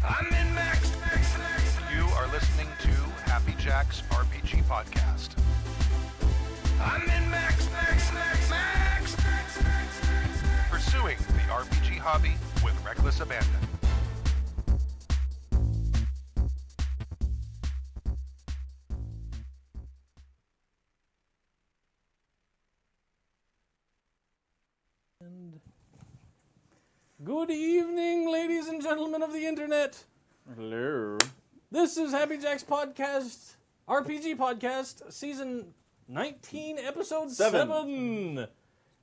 I'm in Max. You are listening to Happy Jack's RPG Podcast. I'm in Max. Pursuing the RPG hobby with reckless abandon. Good evening, ladies and gentlemen of the internet. Hello. This is Happy Jack's Podcast, RPG Podcast, Season 19, Episode 7.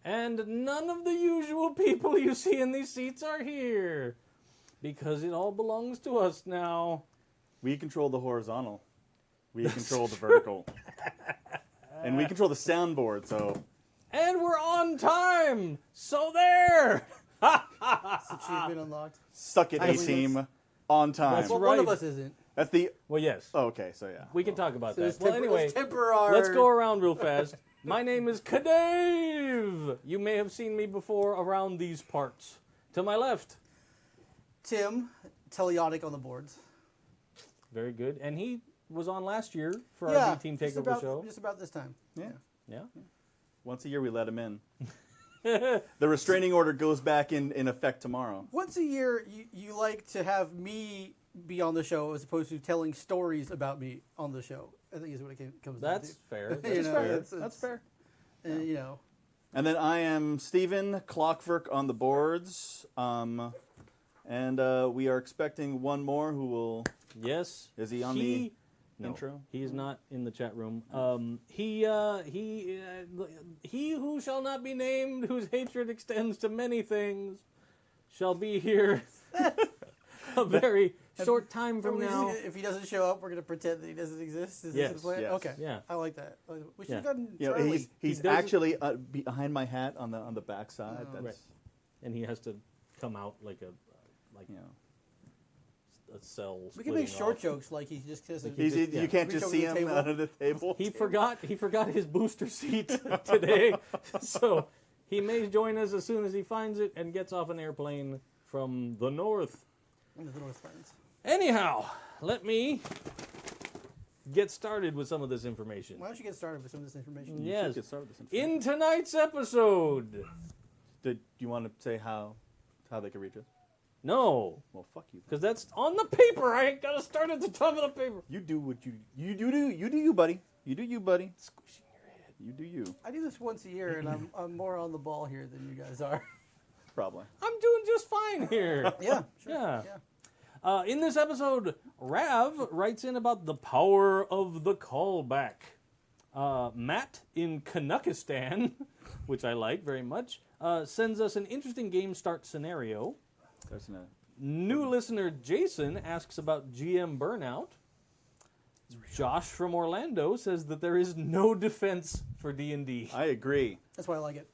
And none of the usual people you see in these seats are here. Because it all belongs to us now. We control the horizontal. We control the vertical. And we control the soundboard, so... And we're on time! So there! Achievement unlocked. Suck it, A-team. On time. That's Well, right. one of us isn't. That's the... Well, yes. Oh, okay, so yeah. We can talk about So that. Well, anyway, our... let's go around real fast. My name is Kadave. You may have seen me before around these parts. To my left. Tim, teleotic on the boards. Very good. And he was on last year for Yeah, our B-Team just Takeover about, show. just about this time. Yeah. Yeah. Once a year we let him in. The restraining order goes back in effect tomorrow. Once a year, you like to have me be on the show as opposed to telling stories about me on the show. I think is what it comes down to. That's fair. You That's know, fair. That's fair. You know. And then I am Steven, Clockwork on the boards. And we are expecting one more who will... Yes. Is he on the intro? He is not in the chat room. He who shall not be named, whose hatred extends to many things, shall be here a very short time from now. If he doesn't show up, we're going to pretend that he doesn't exist? Is Yes, this the plan? yes. Okay. Yeah. I like that. We should Yeah. have gotten You know, Charlie. he's doesn't- actually behind my hat on the back side. Oh. That's, Right. And he has to come out like a you know. cell. We can make splitting short off. jokes like he just doesn't. You can't Reach just over see the him table. under the table. He forgot his booster seat today, so he may join us as soon as he finds it and gets off an airplane from the north. One of the North friends. Anyhow, let me get started with some of this information. Why don't you get started with some of this information? You Yes. should get started with this information. In tonight's episode, Do you want to say how they can reach us? no, Well, fuck you. because that's on the paper. I ain't got to start at the top of the paper. You do what you do you, buddy. You do you, buddy. Squishing your head. You do you. I do this once a year, and I'm more on the ball here than you guys are. Probably. I'm doing just fine here. Yeah, sure. Yeah. In this episode, Rav writes in about the power of the callback. Matt in Canuckistan, which I like very much, sends us an interesting game start scenario. There's no. New listener Jason asks about GM burnout. Josh from Orlando says that there is no defense for D&D. I agree. That's why I like it.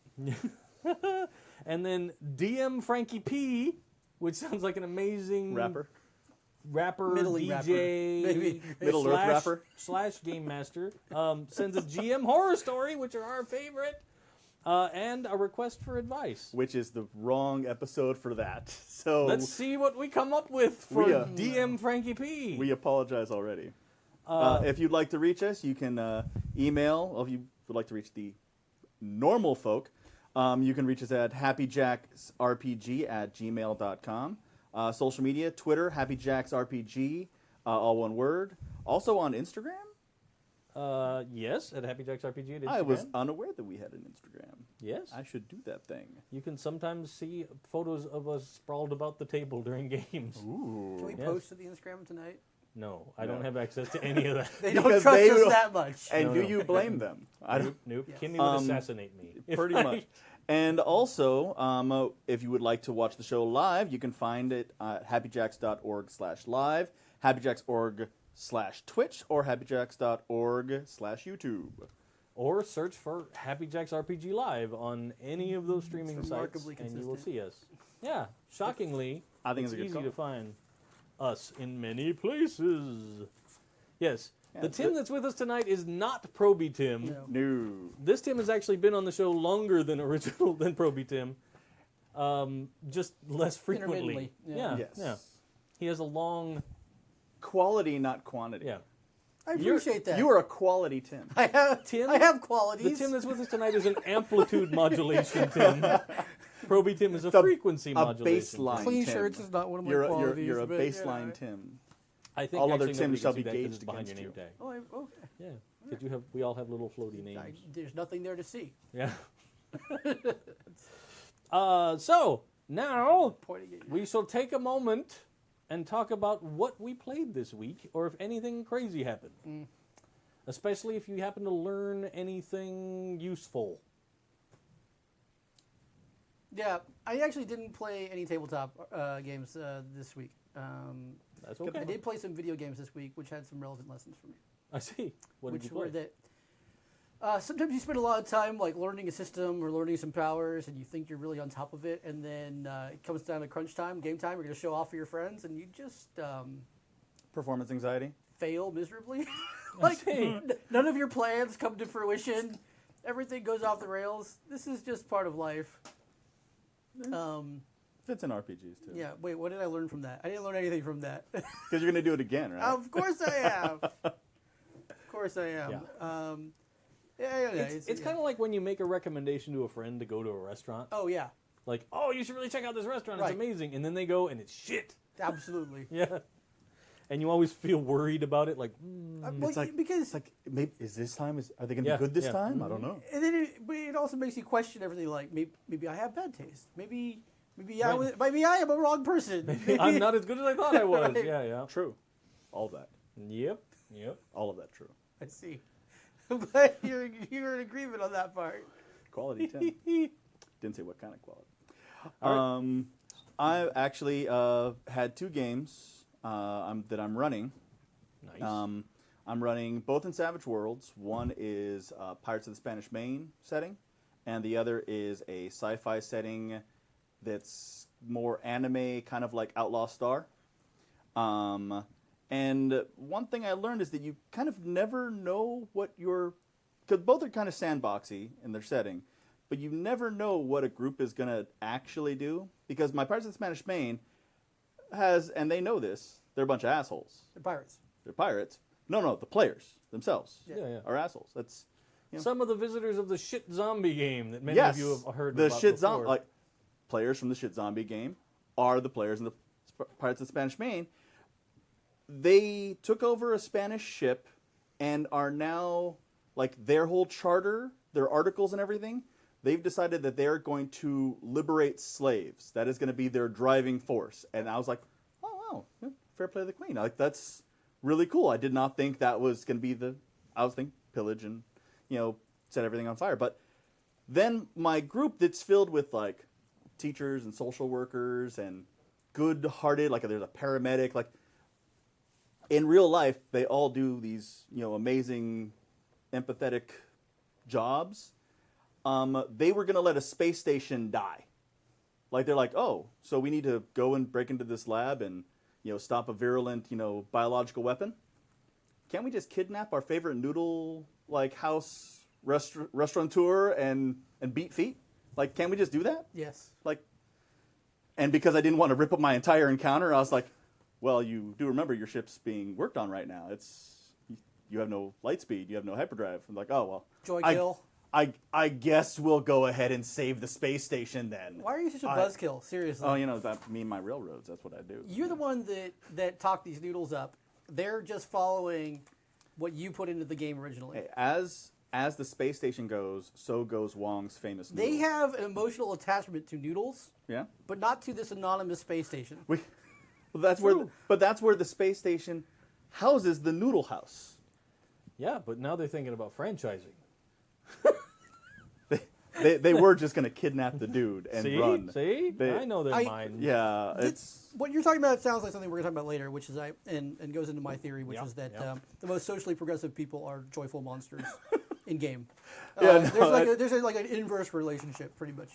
And then DM Frankie P, which sounds like an amazing Rapper. Middling DJ, rapper. Maybe. Middle Earth rapper. / game master, sends a GM horror story, which are our favorite, and a request for advice. Which is the wrong episode for that. So Let's see what we come up with for We, DM Frankie P. we apologize already. If you'd like to reach us, you can email. Or if you would like to reach the normal folk, you can reach us at happyjacksrpg@gmail.com. Social media, Twitter, happyjacksrpg, all one word. Also on Instagram. Yes, at Happy Jacks RPG at Instagram. I was unaware that we had an Instagram. Yes. I should do that thing. You can sometimes see photos of us sprawled about the table during games. Ooh. Can we Yes. post to the Instagram tonight? No, I No. don't have access to any of that. They don't Because trust they us don't- that much. And No, do no. you blame them? I don't. Nope. Yes. Kimmy would assassinate me. if Pretty I- much. And also, if you would like to watch the show live, you can find it at happyjacks.org/live, happyjacks.org/Twitch, or happyjacks.org/YouTube. Or search for Happy Jacks RPG Live on any of those streaming It's sites, remarkably and you will consistent. see us. Yeah, shockingly, I think it's it's a good easy call. to find us in many places. Yes, Yeah, the Tim that's with us tonight is not Proby Tim. No. No. This Tim has actually been on the show longer than Proby Tim, just less frequently. Intermittently, yeah. Yes. Yeah. He has a long... Quality, not quantity. Yeah. I appreciate that. You are a quality Tim. I have Tim? I have The qualities. Tim that's with us tonight is an amplitude modulation Tim. Proby Tim is a frequency A modulation. baseline Clean Tim. shirts is not one of my You're qualities. a but, baseline yeah. Tim. I think All other actually nobody Tims shall can be see that 'cause gauged it's behind your against name you. tag. Oh, okay. Yeah. Did we all have little floaty names? There's nothing there to see. Yeah. So now Pointing at you. we shall take a moment and talk about what we played this week, or if anything crazy happened. Especially if you happen to learn anything useful. Yeah, I actually didn't play any tabletop games this week. That's I okay. did play some video games this week, which had some relevant lessons for me. I see. What did Which you play? were that sometimes you spend a lot of time like learning a system or learning some powers, and you think you're really on top of it, and then it comes down to crunch time, game time. You're going to show off for your friends, and you just Performance anxiety. fail miserably. Like none of your plans come to fruition. Everything goes off the rails. This is just part of life. Fits in RPGs too. Yeah. Wait, what did I learn from that? I didn't learn anything from that. Because you're gonna do it again, right? Of course I am. Of course I am. Yeah. Yeah. It's kind of like when you make a recommendation to a friend to go to a restaurant. Oh yeah. Like, oh, you should really check out this restaurant. Right. It's amazing. And then they go and it's shit. Absolutely. Yeah. And you always feel worried about it. Like, Well, because it's like maybe is this time? Are they gonna Yeah, be good this yeah. time? I don't know. and then it also makes you question everything. Like maybe I have bad taste. Maybe Right. maybe I am a wrong person. Maybe I'm not as good as I thought I was. Right. Yeah. True. All of that. Yep. All of that true. I see. I'm glad you're in agreement on that part. Quality Tim. Didn't say what kind of quality. I actually had two games that I'm running. Nice. I'm running both in Savage Worlds. One is Pirates of the Spanish Main setting, and the other is a sci-fi setting that's more anime, kind of like Outlaw Star. And one thing I learned is that you kind of never know what because both are kind of sandboxy in their setting, but you never know what a group is going to actually do. Because my Pirates of the Spanish Main has, and they know this, they're a bunch of assholes. The pirates. They're pirates. No, the players themselves Yeah. are assholes. That's Some of the visitors of the shit zombie game that many yes, of you have heard the about shit before. zombie. Like players from the shit zombie game are the players in the Pirates of the Spanish Main. They took over a Spanish ship and are now like their whole charter, their articles and everything. They've decided that they're going to liberate slaves. That is going to be their driving force. And I was like, oh wow, yeah, fair play to the Queen. Like that's really cool. I did not think that was going to be I was thinking pillage and set everything on fire. But then my group that's filled with like teachers and social workers and good-hearted, like there's a paramedic, like in real life they all do these amazing empathetic jobs. They were going to let a space station die. Like they're like, oh, so we need to go and break into this lab and stop a virulent biological weapon. Can't we just kidnap our favorite noodle like house restaurateur and beat feet? Like, can't we just do that? Yes. Like, and because I didn't want to rip up my entire encounter, I was like, well, you do remember your ship's being worked on right now. You have no light speed, you have no hyperdrive. I'm like, oh well. Joy kill. I guess we'll go ahead and save the space station then. Why are you such a buzzkill? Seriously. Oh, that me and my railroads. That's what I do. You're the one that talked these noodles up. They're just following what you put into the game originally. Hey, as the space station goes, so goes Wong's famous noodle. They have an emotional attachment to noodles, Yeah. but not to this anonymous space station. Well, that's where the space station houses the noodle house. Yeah, but now they're thinking about franchising. They were just going to kidnap the dude and run. See? I know their mind. Yeah, it's What you're talking about sounds like something we're going to talk about later, which is and goes into my theory, which is that the most socially progressive people are joyful monsters in game. There's like an inverse relationship, pretty much.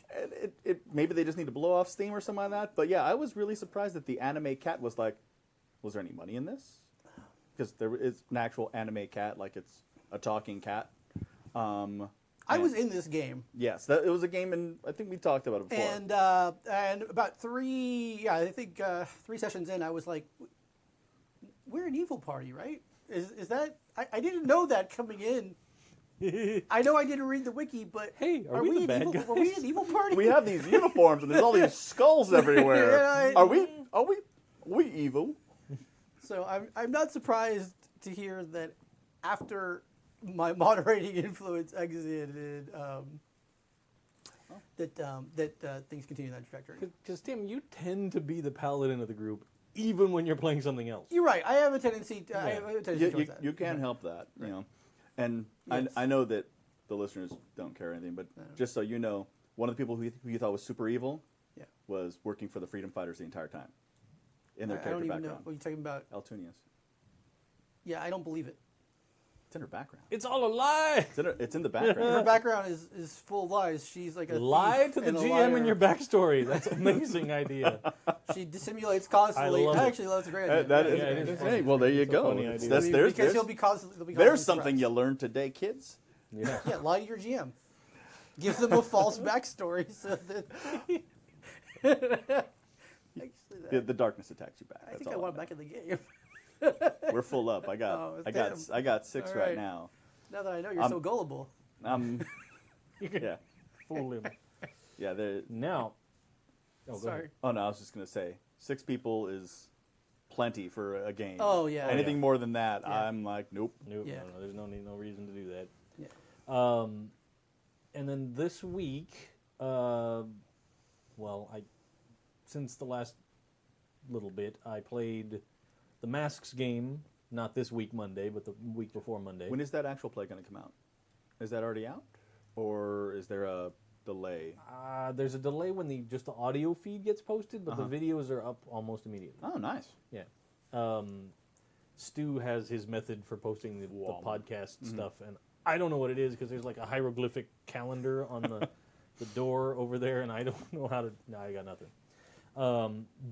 maybe they just need to blow off steam or something like that. But yeah, I was really surprised that the anime cat was like, was there any money in this? Because there is an actual anime cat, like it's a talking cat. I was in this game. Yes, it was a game, and I think we talked about it before. And about three sessions in, I was like, we're an evil party, right? Is that... I didn't know that coming in. I know I didn't read the wiki, but hey, are we the bad guys? Are we an evil party? We have these uniforms, and there's all these skulls everywhere. Yeah, Are we evil? So I'm not surprised to hear that after my moderating influence exited, that things continue in that trajectory. Because Tim, you tend to be the paladin of the group, even when you're playing something else. You're right. I have a tendency. Towards that. You can't help that, you know. And yes. I know that the listeners don't care anything, but just so you know, one of the people who you thought was super evil was working for the Freedom Fighters the entire time in their character background. I don't even know what you're talking about. Altunias. Yeah, I don't believe it. It's in her background. It's all a lie. It's in the background. Her background is full of lies. She's like a lie thief to the and a GM liar. in your backstory. That's an amazing idea. She dissimulates constantly. I love it. Actually, that's a great idea. That is hey, well, there you go. Because he'll be constantly. There's something you learned today, kids. Yeah. Yeah, lie to your GM. Give them a false backstory so that. Actually, the darkness attacks you back. I think I want back in the game. We're full up. I got 6 right now. Now that I know you're so gullible. Yeah. Fool him. Yeah. Now. Oh, sorry. Oh no, I was just gonna say 6 people is plenty for a game. Oh yeah. Anything more than that, I'm like, nope. Nope. Yeah. No, there's no reason to do that. Yeah. And then this week, since the last little bit, I played the Masks game, not this week Monday, but the week before Monday. When is that actual play going to come out? Is that already out? Or is there a delay? There's a delay when the audio feed gets posted, but the videos are up almost immediately. Oh, nice. Yeah. Stu has his method for posting the podcast stuff, and I don't know what it is because there's like a hieroglyphic calendar on the door over there, and I don't know how to... No, I got nothing.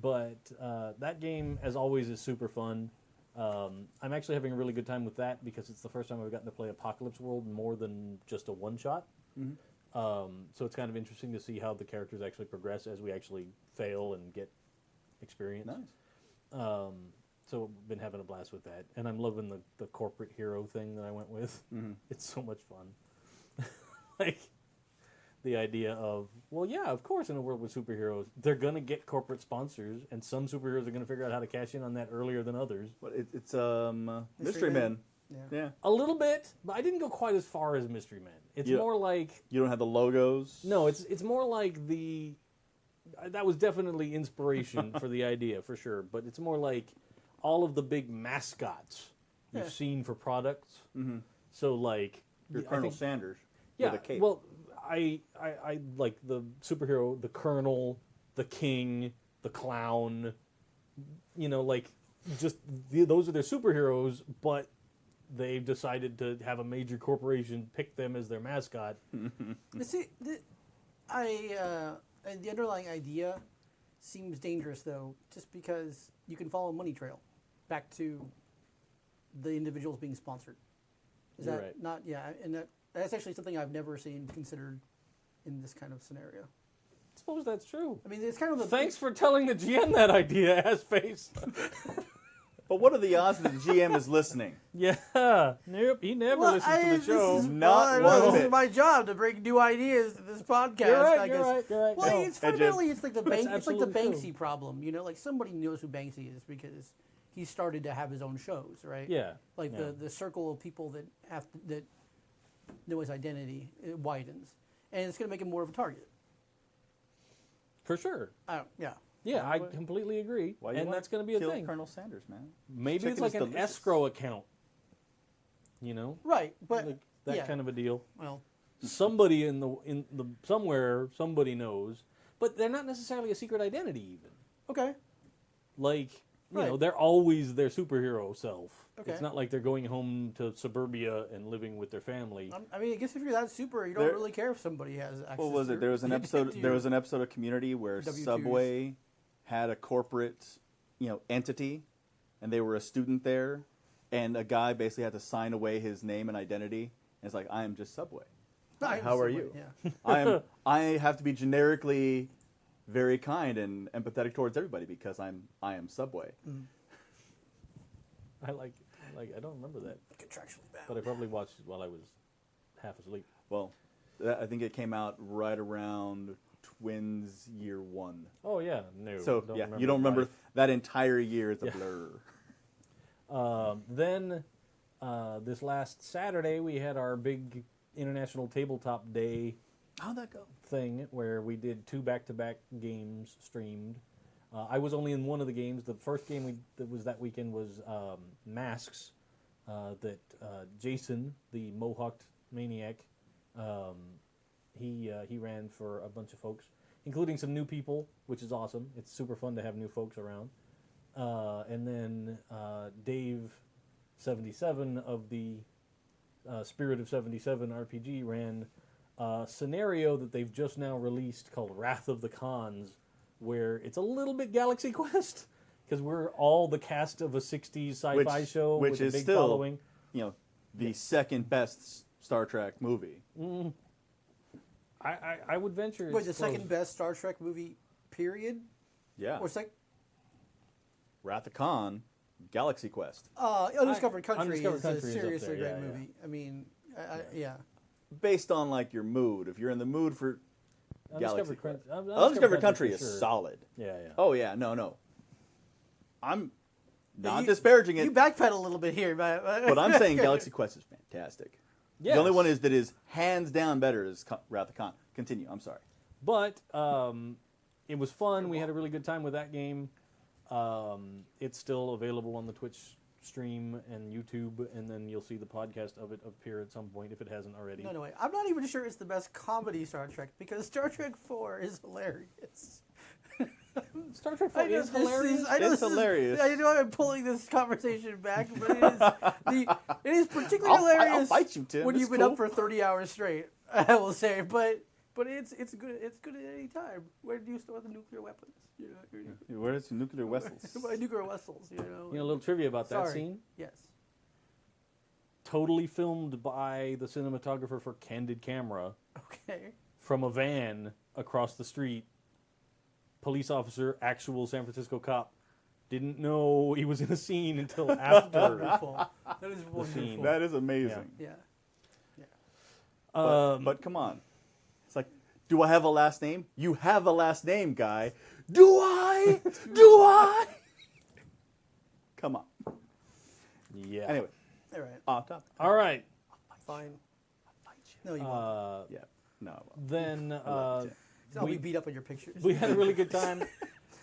But that game, as always, is super fun. I'm actually having a really good time with that because it's the first time I've gotten to play Apocalypse World more than just a one-shot. So it's kind of interesting to see how the characters actually progress as we actually fail and get experience. Nice. So I've been having a blast with that. And I'm loving the corporate hero thing that I went with. It's so much fun. Like... The idea of, well, yeah, of course, in a world with superheroes, they're going to get corporate sponsors, and some superheroes are going to figure out how to cash in on that earlier than others. But it's Mystery Men. Yeah. A little bit, but I didn't go quite as far as Mystery Men. It's more like... You don't have the logos? No, it's more like that was definitely inspiration for the idea, for sure, but it's more like all of the big mascots you've seen for products. So, like... You're Colonel Sanders with a cape. Well... I like the superhero, the Colonel, the King, the Clown, like just those are their superheroes, but they've decided to have a major corporation pick them as their mascot. See, the underlying idea seems dangerous, though, just because you can follow a money trail back to the individuals being sponsored. Is You're that right. not? Yeah, and that's actually something I've never seen considered in this kind of scenario. I suppose that's true. I mean, it's kind of the... Thanks for telling the GM that idea, ass-face. But what are the odds that the GM is listening? Yeah. Nope, he never listens to the show. This is my job, to bring new ideas to this podcast. You're right, I guess. You're right. Well, No. it's fundamentally, it's like the absolutely Banksy true. problem. Like somebody knows who Banksy is because he started to have his own shows, right? Yeah. Like yeah. the circle of people that know his identity, it widens, and it's going to make him more of a target. For sure. Yeah. Yeah, I completely agree. Why and that's going to be a kill thing. Colonel Sanders, man. Maybe it's like an escrow account. Right, but like that kind of a deal. Well, somebody somewhere somebody knows, but they're not necessarily a secret identity even. Okay. Like, Right. they're always their superhero self. Okay. It's not like they're going home to suburbia and living with their family. I mean, I guess if you're that super, you don't really care if somebody has access. What was it? There was an episode. There was an episode of Community where W2s. Subway had a corporate, entity, and they were a student there, and a guy basically had to sign away his name and identity. And it's like, I am just Subway. How are you? Yeah. I have to be generically very kind and empathetic towards everybody because I am Subway. I don't remember that, Contractually bound. but I probably watched it while I was half asleep. Well, I think it came out right around Twins Year 1. Oh yeah, no. So you don't remember life. that entire year. It's a blur. Then this last Saturday we had our big International Tabletop Day How'd that go? thing where we did 2 back-to-back games streamed. I was only in one of the games. The first game that was that weekend was Masks, that Jason, the Mohawked Maniac, he ran for a bunch of folks, including some new people, which is awesome. It's super fun to have new folks around. And then Dave 77 of the Spirit of 77 RPG ran a scenario that they've just now released called Wrath of the Khans, where it's a little bit Galaxy Quest, because we're all the cast of a 60s sci-fi show which with is a big still, following. The second best Star Trek movie. I would venture Wait, it's the close. second best Star Trek movie, period? Yeah. Or second? Wrath of Khan, Galaxy Quest. Undiscovered Country Undiscovered is Country a is up seriously there, great yeah, movie. I mean, yeah. Based on like your mood. If you're in the mood for Galaxy Quest. Undiscovered Undiscovered Country for is sure. solid. Yeah. Oh yeah, no. I'm not You- disparaging it, You backpedal a little bit here, but I'm saying Galaxy Quest is fantastic. Yes. The only one that is hands down better is Wrath of Khan. Continue. I'm sorry. But it was fun. We had a really good time with that game. It's still available on the Twitch stream and YouTube, and then you'll see the podcast of it appear at some point if it hasn't already. No, wait. I'm not even sure it's the best comedy Star Trek because Star Trek 4 is hilarious. Star Trek 4 is this hilarious. I know It's this hilarious. I know I'm pulling this conversation back, but it is particularly hilarious I'll fight you, Tim. when It's you've been cool. up for 30 hours straight. I will say, but it's good. It's good at any time. Where do you store the nuclear weapons? Where is nuclear vessels? Nuclear vessels. You know, a little trivia about that Sorry. scene. Yes. Totally filmed by the cinematographer for Candid Camera Okay. from a van across the street. Police officer, actual San Francisco cop, didn't know he was in a scene until after. Wonderful. That is wonderful. scene. That is amazing. Yeah. But come on. It's like, do I have a last name? You have a last name, guy. Do I? Do I? Come on. Yeah. Anyway, All right. off top. All right. Fine. No, you won't. Yeah. No. I won't. Then love you, Tim. I'll be beat up on your pictures. we had a really good time.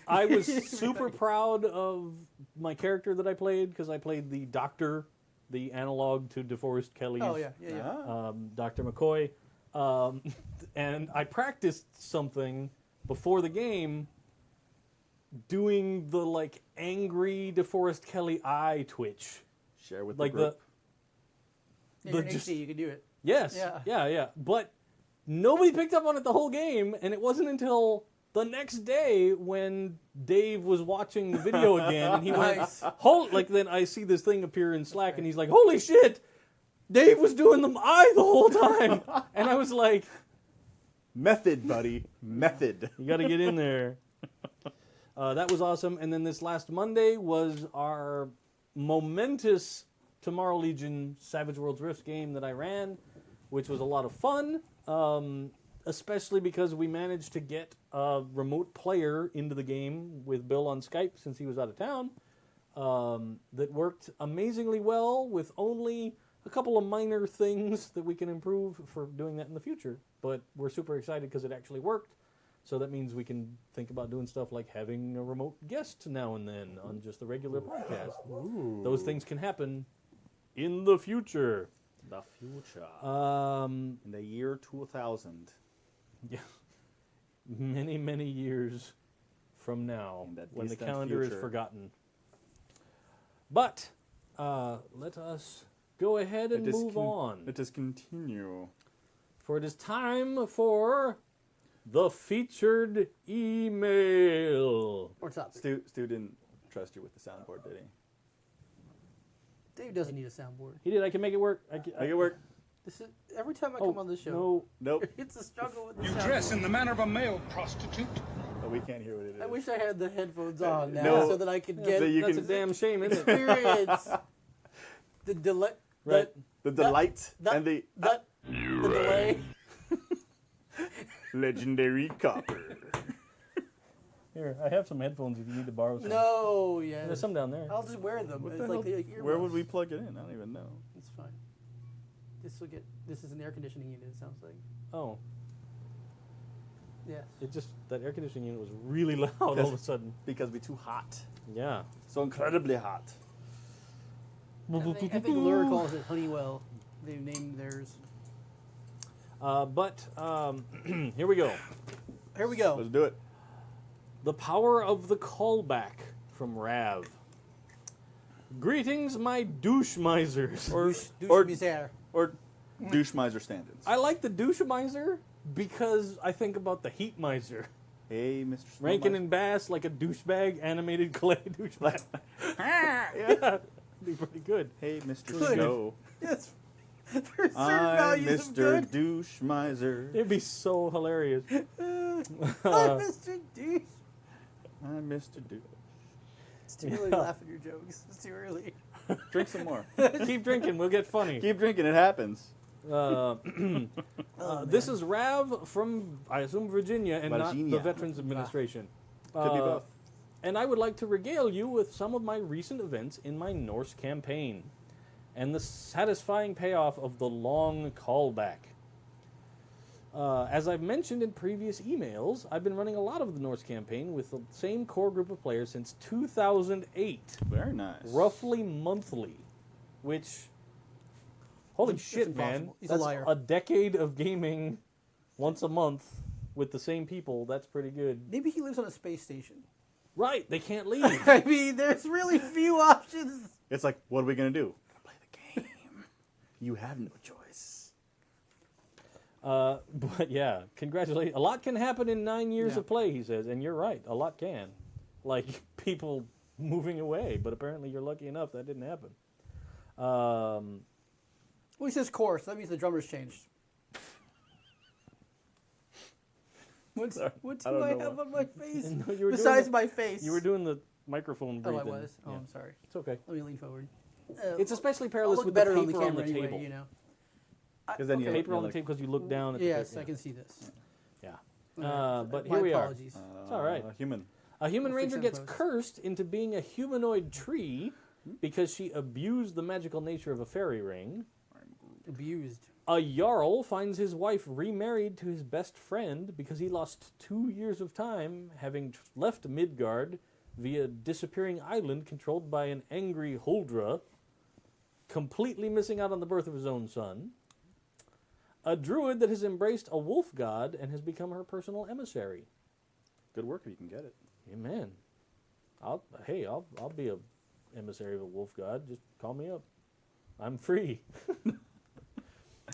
I was super proud of my character that I played because I played the doctor, the analog to DeForest Kelly's Oh yeah. Dr. McCoy. And I practiced something before the game doing the like angry DeForest Kelly eye twitch. Share with the Like group. Yeah, you're the an just- HD, you can do it. Yes. Yeah. Yeah. But nobody picked up on it the whole game, and it wasn't until the next day when Dave was watching the video again, and he Nice. went, then I see this thing appear in Slack, and he's like, holy shit, Dave was doing the eye the whole time. And I was like, Method, buddy. Method. you got to get in there. That was awesome. And then this last Monday was our momentous Tomorrow Legion Savage Worlds Rift game that I ran, which was a lot of fun, especially because we managed to get a remote player into the game with Bill on Skype since he was out of town. That worked amazingly well with only a couple of minor things that we can improve for doing that in the future. But we're super excited because it actually worked. So that means we can think about doing stuff like having a remote guest now and then on just the regular podcast. Those things can happen in the future. The future. In In the year 2000. many, many years from now, In that when the distant calendar is future. forgotten. But let us go ahead and move on. Let us continue. For it is time for the featured email. What's up? Stu didn't trust you with the soundboard, did he? Dave doesn't need a soundboard. He did. I can make it work. Make it work. This is every time I come on this show. No. Nope. It's a struggle with the You sound. dress in the manner of a male prostitute. Oh, we can't hear what it is. I wish I had the headphones on now No. so that I could get So you That's can a damn shame, isn't it? experience the delay. Right. the delight and the The delay. legendary copper. Here, I have some headphones if you need to borrow some. No, yeah. There's some down there. I'll just wear them. What It's the like hell? the Where would earmuffs. we plug it in? I don't even know. It's fine. This is an air conditioning unit. It sounds like. Oh, Yes. it just, that air conditioning unit was really loud all of a sudden. Because we're too hot. Yeah. So incredibly hot. I think Lure calls it Honeywell. They've named theirs. Here we go. Here we go. Let's do it. The power of the callback from Rav. Greetings, my douche misers. Or Bizarre. douche miser stand-ins. I like the douche miser because I think about the heat miser. Hey, Mr. Rankin and Bass like a douchebag, animated clay douchebag. yeah. Yeah, be pretty good. Hey, Mr. Good. Snow. Yes. There's certain I'm values of Mr. good. Douche Miser. It'd be so hilarious. I'm Mr. D. I'm Mr. Douche. It's too early to laugh at your jokes. It's too early. Drink some more. Keep drinking, we'll get funny. Keep drinking, it happens. This is Rav from, I assume, Virginia, and not Virginia. the Veterans Administration. Could be both. And I would like to regale you with some of my recent events in my Norse campaign and the satisfying payoff of the long callback. As I've mentioned in previous emails, I've been running a lot of the Norse campaign with the same core group of players since 2008, Very nice. roughly monthly, which, holy It's shit, man, impossible. He's a that's liar. a decade of gaming once a month with the same people. That's pretty good. Maybe he lives on a space station. Right, they can't leave. I mean, there's really few options. It's like, what are we going to do? Play the game. You have no choice. But yeah, congratulations. A lot can happen in 9 years Yeah. of play, he says, and you're right. A lot can. Like people moving away, but apparently you're lucky enough that didn't happen. Well, he says course. That means the drummer's changed. What I do don't I know have what- on my face No, you were besides doing my face? You were doing the microphone Oh, breathing. I was. Oh, Yeah. I'm sorry. It's okay. Let me lean forward. It's especially I'll perilous look with better the on the paper on camera the anyway, table. you know. 'Cause then you okay. look- Paper on the table because you look down at the Yes, paper. I can see this. Yeah. My But here we are. apologies. It's all right. Human. A human We'll fix ranger it in gets post. cursed into being a humanoid tree because she abused the magical nature of a fairy ring. Abused. A Jarl finds his wife remarried to his best friend because he lost 2 years of time having left Midgard via disappearing island controlled by an angry Huldra, completely missing out on the birth of his own son. A druid that has embraced a wolf god and has become her personal emissary. Good work if you can get it. Amen. I'll be a emissary of a wolf god. Just call me up. I'm free.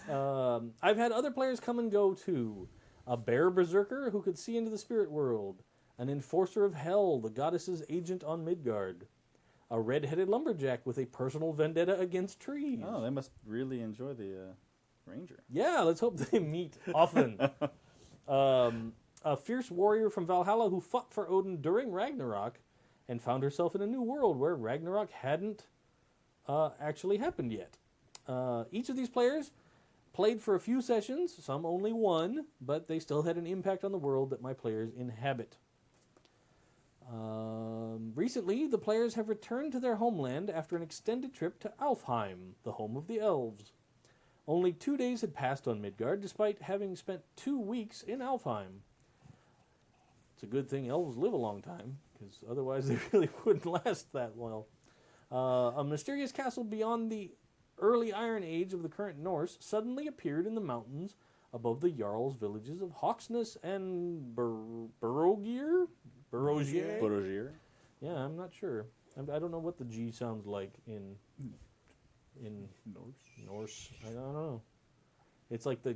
I've had other players come and go too. A bear berserker who could see into the spirit world. An enforcer of hell, the goddess's agent on Midgard. A red-headed lumberjack with a personal vendetta against trees. Oh, they must really enjoy the ranger. Yeah, let's hope they meet often. A fierce warrior from Valhalla who fought for Odin during Ragnarok and found herself in a new world where Ragnarok hadn't actually happened yet. Each of these players played for a few sessions, some only one, but they still had an impact on the world that my players inhabit. Recently, the players have returned to their homeland after an extended trip to Alfheim, the home of the elves. Only 2 days had passed on Midgard, despite having spent 2 weeks in Alfheim. It's a good thing elves live a long time, because otherwise they really wouldn't last that well. A mysterious castle beyond the early Iron Age of the current Norse suddenly appeared in the mountains above the Jarl's villages of Hawksness and Barrogier? Barrogier? Borosier. Yeah, I'm not sure. I don't know what the G sounds like in Norse. I don't know. It's like the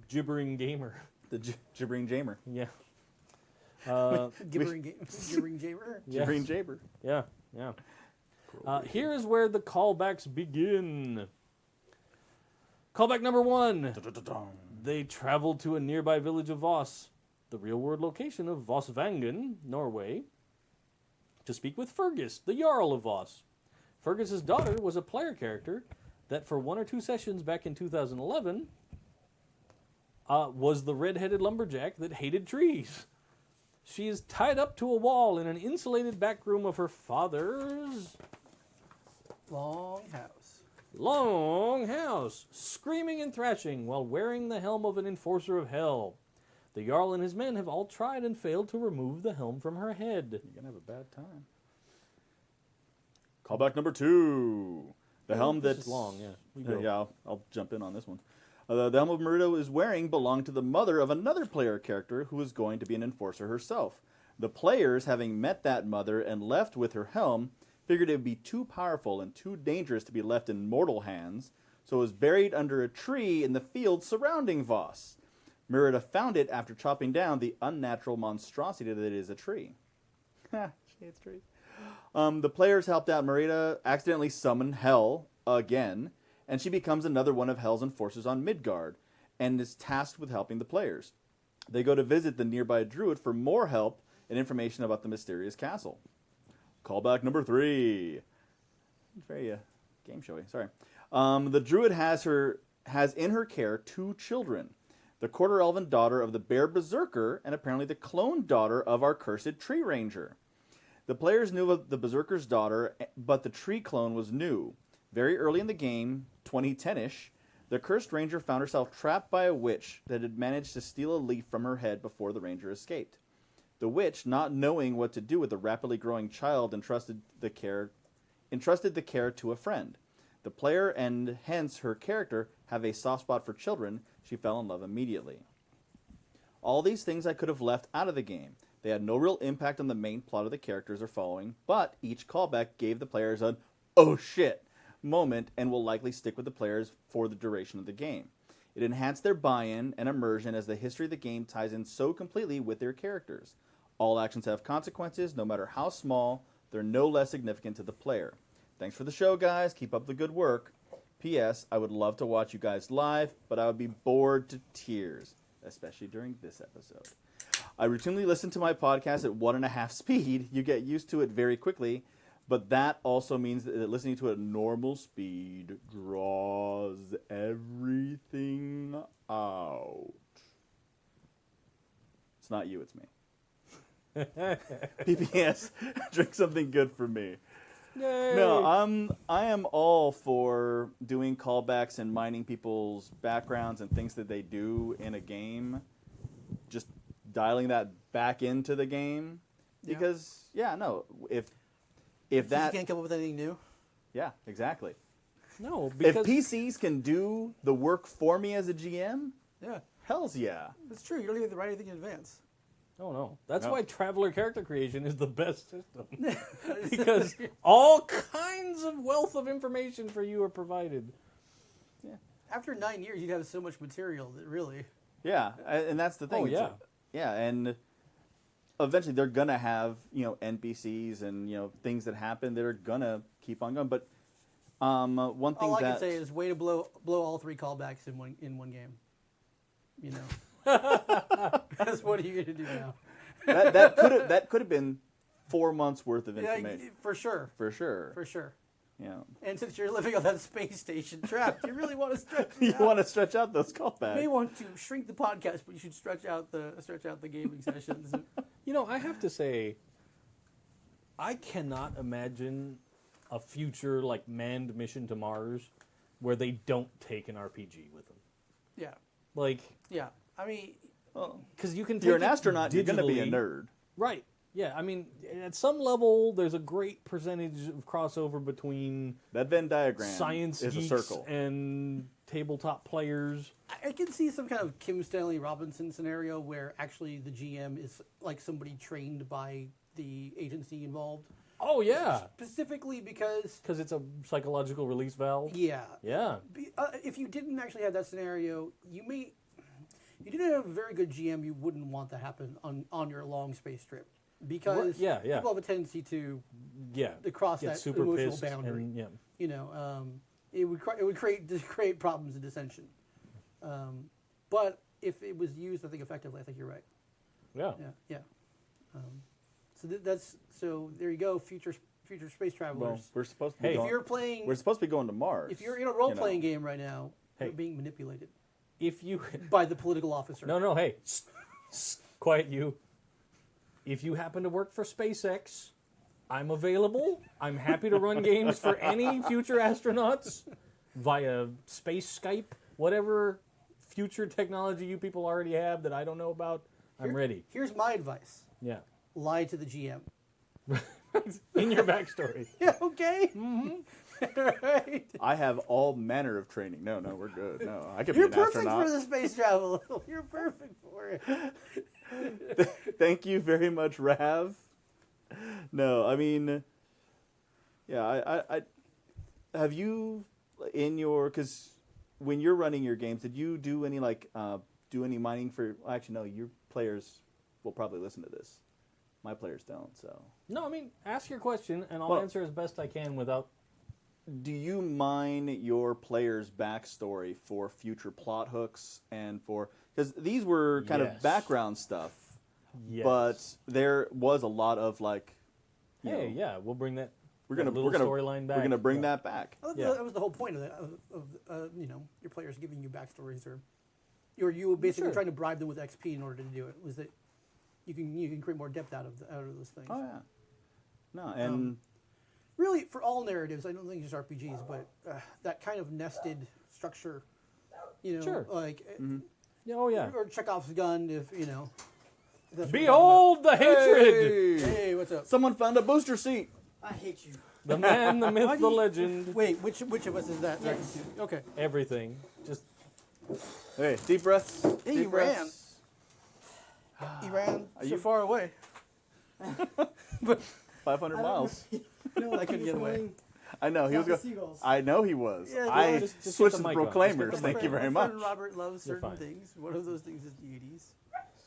gibbering gamer. The gibbering jamer. Yeah. Gibbering Jamer. Yes. Gibbering jaber. Yeah, yeah. Here is where the callbacks begin. Callback number 1. They traveled to a nearby village of Voss, the real-world location of Vossvangen, Norway, to speak with Fergus, the Jarl of Voss. Fergus's daughter was a player character that for 1 or 2 sessions back in 2011 was the red-headed lumberjack that hated trees. She is tied up to a wall in an insulated back room of her father's long house, screaming and thrashing while wearing the helm of an enforcer of hell. The Jarl and his men have all tried and failed to remove the helm from her head. You're going to have a bad time. Callback number 2. The helm This that's is long, yeah. Yeah, I'll jump in on this one. The helm of Merida is wearing belonged to the mother of another player character who was going to be an enforcer herself. The players, having met that mother and left with her helm, figured it would be too powerful and too dangerous to be left in mortal hands, so it was buried under a tree in the field surrounding Voss. Merida found it after chopping down the unnatural monstrosity that is a tree. She hates trees. The players helped out Merida accidentally summon Hell again, and she becomes another one of Hell's enforcers on Midgard, and is tasked with helping the players. They go to visit the nearby druid for more help and information about the mysterious castle. Callback number 3. Very game showy. Sorry. The druid has in her care 2 children, the quarter-elven daughter of the bear berserker and apparently the clone daughter of our cursed tree ranger. The players knew of the berserker's daughter, but the tree clone was new. Very early in the game, 2010-ish, the cursed ranger found herself trapped by a witch that had managed to steal a leaf from her head before the ranger escaped. The witch, not knowing what to do with the rapidly growing child, entrusted the care to a friend. The player, and hence her character, have a soft spot for children. She fell in love immediately. All these things I could have left out of the game. They had no real impact on the main plot of the characters or following, but each callback gave the players an "oh shit" moment and will likely stick with the players for the duration of the game. It enhanced their buy-in and immersion as the history of the game ties in so completely with their characters. All actions have consequences, no matter how small. They're no less significant to the player. Thanks for the show, guys. Keep up the good work. P.S. I would love to watch you guys live, but I would be bored to tears, especially during this episode. I routinely listen to my podcast at 1.5 speed. You get used to it very quickly, but that also means that listening to it at normal speed draws everything out. It's not you, it's me. PPS, drink something good for me. Yay. No, I am all for doing callbacks and mining people's backgrounds and things that they do in a game. Just dialing that back into the game, because if that you can't come up with anything new. Yeah, exactly. No, because if PCs can do the work for me as a GM, Yeah, hells yeah. it's true. You don't even have to write anything in advance. Oh, no. That's No. why Traveler character creation is the best system. Because all kinds of wealth of information for you are provided. After 9 years, you'd have so much material that really. Yeah, and that's the thing. Oh, yeah. Yeah, and eventually they're gonna have NPCs and things that happen that are gonna keep on going. But one thing All I that can say is way to blow all 3 callbacks in one game. Because what are you gonna do now? that could have been 4 months worth of information. Yeah, for sure. For sure. For sure. Yeah. And since you're living on that space station trapped, you really want to stretch. You want to stretch out those callbacks. You may want to shrink the podcast, but you should stretch out the gaming sessions. I have to say, I cannot imagine a future like manned mission to Mars where they don't take an RPG with them. Yeah. Like, Yeah. I mean, because you can. You're take an it astronaut. You're going to be a digitally. nerd. Right. Yeah. I mean, at some level, there's a great percentage of crossover between That Venn diagram science is a geeks circle. and tabletop players. I can see some kind of Kim Stanley Robinson scenario where actually the GM is like somebody trained by the agency involved. Oh yeah, Specifically because, it's a psychological release valve. yeah. Yeah. If you didn't actually have that scenario, you didn't have a very good GM, you wouldn't want that happen on your long space trip. Because Right, yeah. people have a tendency to Yeah. cross Get that super emotional pissed boundary. and, yeah. it would create problems and dissension. But if it was used, I think effectively, I think you're right. Yeah. Yeah. So there you go, future space travelers. Well, we're supposed to. Hey. Be If you're playing, we're supposed to be going to Mars. if you're in a role-playing game right now, Hey. you're being manipulated If you by the political officer. no, hey, quiet you. If you happen to work for SpaceX, I'm available. I'm happy to run games for any future astronauts via space Skype, whatever future technology you people already have that I don't know about. I'm ready. Here's my advice: Yeah. lie to the GM. In your backstory. Yeah. Okay. Mm-hmm. Right. I have all manner of training. No, we're good. No, I could You're be an perfect astronaut. for the space travel. You're perfect for it. Thank you very much, Rav. No, I mean, yeah, I have you in your, because when you're running your games, did you do any do any mining for? Well, actually, no, your players will probably listen to this. My players don't. So, No, I mean, ask your question, and I'll Well- answer as best I can without... do you mine your players' backstory for future plot hooks and for, because these were kind Yes. of background stuff. Yes. But there was a lot of you Hey, know, yeah, we'll bring that we're gonna little storyline back. We're gonna bring Yeah. that back. Well, Yeah. that was the whole point of your players giving you backstories, or you were basically Sure. trying to bribe them with XP in order to do it. Was that you can create more depth out of those things. Oh yeah. No, and Really, for all narratives, I don't think just RPGs, but that kind of nested structure, Sure. like Yeah, oh, yeah. or Chekhov's gun, if that's what we're talking Behold the hatred! about. Hey, what's up? someone found a booster seat. I hate you. The man, the myth, the legend. Wait, which of us is that? Okay. Everything. Just Hey, deep breaths. Hey, deep you ran. breaths. He ran Are so you- far away. 500 miles. No, I couldn't get away. I know he was the going. seagulls. I know he was. Yeah, I just get switched the to mic on. Just Proclaimers. get the Thank mic you on. very My much. friend Robert loves You're certain fine. things. One of those things is the 80s.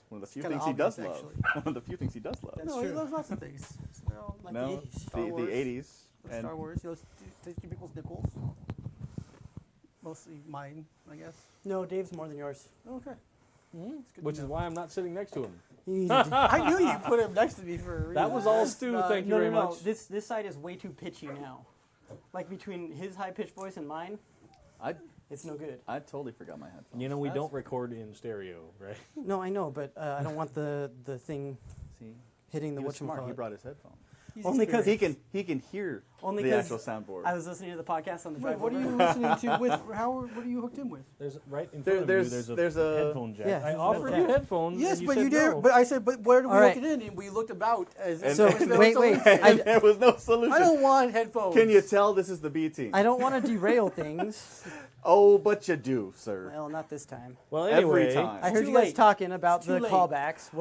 One of the few kinda things he does obvious, love. actually. One of the few things he does love. That's No, he true. loves lots of things. No, like No, the 80s. Star the Wars. 80s. Loves Star Wars. He loves tasting people's nipples. Mostly mine, I guess. No, Dave's more than yours. Okay. It's good to which is know. why I'm not sitting next to him. I knew you put him next to me for a reason. That was all Stu. Thank you No, very no, no. much. This side is way too pitchy now. Like between his high pitched voice and mine, it's no good. I totally forgot my headphones. You know, we That's- don't record in stereo, right? No, I know, but I don't want the thing See, hitting the he was smart. He whatchamacallit. brought his headphones. He's Only 'cause experienced. He can hear Only the 'cause actual soundboard. I was listening to the podcast on the Wait, drive what are over. you listening to with? What are you hooked in with? There's right in There- front there's- of you. there's a- headphone jack. Yeah, I there's a offered jack. you headphones. Yes, and you but said you did. no. But I said, but where do we All right. look it in? And we looked about. As And- there was no Wait, solution. wait. there was no solution. I don't want headphones. Can you tell this is the B team? I don't want to derail things. Oh, but you do, sir. Well, not this time. Well, Every anyway, time. I heard too you guys late. talking about It's too the late. callbacks.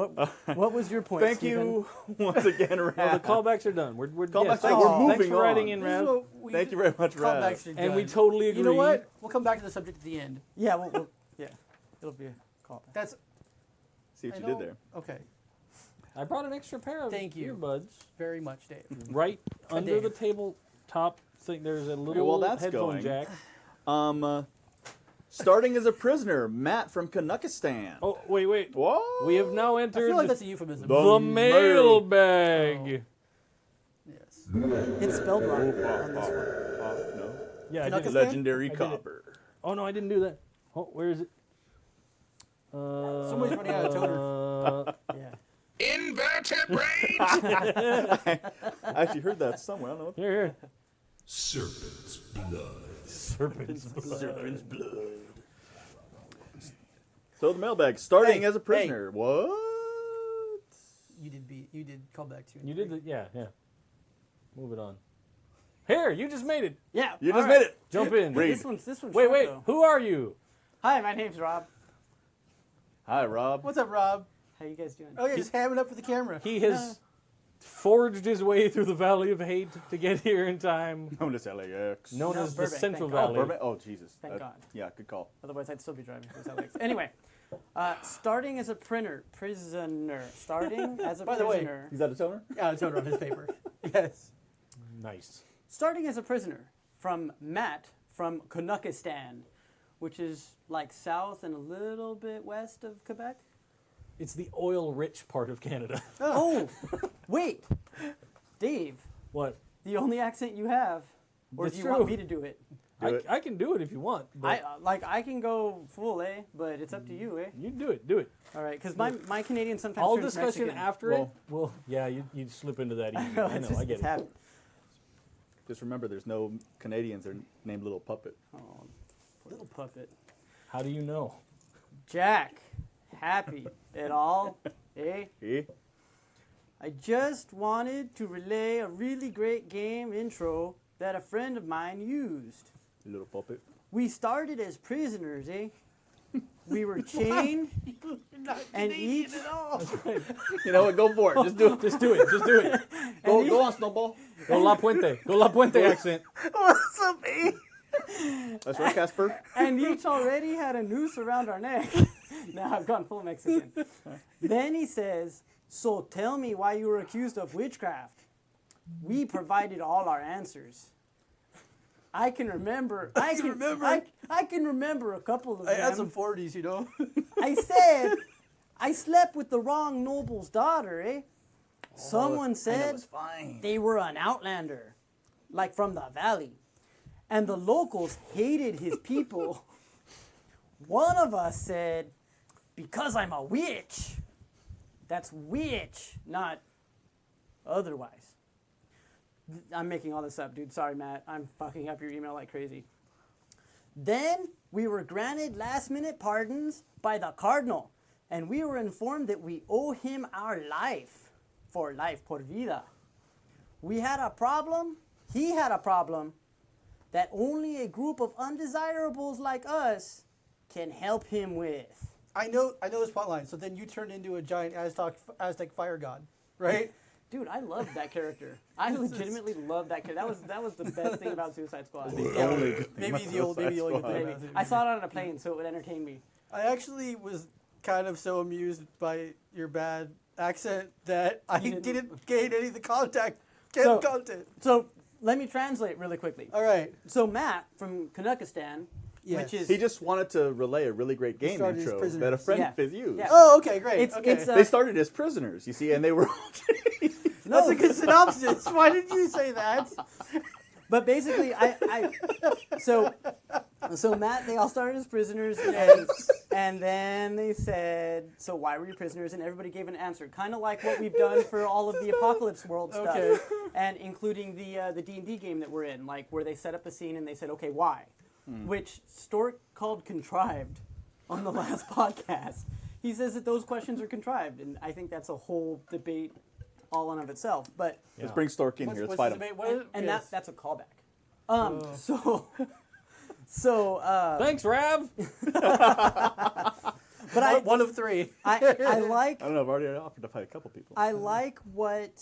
What was your point, Thank Stephen? you once again, Rav. well, the callbacks are done. We're Callbacks yes, are thanks, done. We're thanks moving for writing on. in, This is Rav. what we Thank you very much, Rav. Callbacks are And we done. totally agree. You know what? We'll come back to the subject at the end. Yeah, yeah, it'll be a callback. That's See what I you know- did there. Okay. I brought an extra pair of Thank you. earbuds Very much, Dave. right under the Dave. tabletop thing. There's a little while that's headphone going, jack. Starting as a prisoner, Matt from Canuckistan. Oh, wait. Whoa! We have now I entered feel like that's a euphemism. the mail- mailbag. Yes. It's spelled wrong on this one. No. Yeah, I did. Canuckistan? Legendary I did it. copper. Oh no, I didn't do that. Oh, where is it? Somebody's running out of toner. Yeah. Invertebrate! I actually heard that somewhere. I don't know. Here. Serpent's blood. Serpent's blood. Serpent's blood. So the mailbag, starting Hey, as a prisoner. What? You did callback too. You did the yeah. Move it on. Here, you just made it. Yeah. You all just right. made it. Jump in. Read. This one's Wait, short, though. who are you? Hi, my name's Rob. Hi, Rob. What's up, Rob? How you guys doing? Oh yeah, just hamming up for the camera. He has forged his way through the Valley of Hate to get here in time, Known as LAX. known No, as Burbank, the Central thank God. Valley. Burbank? Oh, Jesus. Thank God. Yeah, good call. Otherwise, I'd still be driving through South Lakes. Anyway, starting as a prisoner. Starting as a By the way- prisoner. Is that a toner? Yeah, it's over on his paper. Yes. Nice. Starting as a prisoner from Matt from Canuckistan, which is like south and a little bit west of Quebec. It's the oil-rich part of Canada. Oh, wait, Dave. What? The only accent you have, or That's do you true. want me to do it? I can do it if you want. But I can go full, but it's up to you, you do it. Do it. All right, because my Canadian sometimes All turns discussion Mexican. after it. Well, yeah, you slip into that easy. I know. I get it's it. habit. Just remember, there's no Canadians that are named Little Puppet. Oh, little puppet. How do you know? Jack, happy at all? Eh? Eh? I just wanted to relay a really great game intro that a friend of mine used. Little Puppet. We started as prisoners, eh? We were chained, and each You know what? Go for it. Just do it. Just do it. Just do it. Go on, Snowball. Go La Puente. Go La Puente accent. What's up, eh? That's right, Casper. and each already had a noose around our neck. Now I've gone full Mexican. Then he says, "So tell me why you were accused of witchcraft." We provided all our answers. I can remember. I can remember a couple of I had them. some 40s, you know. I said, I slept with the wrong noble's daughter, eh? Someone said fine. they were an outlander, like from the valley. And the locals hated his people. One of us said, because I'm a witch. That's witch, not otherwise. I'm making all this up, dude. Sorry, Matt. I'm fucking up your email like crazy. Then we were granted last-minute pardons by the cardinal, and we were informed that we owe him our life, for life, por vida. We had a problem, he had a problem, that only a group of undesirables like us can help him with. I know this plotline. So then you turned into a giant Aztec fire god, right? Dude, I loved that character. I legitimately loved that character. That was the best thing about Suicide Squad. Maybe the only good thing Maybe. about it. I saw it on a plane, so it would entertain me. I actually was kind of so amused by your bad accent that I didn't gain any of the content. So let me translate really quickly. All right. So Matt from Canuckistan, Yes. which is He just wanted to relay a really great game started as intro prisoners. that a friend Yeah. of his used. Yeah. Oh, okay, great. it's okay. it's They started as prisoners, you see, and they were That's a good synopsis. Why did you say that? but basically so Matt, they all started as prisoners, and then they said, so why were you prisoners? And everybody gave an answer, kind of like what we've done for all of the Apocalypse World stuff, Okay. and including the D&D game that we're in, like where they set up a scene and they said, okay, why? Which Stork called contrived on the last podcast. He says that those questions are contrived, and I think that's a whole debate all in of itself. But Let's bring Stork in here. Let's fight him. and that's a callback. So Thanks, Rav. but I One of three. like I don't know. I've already offered to fight a couple people. I like what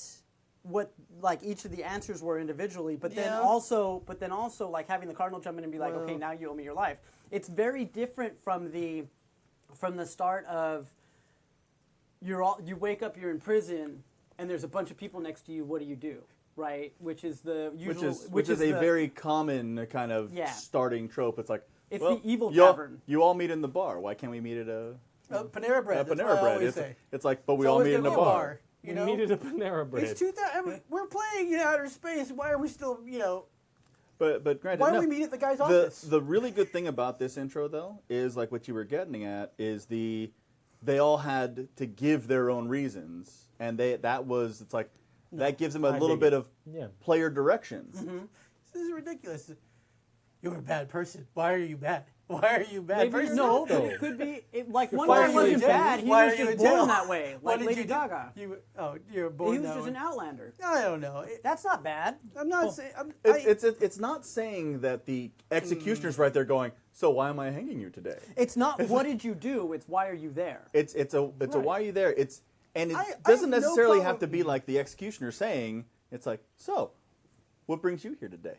like each of the answers were individually, but then Yeah. also like having the cardinal jump in and be like, okay, now you owe me your life. It's very different from the start of you wake up, you're in prison, and there's a bunch of people next to you. What do you do? Right, which is the usual, which is a very common kind of Yeah. starting trope. It's like, It's well, the evil you all- tavern. You all meet in the bar. Why can't we meet at a Panera Bread. That's Panera what I Bread? always say. It's like, but we It's all always meet in gonna a be bar. You We know? needed a Panera Bread. It's 2000. We're playing in outer space. Why are we still, But granted, why no, don't we meet at the guy's office? the really good thing about this intro though is like what you were getting at is they all had to give their own reasons, and that gives them a little dig bit it. of Yeah. player directions. This is ridiculous. You're a bad person. Why are you bad? Why are you a bad Maybe person? you're No, not, but though. it could be like one Why guy are you wasn't in jail? bad. He Why was are you just in jail? born that way, What like did Lady you do? Gaga. You're born He was that just way. an outlander. I don't know. That's not bad. I'm not saying. It's not saying that the executioner's right there going, so why am I hanging you today? It's not what did you do. It's why are you there. It's a why are you there? It I doesn't have no necessarily have to problem- be like the executioner saying, it's like, so what brings you here today?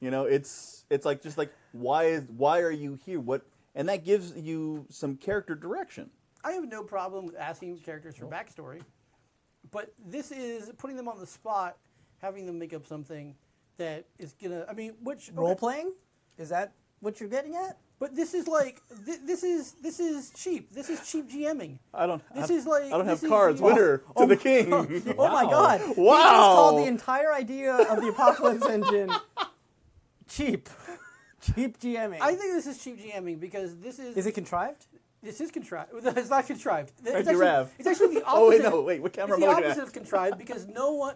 It's like just like why are you here? And that gives you some character direction. I have no problem with asking characters for backstory, but this is putting them on the spot, having them make up something that is gonna. I mean, which Role playing? Is that what you're getting at? But this is like this is cheap. This is cheap GMing. I don't This have, is like I don't have this is- cards. Winner to the king. Oh my God! He just Wow. called the entire idea of the Apocalypse Engine cheap. Cheap GMing. I think this is cheap GMing because this is. Is it contrived? This is contrived. It's not contrived. Thank you, Rav. It's actually the opposite. Oh wait, no, wait. What camera It's the am I looking opposite at? of contrived because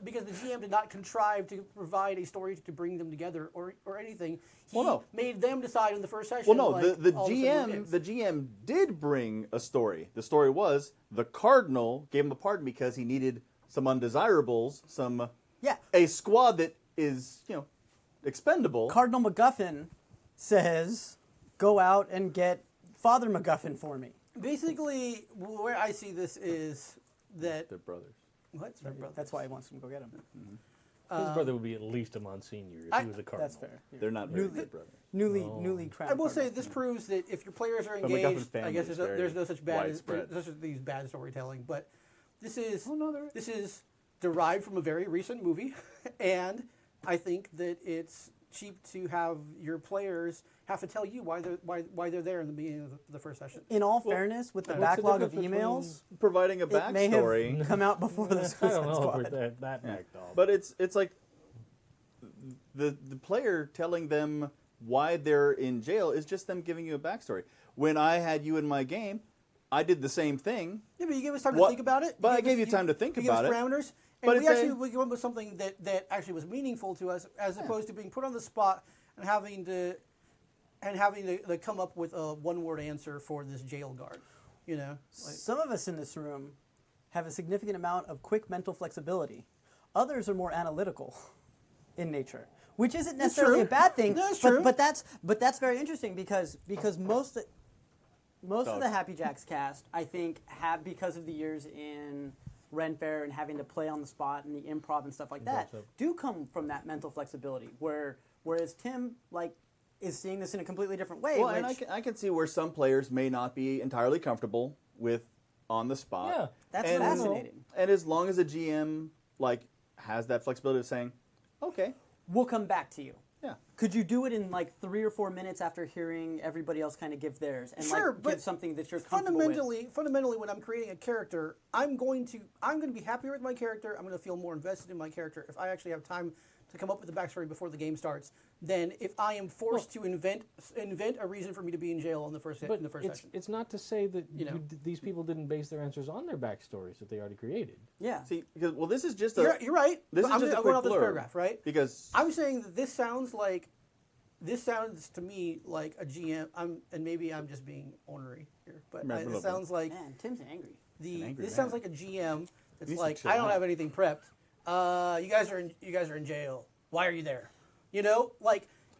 because the GM did not contrive to provide a story to bring them together or anything. He Well, no. made them decide in the first session. Well, no, like, the all of a sudden we're GM the GM did bring a story. The story was the cardinal gave him a pardon because he needed some undesirables, Yeah. a squad that is expendable. Cardinal MacGuffin says, "Go out and get Father MacGuffin for me." Basically, where I see this is that They're brothers. what? That's why he wants him to go get him. His brother would be at least a Monsignor if he was a cardinal. That's fair. They're not very good brothers. Newly crowned. I will say cardinal. this proves that if your players are But MacGuffin's engaged, I family guess is there's no such bad widespread. there's such these bad storytelling. But this is no, there is. this is derived from a very recent movie, and I think that it's cheap to have your players have to tell you why they're there in the beginning of the first session. In all fairness, with the what's the backlog of difference emails, Providing a it may backstory. have come out before the I Suicide don't know Squad. if we're that backed off. But it's like the player telling them why they're in jail is just them giving you a backstory. When I had you in my game, I did the same thing. Yeah, but you gave us time What- to think about it. but I gave you time to think you about gave it. us parameters, and But we it's actually we went with something that actually was meaningful to us, as opposed to being put on the spot and having to come up with a one-word answer for this jail guard. You know, like, Some of us in this room have a significant amount of quick mental flexibility. Others are more analytical in nature, which isn't necessarily true. a bad thing. That's but, true. But that's very interesting because most of the Happy Jacks cast, I think, have, because of the years in Ren Fair and having to play on the spot and the improv and stuff like that, do come from that mental flexibility. Whereas Tim is seeing this in a completely different way. Well, and which, I can see where some players may not be entirely comfortable with on the spot. Yeah. that's And- fascinating. And as long as a GM has that flexibility of saying, okay, We'll come back to you. yeah, Could you do it in 3 or 4 minutes after hearing everybody else kind of give theirs and Sure, give but something that you're comfortable with? fundamentally, when I'm creating a character, I'm going to be happier with my character. I'm going to feel more invested in my character if I actually have time to come up with the backstory before the game starts than if I am forced to invent a reason for me to be in jail in the first But session. it's not to say that You know. these people didn't base their answers on their backstories that they already created. Yeah. see, because this is just You're right. This but is I'm just a going quick off this blurb. paragraph, right? Because I'm saying that this sounds to me like a GM. And maybe I'm just being ornery here, but Maybe a it little sounds like Man, Tim's angry. angry this sounds man. like a GM that's needs to like, chill I don't out. have anything prepped. You guys are in jail. Why are you there? You know,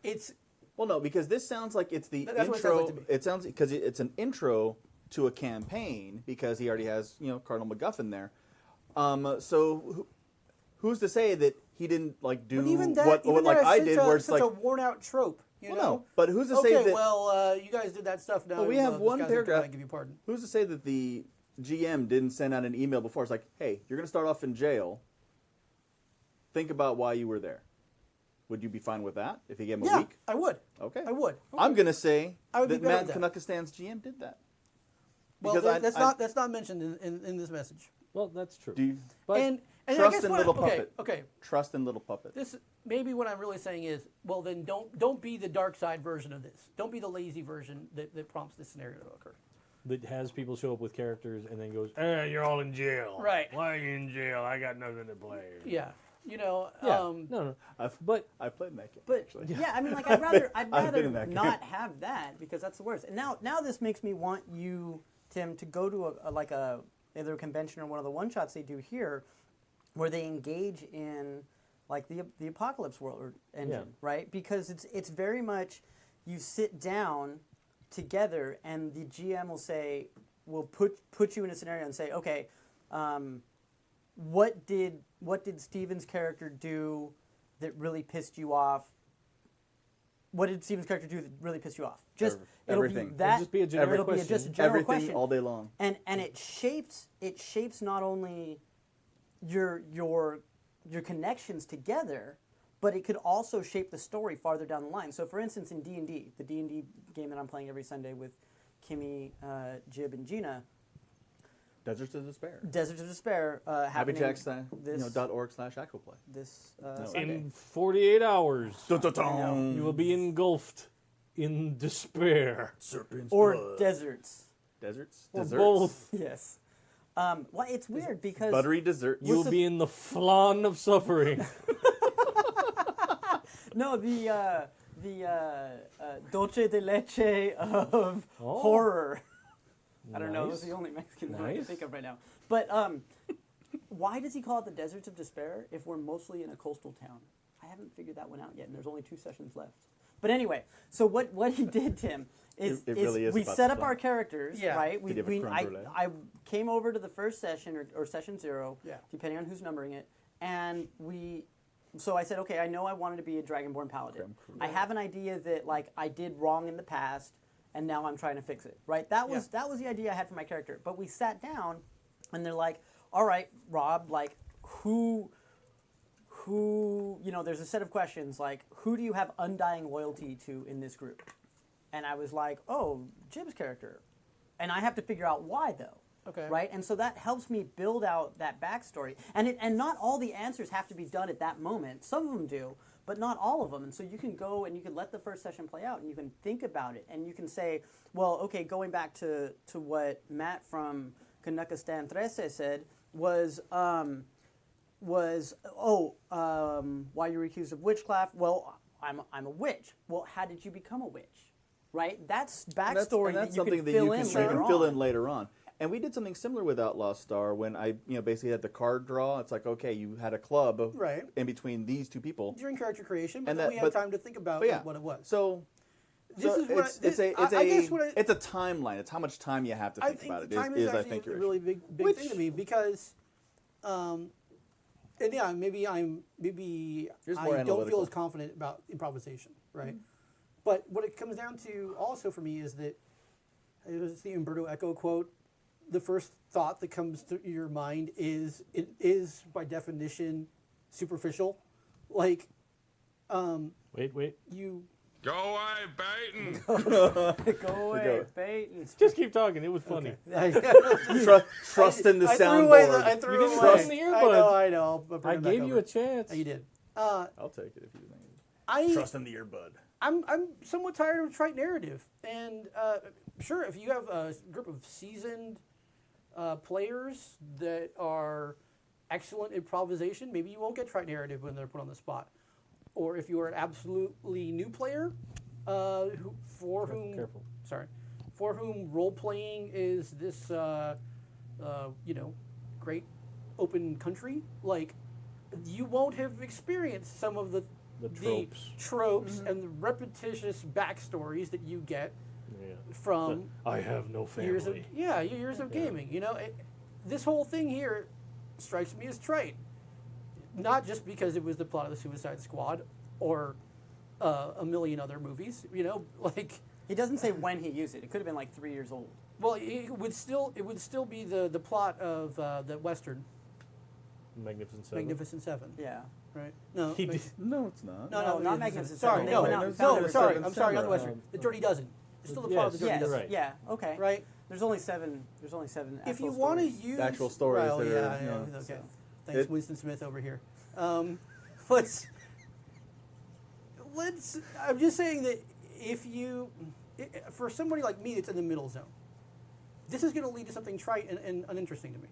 it's well, no, because this sounds like it's the That's what it sounds intro. like to me. It sounds because it's an intro to a campaign because he already has Cardinal MacGuffin there. So who's to say that he didn't do but even that, what even like that I is did, such where a, it's such like a worn out trope. You well, know, no, but who's to okay, say that? well, you guys did that stuff. Now Well, we have this one guy's paragraph. I give you pardon. Who's to say that the GM didn't send out an email before? It's like, hey, you're going to start off in jail. Think about why you were there. Would you be fine with that if he gave him a Yeah, week? I would. Okay. I would. I'm going to say I would be that better Matt with that. Canuckistan's GM did that. Well, Because that's not mentioned in this message. Well, that's true. Do you But And I trust guess in what Little okay, Puppet? okay. Trust in Little Puppet. This maybe what I'm really saying is, well, then don't be the dark side version of this. Don't be the lazy version that prompts this scenario to occur. that has people show up with characters and then goes, you're all in jail. Right. Why are you in jail? I got nothing to play. Yeah, you know. Yeah. No. I've played in that game. But actually. yeah, I mean, I'd rather I've been in that game. not have that because that's the worst. And now this makes me want you, Tim, to go to either a convention or one of the one shots they do here, where they engage in the apocalypse world or engine, right? Because it's very much you sit down together and the GM will put you in a scenario and say, okay, what did Steven's character do that really pissed you off? What did Steven's character do that really pissed you off? Just Everything. It'll be that. It'll just be a generic it'll be question. just a general Everything question. all day long. And it shapes not only your connections together, but it could also shape the story farther down the line. So, for instance, in D&D, the D&D game that I'm playing every Sunday with Kimmy, Jib, and Gina, Deserts of Despair. Deserts of Despair happening HappyJacks.org/actualplay. this Sunday. In 48 hours, Dun-dun-dun. you will be engulfed in despair. Serpent's or blood. deserts. Deserts? Or Desserts? both. Yes. Well, it's weird because Buttery dessert. You'll be in the flan of suffering. no, the dulce de leche of horror. I don't know. It was the only Mexican word I can think of right now. But why does he call it the Deserts of Despair if we're mostly in a coastal town? I haven't figured that one out yet, and there's only 2 sessions left. But anyway, so what he did, Tim, is, It really is we about set the up fun. our characters, right? Did you have a creme brulee? I came over to the first session or session 0, Yeah. depending on who's numbering it, and so I said, okay, I know I wanted to be a Dragonborn Paladin. I have an idea that like I did wrong in the past, and now I'm trying to fix it. Right? That was the idea I had for my character. But we sat down, and they're like, all right, Rob, like who there's a set of questions like who do you have undying loyalty to in this group? And I was like, oh, Jib's character, and I have to figure out why though. Okay. Right, and so that helps me build out that backstory, and not all the answers have to be done at that moment. Some of them do, but not all of them. And so you can go and you can let the first session play out, and you can think about it, and you can say, well, okay, going back to what Matt from Canuckistan 13 said was why you're accused of witchcraft? Well, I'm a witch. Well, how did you become a witch? Right, that's backstory that's that you something can that fill you in can later fill on. in later on. And we did something similar with Outlaw Star when I, basically had the card draw. It's like, okay, you had a club Right. in between these 2 people. During character creation, but And then that- we had but- time to think about But yeah, what it was. So This is what I guess what I- it's a timeline. It's how much time you have to I think about think it. time is is I actually think a your really issue. big Which- thing to me because, and yeah, maybe I Yours more don't feel analytical. as confident about improvisation, right? But what it comes down to also for me is that it was the Umberto Eco quote. The first thought that comes to your mind is it is by definition superficial, like Wait. you. Go away, Baton. Go away, Peyton. Just keep talking. It was funny. Trust in the I threw soundboard. away I threw You didn't away. trust in the earbuds. I know. But bring I it back gave you over. a chance. Oh, you did. I'll take it if you think. Trust in the earbud. I'm somewhat tired of trite narrative, and sure, if you have a group of seasoned players that are excellent improvisation, maybe you won't get trite narrative when they're put on the spot. Or if you are an absolutely new player, for whom role playing is this great open country, like you won't have experienced some of the tropes and the repetitious backstories that you get from I have no family. years of gaming. This whole thing here strikes me as trite. Not just because it was the plot of the Suicide Squad or a million other movies, like. He doesn't say when he used it. It could have been like 3 years old. Well, it would still be the plot of the Western Magnificent Seven. Yeah. right? No, He did. No, it's not. No, not Magnificent Sorry, Seven. They no, went out and no, found no, their sorry. seven. I'm sorry, not the Seven. Western. The Dirty Dozen. It's still the plot of the Dirty Yes, Dozen. Right. yeah, okay. Right? There's only seven. There's only seven. If you actual want to stories. use Actual stories well, that are, yeah, I you know, know, okay. so. Thanks, It- Winston Smith over here. Let's. I'm just saying that if you, for somebody like me that's in the middle zone, this is going to lead to something trite and uninteresting to me.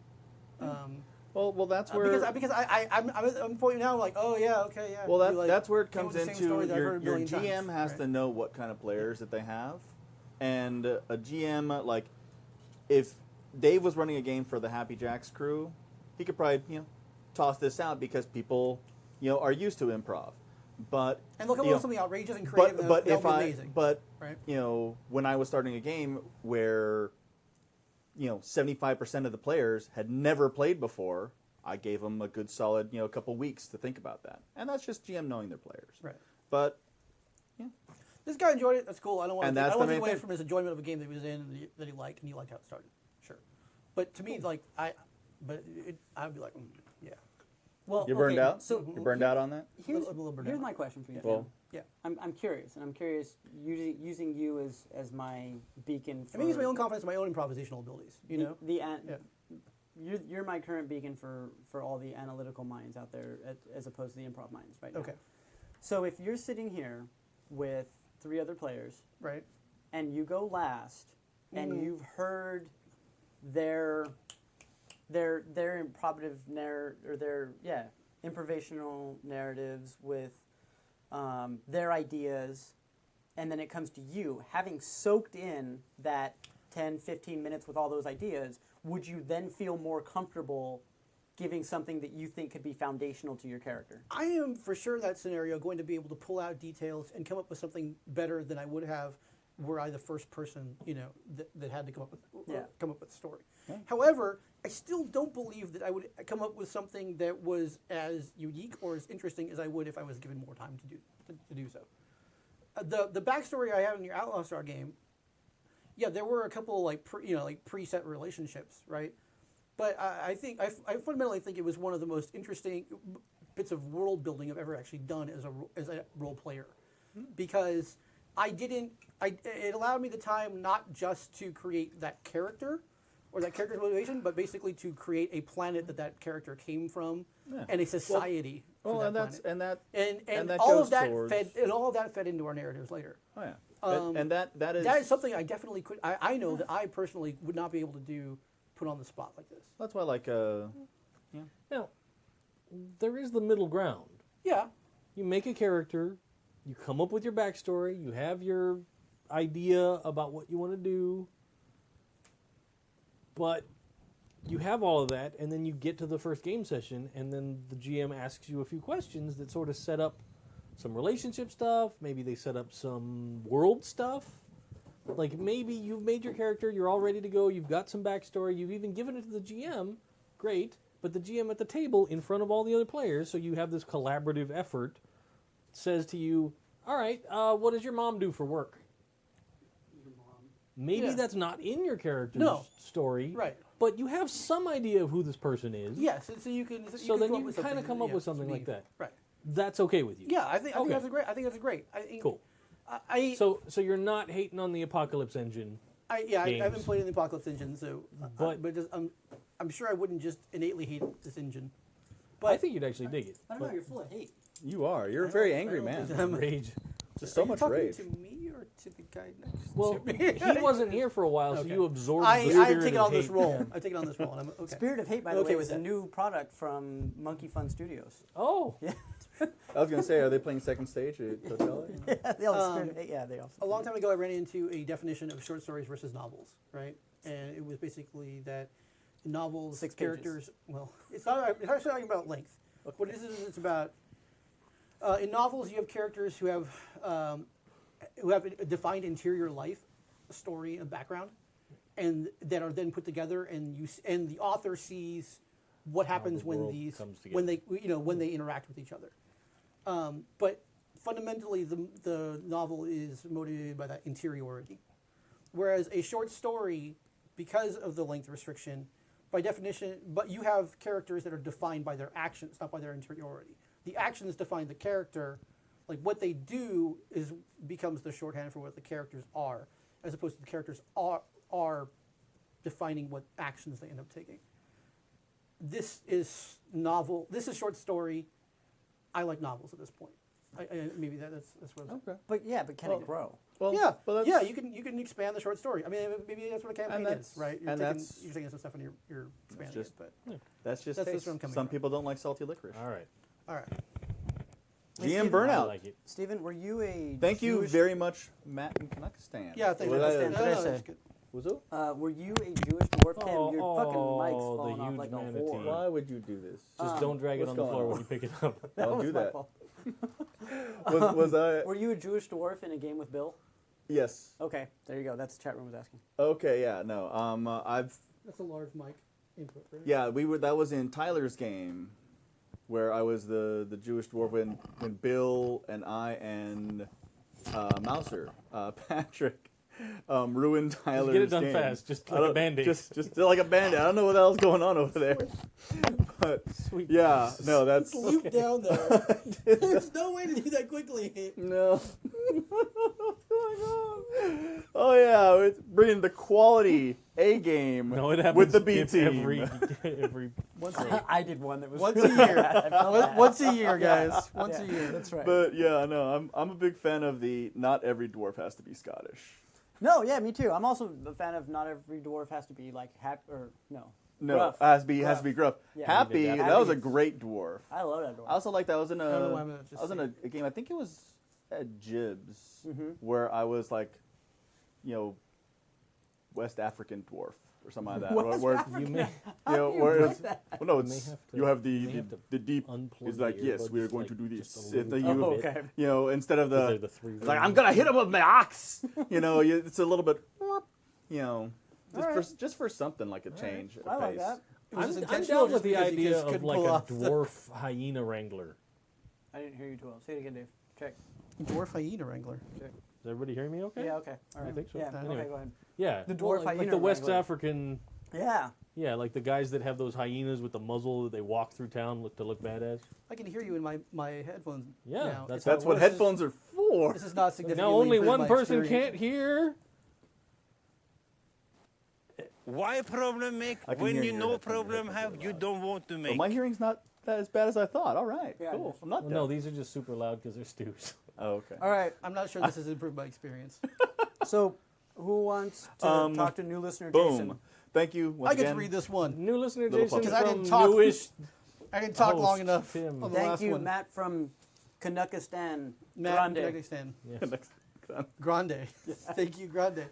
Well, that's where Because I'm pointing now like, oh yeah, okay, yeah. Well, You're like, that's where it came comes with the same into story that I've your heard a million GM times, has right? to know what kind of players that they have, and a GM like if Dave was running a game for the Happy Jacks crew, he could probably toss this out because people are used to improv, but And look you at know, something outrageous and creative. but that'll if be I amazing. Right. when I was starting a game where 75% of the players had never played before, I gave them a good solid couple weeks to think about that, and that's just GM knowing their players. Right. But This guy enjoyed it. That's cool. I don't want And to that's take the main away thing. from his enjoyment of a game that he was in and that he liked, and he liked how it started. Sure. But to me, like I'd be like, yeah. Well, You burned okay, out? So You burned out on that? here's, A little bit here's out. my question for you. Well, Tim. Yeah. I'm curious, and I'm curious using you as my beacon. For I mean, use my own confidence, my own improvisational abilities. You know. You're my current beacon for all the analytical minds out there, as opposed to the improv minds right now. Okay. So if you're sitting here with 3 other players, Right. and you go last, and you've heard their improvative improvisational narratives with their ideas, and then it comes to you, having soaked in that 10, 15 minutes with all those ideas, would you then feel more comfortable giving something that you think could be foundational to your character? I am for sure in that scenario going to be able to pull out details and come up with something better than I would have were I the first person, that had to come up with the story. Yeah. However, I still don't believe that I would come up with something that was as unique or as interesting as I would if I was given more time to do so. The backstory I have in your Outlaw Star game, yeah, there were a couple preset relationships, right? But I fundamentally think it was one of the most interesting bits of world building I've ever actually done as a role player, because it allowed me the time not just to create that character or that character's motivation, but basically to create a planet that character came from and a society. Well, for and that planet. and that all goes of that towards... fed into our narratives later. Oh yeah, and that is... That is something I definitely could. I know that I personally would not be able to put on the spot like this. That's why, Now, there is the middle ground. Yeah. You make a character, you come up with your backstory, you have your idea about what you want to do, but you have all of that, and then you get to the first game session, and then the GM asks you a few questions that sort of set up some relationship stuff, maybe they set up some world stuff. Like, maybe you've made your character, you're all ready to go, you've got some backstory, you've even given it to the GM, great, but the GM at the table in front of all the other players, so you have this collaborative effort, says to you, all right, what does your mom do for work? Your mom. Maybe Yeah. that's not in your character's No. story, Right. but you have some idea of who this person is. Yes. So you can. So then you kind of come up with something like that. Right. That's okay with you. Yeah. I think Okay. that's a great. I think that's great. Cool. So you're not hating on the Apocalypse engine. I haven't games. played in the Apocalypse engine, so But- just, I'm sure I wouldn't just innately hate this engine. But I think you'd actually dig it. I don't know. You're full of hate. You are. You're a very angry man. Rage. Just so Are you much talking rage. to me or to the guy next Well, to me? he wasn't here for a while, so Okay. you absorbed I the spirit take it of on this hate. role. I take it on this role. And I'm okay. Spirit of Hate, by the Okay way, with was a that. new product from Monkey Fun Studios. Oh, Yeah. I was going to say, are they playing second stage at Coachella? Yeah, they all Spirit of Hate. Yeah, they all. A long time ago, I ran into a definition of short stories versus novels, right? And it was basically that in novels, 6 pages. characters. Well, it's not actually talking about length. What it is it's about. In novels, you have characters who have a defined interior life, a story, a background, and that are then put together, and the author sees what happens the when world these comes when they interact with each other. But fundamentally, the novel is motivated by that interiority, whereas a short story, because of the length restriction, by definition, but you have characters that are defined by their actions, not by their interiority. The actions define the character, like what they do becomes the shorthand for what the characters are, as opposed to the characters are defining what actions they end up taking. This is novel. This is short story. I like novels at this point. Maybe that's what I'm saying. But can it grow? Well, Yeah, well, yeah. You can expand the short story. I mean, maybe that's what a campaign that's- is, right? and that's- You're taking some stuff and you're expanding just- it. But That's just That's taste. where I'm coming Some from. people don't like salty licorice. all right. all right. GM Stephen, I burnout. like it. Stephen, were you a Thank you Jewish, very much, Matt and Canuckistan. Yeah, thank you. Was Canuckistan. that- Did I No, say? that's good. Was it? were you a Jewish dwarf? Tim, Oh, your fucking mic's the falling off huge like manatee. a whore. Why would you do this? Just don't drag it what's on the going floor on? when you pick it up. That Don't was do my that. fault. Was I? Were you a Jewish dwarf in a game with Bill? Yes. Okay, there you go. That's the chat room was asking. Okay. Yeah. No. I've. That's a large mic input, right? Yeah. We were. That was in Tyler's game, where I was the Jewish dwarf when Bill and I and Mouser Patrick ruined Tyler's Just get it done game. fast, just I like a don't- Band-Aid. Just like a Band-Aid. I don't know what the hell's going on over there. But Sweet yeah, Jesus. no, that's Loop down there. There's no way to do that quickly. no. Oh yeah, it's bringing the quality A game No, it happens with the B team. every Once a, I did one that was once really a year. bad. I felt bad. Once a year, guys. Once a Yeah, year. That's right. But yeah, no, I'm a big fan of the not every dwarf has to be Scottish. No, yeah, me too. I'm also a fan of not every dwarf has to be like No, gruff. it has to be gruff. Yeah. Happy, Happy. that was a great dwarf. I love that dwarf. I also like that. I was in don't know why I'm a just I was in saying. a game. I think it was at Jibs Mm-hmm. where I was like, West African dwarf or something like that. West where, You may where it's, well, no, may it's have to- you have you may have to the deep. unplug It's like the yes, we are earbuds, going like, to do just this. a It's little like, bit. you, Okay. instead of They're the the three it's like I'm gonna hit him with my ox. It's a little bit, just for something like a change. I like that. It was I'm intentional down just with the because you idea just of couldn't like pull a off the dwarf hyena wrangler. I didn't hear you too well. Say it again, Dave. Check. dwarf hyena wrangler. Is everybody hearing me okay? Yeah, okay. All right. I think so. Yeah, Anyway. okay, go ahead. Yeah. The well, dwarf like hyena the West wrangler. African. Yeah. Yeah, like the guys that have those hyenas with the muzzle that they walk through town to look badass. I can hear you in my headphones. Yeah, now. that's That's how what it works. headphones are for. This is not significant. Now only one person can't hear. Why problem make I can when hear you your no headphones. problem Your have headphones are you loud. don't want to Well, make? my hearing's not that as bad as I thought. All right, Yeah, cool. it is. I'm not Well, deaf. no, these are just super loud because they're stews. Oh, okay. All right. I'm not sure this has improved my experience. So, who wants to talk to new listener Boom. Jason? Thank you. Once I get again. to read this one. New listener Little Jason puppet. Because I from didn't talk- newish. I didn't talk long Host, enough Tim. on the Thank last you, one. Matt from Canuckistan. Matt, Grande. Canuckistan. Next time. Grande. Thank you, Grande.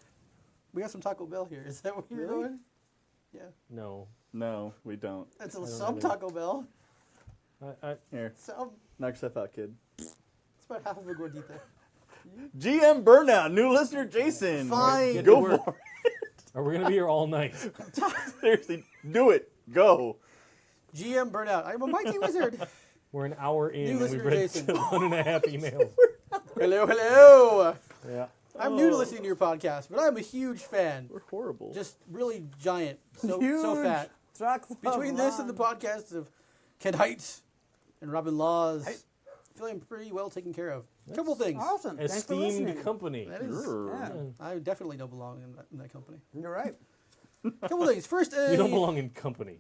We got some Taco Bell here. Is that what you're Really? doing? Yeah. No. No, we don't. That's don't some have Taco Bell. Here, Some. knock yourself out, kid. It's about half of a gordita. GM Burnout, new listener Jason. Fine. Get to Go work. for Are we gonna be here all night? it. Seriously, do it. Go. GM Burnout. I'm a mighty wizard. We're an hour in New and listener we've read Jason. 1.5 emails. Hello, hello. Yeah. I'm new to listening to your podcast, but I'm a huge fan. We're horrible. Just really giant. So Huge. fat. Trucks Between this and the podcasts of Ken Heights and Robin Laws, I feel I'm pretty well taken care of. Couple things. Awesome. Thanks for listening. Esteemed company. That is, Yeah, I definitely don't belong in that company. you're right. Couple things. First, You don't belong in company.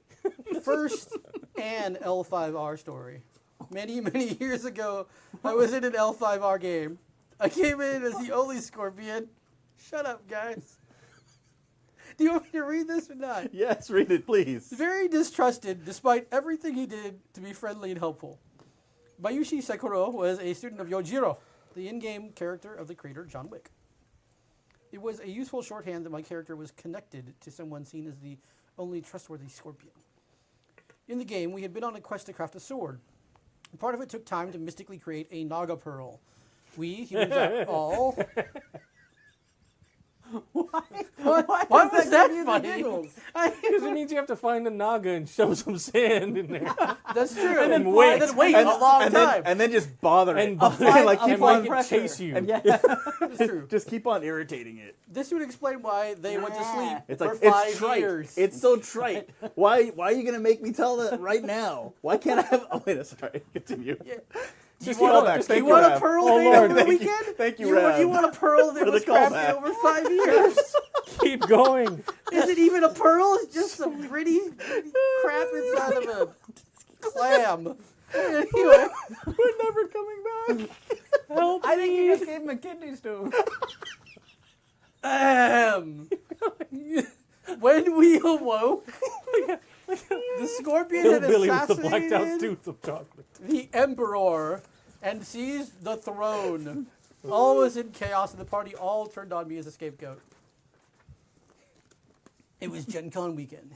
first an L5R story. Many, many years ago, I was in an L5R game. I came in as the only Scorpion. Shut up, guys. Do you want me to read this or not? Yes, read it, please. Very distrusted, despite everything he did to be friendly and helpful. Bayushi Sakuro was a student of Yojiro, the in-game character of the creator John Wick. It was a useful shorthand that my character was connected to someone seen as the only trustworthy Scorpion. In the game, we had been on a quest to craft a sword. Part of it took time to mystically create a Naga Pearl. We, humans are all... Why was that funny? Because it means you have to find a naga and shove some sand in there. That's true. And then wait. And then wait a long time. And then just bother And it. bother like and keep make on it pressure. chase you. And yeah, That's true. just keep on irritating it. This would explain why they went to sleep It's for like 5 it's trite. years. It's so trite. Why are you gonna make me tell that right now? Why can't I have? Oh wait, sorry. Continue. Do you Call want, back. do Thank you you, want a Raph. pearl Oh, made Lord. over the Thank you. weekend? Thank you, you Raph. want a pearl that For the was crafted callback. over 5 years? Keep going. Is it even a pearl? It's just some gritty crap inside of a clam. Anyway, We're never coming back. Help I think me. you just gave him a kidney stone. when we awoke, the Scorpion had Hillbilly with the blacked out assassinated tooth of chocolate. the Emperor and seized the throne. All was in chaos, and the party all turned on me as a scapegoat. It was Gen Con weekend.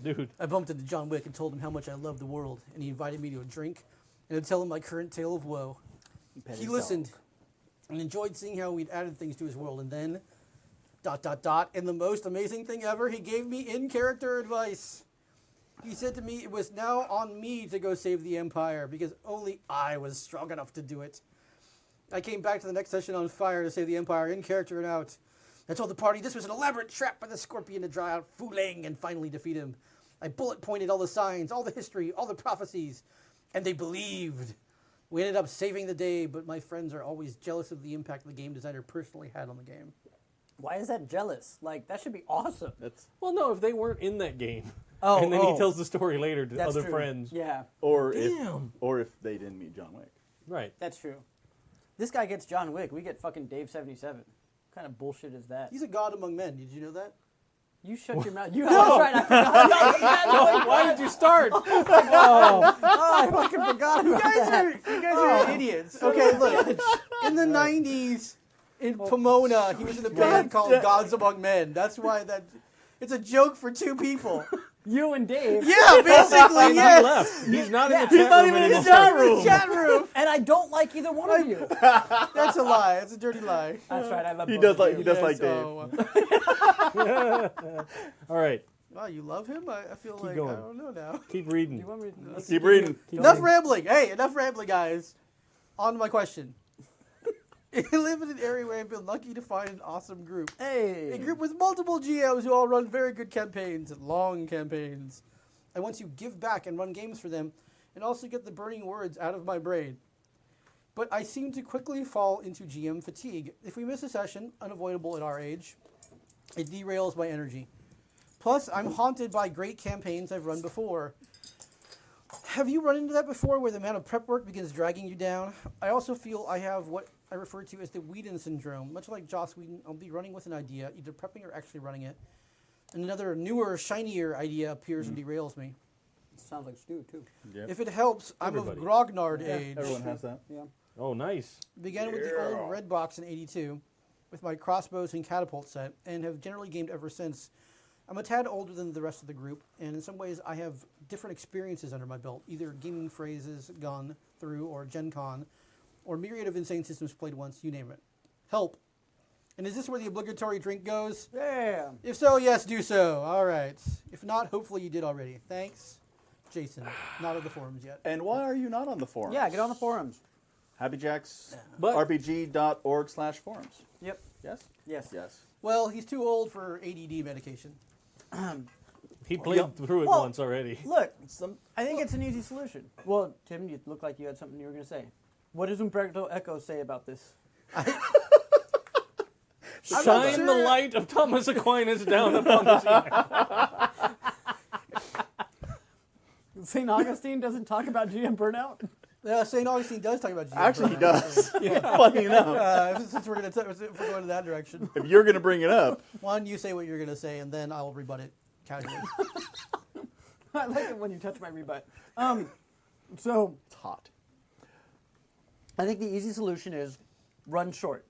Dude. I bumped into John Wick and told him how much I loved the world, and he invited me to a drink and to tell him my current tale of woe. He listened and enjoyed seeing how we'd added things to his world, and then... ... And the most amazing thing ever, he gave me in-character advice. He said to me it was now on me to go save the Empire, because only I was strong enough to do it. I came back to the next session on fire to save the Empire, in character and out. I told the party this was an elaborate trap by the Scorpion to draw out Fu Ling and finally defeat him. I bullet pointed all the signs, all the history, all the prophecies, and they believed. We ended up saving the day, but my friends are always jealous of the impact the game designer personally had on the game. Why is that jealous? Like, that should be awesome. Well, no, if they weren't in that game. Oh, and then he tells the story later to That's other true. friends. Yeah, Or Damn. if they didn't meet John Wick. Right. that's true. This guy gets John Wick. We get fucking Dave 77. What kind of bullshit is that? He's a god among men. Did you know that? You shut your mouth. You that's right. I forgot. Why did you start? Oh, I fucking forgot about that. You guys are idiots. Okay, look. In the 90s, in Pomona, he was in a band called Gods Among Men. That's why it's a joke for two people. You and Dave. Yeah, basically, He yes. left. He's not Yeah. in the He's chat not room even in the anymore. chat room. Chat room. And I don't like either one of you. That's a lie. It's a dirty lie. That's right. I love He both does of like you. Dave. All right. Wow, you love him? I feel like going. I don't know now. Keep reading. You want me to Keep reading. Enough rambling. Hey, enough rambling, guys. On to my question. I live in an area where I've been lucky to find an awesome group. Hey. A group with multiple GMs who all run very good campaigns and long campaigns. I want to give back and run games for them and also get the burning words out of my brain. But I seem to quickly fall into GM fatigue. If we miss a session, unavoidable at our age, it derails my energy. Plus, I'm haunted by great campaigns I've run before. Have you run into that before where the amount of prep work begins dragging you down? I also feel I have what I refer to as the Whedon syndrome. Much like Joss Whedon, I'll be running with an idea, either prepping or actually running it. And another newer, shinier idea appears and derails me. Sounds like Stu, too. Yep. If it helps, I'm of Everybody. grognard age. Everyone has that. Yeah. Oh, nice. Began with the old red box in '82 with my crossbows and catapult set, and have generally gamed ever since. I'm a tad older than the rest of the group, and in some ways I have different experiences under my belt, either gaming phrases gone through, or Gen Con, or myriad of insane systems played once, you name it. Help. And is this where the obligatory drink goes? Yeah. If so, yes, do so. All right. If not, hopefully you did already. Thanks, Jason. Not on the forums yet. And why are you not on the forums? Yeah, get on the forums. But- HappyJacksRPG.org/forums. Yep. Yes? Yes. Yes. Well, he's too old for ADD medication. He played through it Well- once already. Look, I think it's an easy solution. Well, Tim, you look like you had something you were going to say. What does Umberto Eco say about this? Shine the light of Thomas Aquinas down upon the scene. St. Augustine doesn't talk about GM burnout? St. Augustine does talk about GM. Actually, he burnout. does. Funny enough. Since we're going in that direction. If you're going to bring it up. One, you say what you're going to say, and then I'll rebut it casually. I like it when you touch my rebut. So It's hot. I think the easy solution is run short,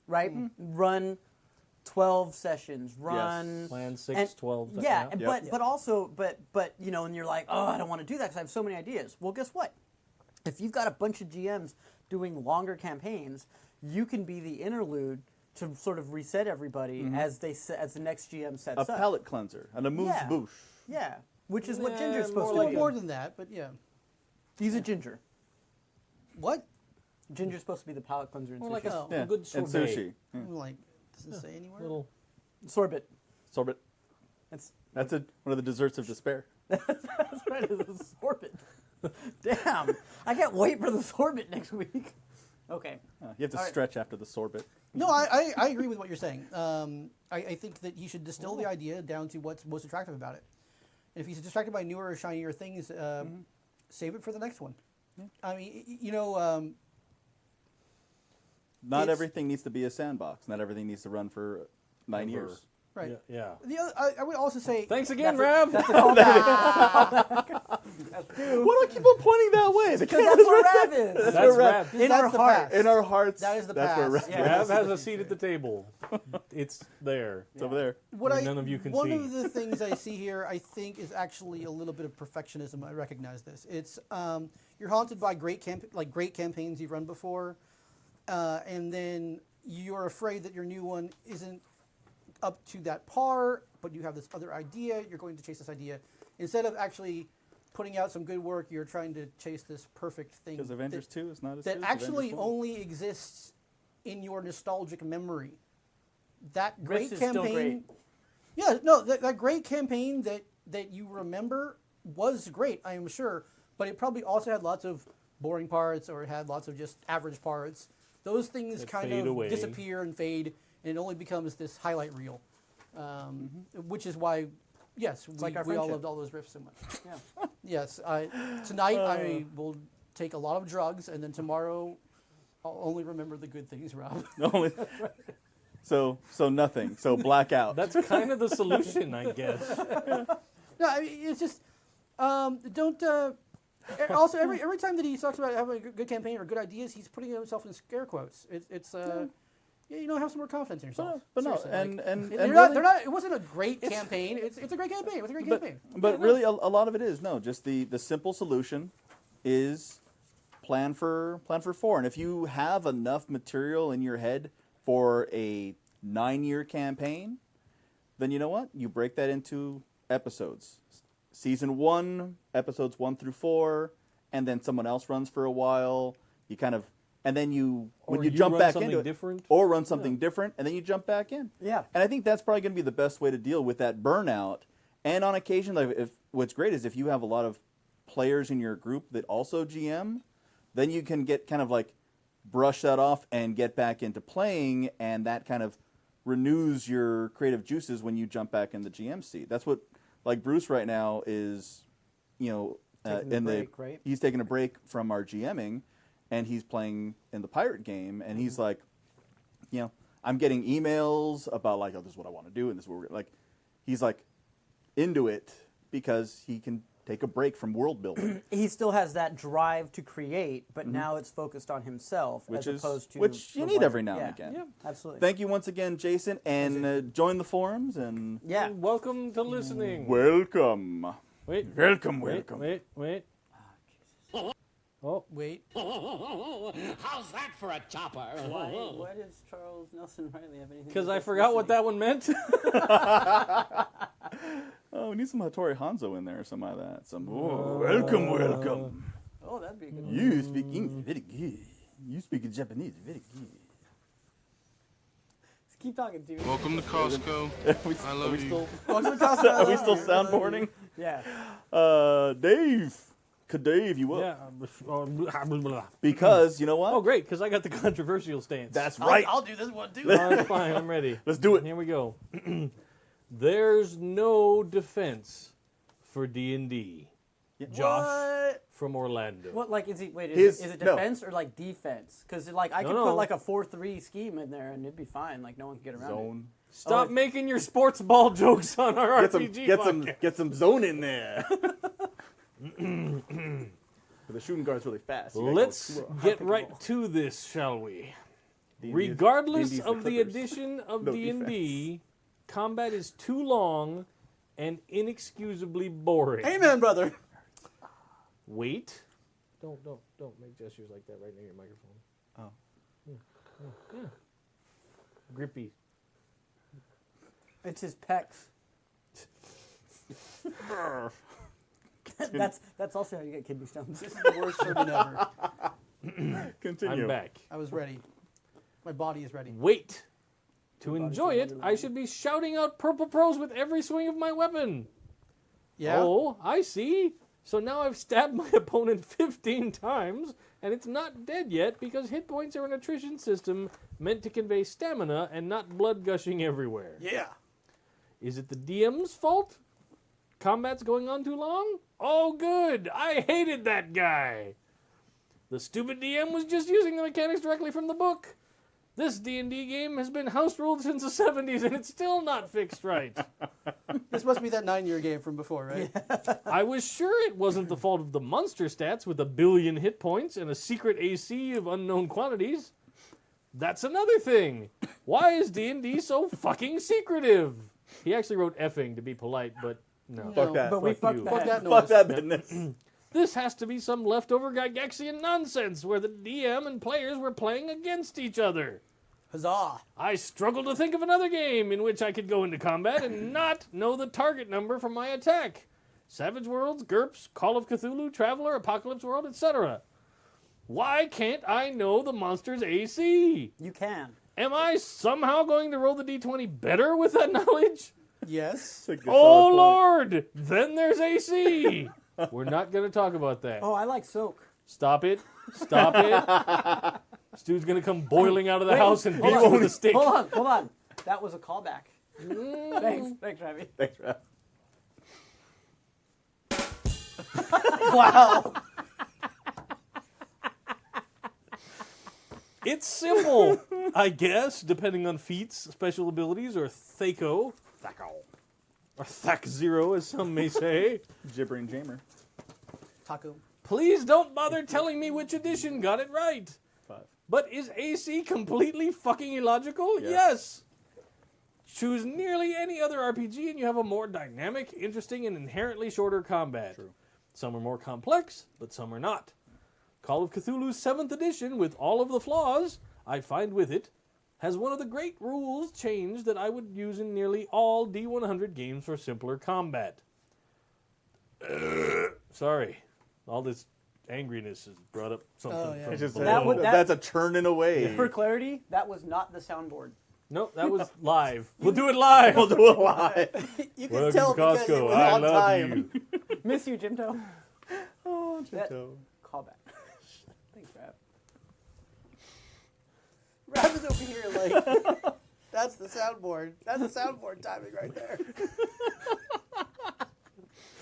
right? Run 12 sessions. Run Plan 6, and- 12. Yeah, yeah. but also you know, and you're like, oh, I don't want to do that because I have so many ideas. Well, guess what? If you've got a bunch of GMs doing longer campaigns, you can be the interlude to sort of reset everybody as the next GM sets A up. palate cleanser and a amuse-bouche. Yeah, which is what Yeah, Ginger's supposed more to like do. More than that, but yeah. He's a Ginger. What? Ginger's supposed to be the palate cleanser in More sushi. like a Yeah. good And sorbet. sushi. Yeah. I'm like, doesn't say anywhere. Little. Sorbet. Sorbet. That's One of the desserts of despair. That's right, it's a sorbet. Damn, I can't wait for the sorbet next week. Okay. You have to All right. stretch after the sorbet. No, I agree with what you're saying. I think that he should distill the idea down to what's most attractive about it. And if he's distracted by newer or shinier things, save it for the next one. I mean, you know, Not It's- everything needs to be a sandbox. Not everything needs to run for 9 Ever. years. right. Yeah. The other, I would also say, Thanks again, Rav. That's a callback. Why do I keep on pointing that way? The Because that's where Rav is. That's Rav. In that's our the hearts. past. In our hearts, That is the that's where past. Rav Yeah. Rav has a seat at the table. It's there. It's over there. what Where none of you can one see. of the things I see here, I think, is actually a little bit of perfectionism. I recognize this. It's you're haunted by great campaigns you've run before, and then you're afraid that your new one isn't up to that par, but you have this other idea. You're going to chase this idea instead of actually putting out some good work. You're trying to chase this perfect thing Because Avengers 2 is not as that good as actually Avengers 1. only exists in your nostalgic memory. That great Risk is campaign. still great. Yeah, no, that great campaign that that you remember was great, I am sure, but it probably also had lots of boring parts or it had lots of just average parts. Those things That kind fade of away. disappear and fade, and it only becomes this highlight reel, which is why, yes, like our we all friendship. loved all those riffs so much. Yeah. Yes, tonight I will take a lot of drugs, and then tomorrow I'll only remember the good things, Rob. Only. So nothing. So blackout. That's kind of the solution, I guess. No, I mean, it's just don't. Also, every time that he talks about having a good campaign or good ideas, he's putting himself in scare quotes. It's have some more confidence in yourself. But no, Seriously, and they're really- not. It wasn't a great campaign. It's a great campaign. It was a great campaign. But really, a lot of it is just the simple solution is plan for 4. And if you have enough material in your head for a 9-year campaign, then you know what? You break that into episodes. Season 1, episodes 1 through 4, and then someone else runs for a while. You kind of, and then when you jump run back something into it, different. or run something different, and then you jump back in. Yeah. And I think that's probably going to be the best way to deal with that burnout. And on occasion, like what's great is if you have a lot of players in your group that also GM, then you can get kind of like brush that off and get back into playing, and that kind of renews your creative juices when you jump back in the GM seat. That's what, like Bruce right now is, Taking a break, right? he's taking a break from our GMing, and he's playing in the pirate game, and he's like, I'm getting emails about like, oh, this is what I want to do, and this is what we're like. He's like into it because he can take a break from world building, He still has that drive to create, but now it's focused on himself which as opposed to which you the need wider- every now yeah. and again. Yeah, absolutely. Thank you once again, Jason, and join the forums and yeah. Welcome to listening. welcome. Wait. Welcome, Wait. welcome. Wait. Oh, Wait. How's that for a chopper? Why does Charles Nelson Riley have anything? because I forgot what that one meant. Oh, we need some Hattori Hanzo in there or something like that. Welcome. Oh, that'd be a good one. You speak English very good. You speak Japanese very good. Keep talking, dude. Welcome to Costco. I love you. Are we still soundboarding? Yeah. Dave. Could Dave you up? Yeah. Because, you know what? Oh, great, because I got the controversial stance. That's right. I'll do this one too. That's fine, I'm ready. Let's do it. Here we go. There's no defense for D&D. Josh from Orlando. What, like, is it No. defense or, like, defense? Because, like, I could No. put, like, a 4-3 scheme in there, and it'd be fine. Like, no one can get around it. Zone. Stop making your sports ball jokes on our RPG podcast. Get some zone in there. But the shooting guard's really fast. You gotta go Let's slow. get right to this, shall we? D&D Regardless D&D 's of the Clippers. addition of No D&D, combat is too long and inexcusably boring. Amen, brother. Wait. Don't make gestures like that right near your microphone. Oh. Yeah. Grippy. It's his pecs. That's also how you get kidney stones. This is the worst sermon ever. Continue. I'm back. I was ready. My body is ready. Wait. To enjoy it, I should be shouting out purple pros with every swing of my weapon. Yeah. Oh, I see. So now I've stabbed my opponent 15 times, and it's not dead yet because hit points are an attrition system meant to convey stamina and not blood gushing everywhere. Yeah. Is it the DM's fault? Combat's going on too long? Oh, good. I hated that guy. The stupid DM was just using the mechanics directly from the book. This D&D game has been house ruled since the 70s, and it's still not fixed right. This must be that 9-year game from before, right? I was sure it wasn't the fault of the monster stats with 1 billion hit points and a secret AC of unknown quantities. That's another thing. Why is D&D so fucking secretive? He actually wrote effing to be polite, but no. Fuck that. But we Fuck fucked you. that. Fuck that Fuck noise. that business. This has to be some leftover Gygaxian nonsense where the DM and players were playing against each other. Huzzah. I struggle to think of another game in which I could go into combat and not know the target number for my attack. Savage Worlds, GURPS, Call of Cthulhu, Traveler, Apocalypse World, etc. Why can't I know the monster's AC? You can. Am I somehow going to roll the d20 better with that knowledge? Yes. It's a good Oh, solid point. Lord! Then there's AC! We're not going to talk about that. Oh, I like soak. Stop it. Stop it. Stu's going to come boiling out of the house and beat hold you on. with a stick. Hold on. That was a callback. Thanks, Ravi. Thanks, Raph. Wow. It's simple, I guess, depending on feats, special abilities, or Thaco. Or Thac Zero, as some may say. Gibbering Jamer. Taco. Please don't bother telling me which edition got it right. 5. But is AC completely fucking illogical? Yes. Choose nearly any other RPG and you have a more dynamic, interesting, and inherently shorter combat. True. Some are more complex, but some are not. Call of Cthulhu's 7th edition, with all of the flaws I find with it, has one of the great rules changed that I would use in nearly all D100 games for simpler combat. Sorry. All this angriness has brought up something Oh, yeah. from It's just below. that's a churning away. For clarity, that was not the soundboard. No, that was live. We'll do it live. We'll do it live. You can Welcome tell to because it Costco. was I on love time. you. Miss you, Jimto. Oh, That- Chinto. Callback. Thanks, Rav. Rav is over here like, that's the soundboard. That's the soundboard timing right there.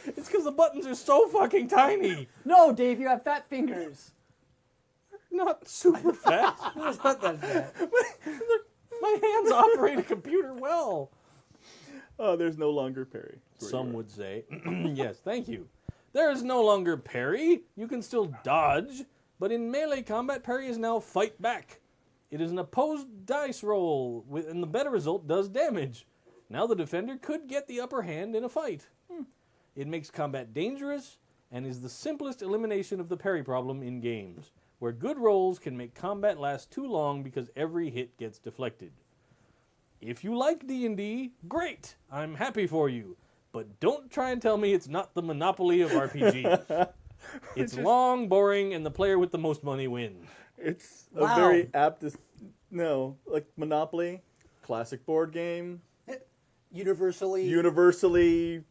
It's because the buttons are so fucking tiny. No, Dave, you have fat fingers. Not super fast. It's not that bad. My hands operate a computer well. Oh, there's no longer parry. That's where Some you are. would say. Yes, thank you. There is no longer parry. You can still dodge, but in melee combat, parry is now fight back. It is an opposed dice roll, and the better result does damage. Now the defender could get the upper hand in a fight. It makes combat dangerous, and is the simplest elimination of the parry problem in games, where good rolls can make combat last too long because every hit gets deflected. If you like D&D, great! I'm happy for you. But don't try and tell me it's not the monopoly of RPGs. It's long, boring, and the player with the most money wins. It's Wow. a very apt. No, like Monopoly, classic board game, universally.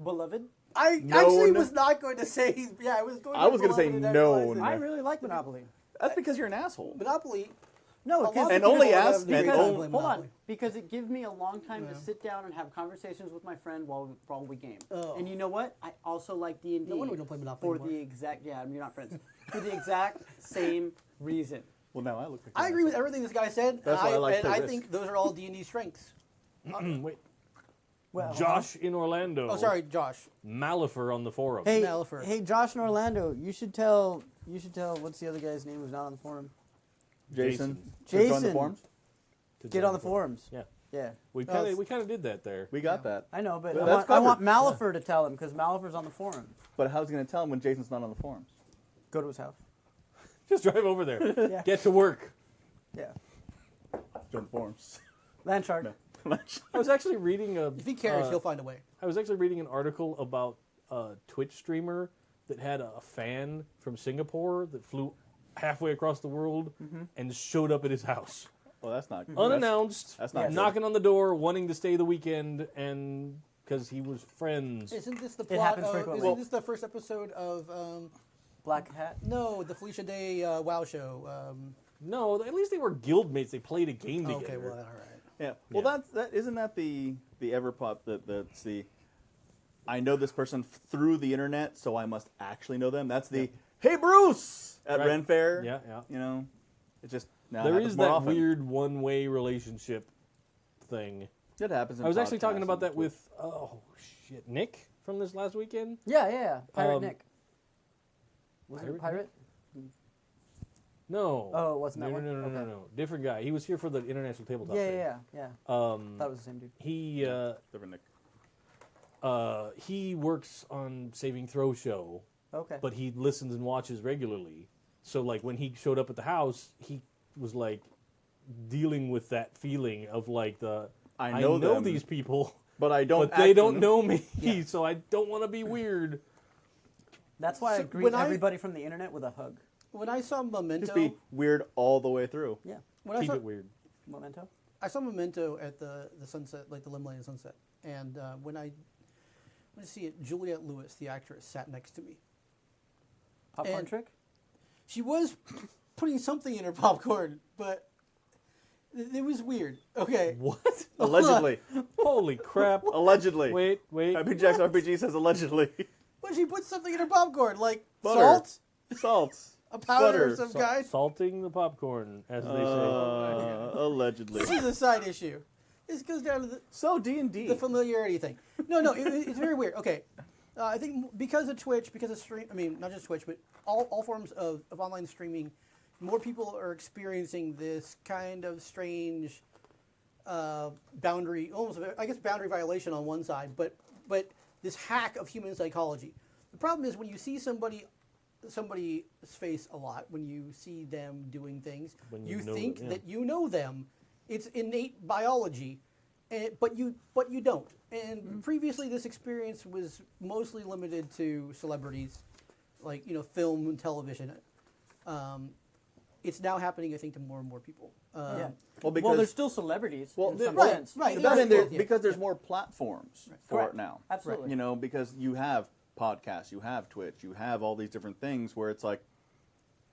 Beloved. I Known. actually was not going to say. Yeah, I was going. I was gonna say Beloved, and I realized known. that I really like Monopoly. That's because you're an asshole. Monopoly. No, A lot because of And people only have ask- the and reason only- to play hold on, Monopoly. because it gives me a long time to sit down and have conversations with my friend while we game. Oh. And you know what? I also like D&D. No wonder we don't play Monopoly for anymore. the exact you're not friends. For the exact same reason. Well, now I look like. I an agree with asshole. everything this guy said. That's why I like and play I Risk. think those are all D&D strengths. Wait, Well, Josh in Orlando. Oh, sorry, Josh. Malifer on the forum. Hey, Malifer. hey, Josh in Orlando, you should tell. What's the other guy's name who's not on the forum? Jason. Jason. Join the forums. To Get join on the forums. Yeah, Yeah, we Oh, kind it's- of did that there. We got that. I know, but Well, I that's want covered. Malifer to tell him because Malifer's on the forum. But how's he going to tell him when Jason's not on the forums? Go to his house. Just drive over there. Yeah. Get to work. Yeah. Join the forums. Landshark. I was actually reading a. If he cares, he'll find a way. I was actually reading an article about a Twitch streamer that had a fan from Singapore that flew halfway across the world and showed up at his house. Well, that's not Unannounced, That's not good. knocking on the door, wanting to stay the weekend, and because he was friends. Isn't this the It plot? happens Of, frequently. isn't this the first episode of? Black Hat. No, the Felicia Day WoW show. No, at least they were guildmates. They played a game together. Okay, well, all right. Yeah. Well, that isn't that the Everpop that's the. I know this person through the internet, so I must actually know them. That's the Hey Bruce at Right. Ren Fair. Yeah, yeah. You know, it just now There happens is more that often. weird one-way relationship thing. It happens. In I was actually talking podcasts about and that with Nick from this last weekend. Yeah. Pirate Nick. Was it a Pirate pirate? No. Oh, it wasn't that no, one? No, no, no, Okay. no. Different guy. He was here for the International Tabletop. Yeah, thing. yeah. Thought That was the same dude. different Nick. He works on Saving Throw show, Okay. but he listens and watches regularly. So like when he showed up at the house, he was like dealing with that feeling of like I know them, these people, but I don't. but they actually don't know me, so I don't want to be weird. That's why I So greet when I- everybody from the internet with a hug. When I saw Memento, Just be weird all the way through. Yeah. when I Keep saw, it weird. Memento. I saw Memento at the Sunset, like the Limelight and Sunset, and when I went to see it, Juliette Lewis, the actress, sat next to me. Popcorn And trick? She was putting something in her popcorn, but it was weird. Okay. What? Allegedly. Holy crap. Allegedly. Wait. Happy Jack's RPG says allegedly. But she put something in her popcorn, like Butter. salt, Salt. a powder Butter. of some kind. Salting the popcorn, as they say. Allegedly. This is a side issue. This goes down to So D&D. the familiarity thing. No, it's very weird. Okay. I think because of Twitch, because of stream, I mean, not just Twitch, but all forms of online streaming, more people are experiencing this kind of strange boundary, almost, I guess, boundary violation on one side, but this hack of human psychology. The problem is when you see somebody's face a lot, when you see them doing things, you think that you know them. It's innate biology, but you don't. And previously, this experience was mostly limited to celebrities, like film and television. It's now happening, I think, to more and more people. Yeah. Well, because there's still celebrities in some right, sense. right. Because there's more platforms for Correct. it now. Absolutely. Because you have podcasts, you have Twitch, you have all these different things where it's like,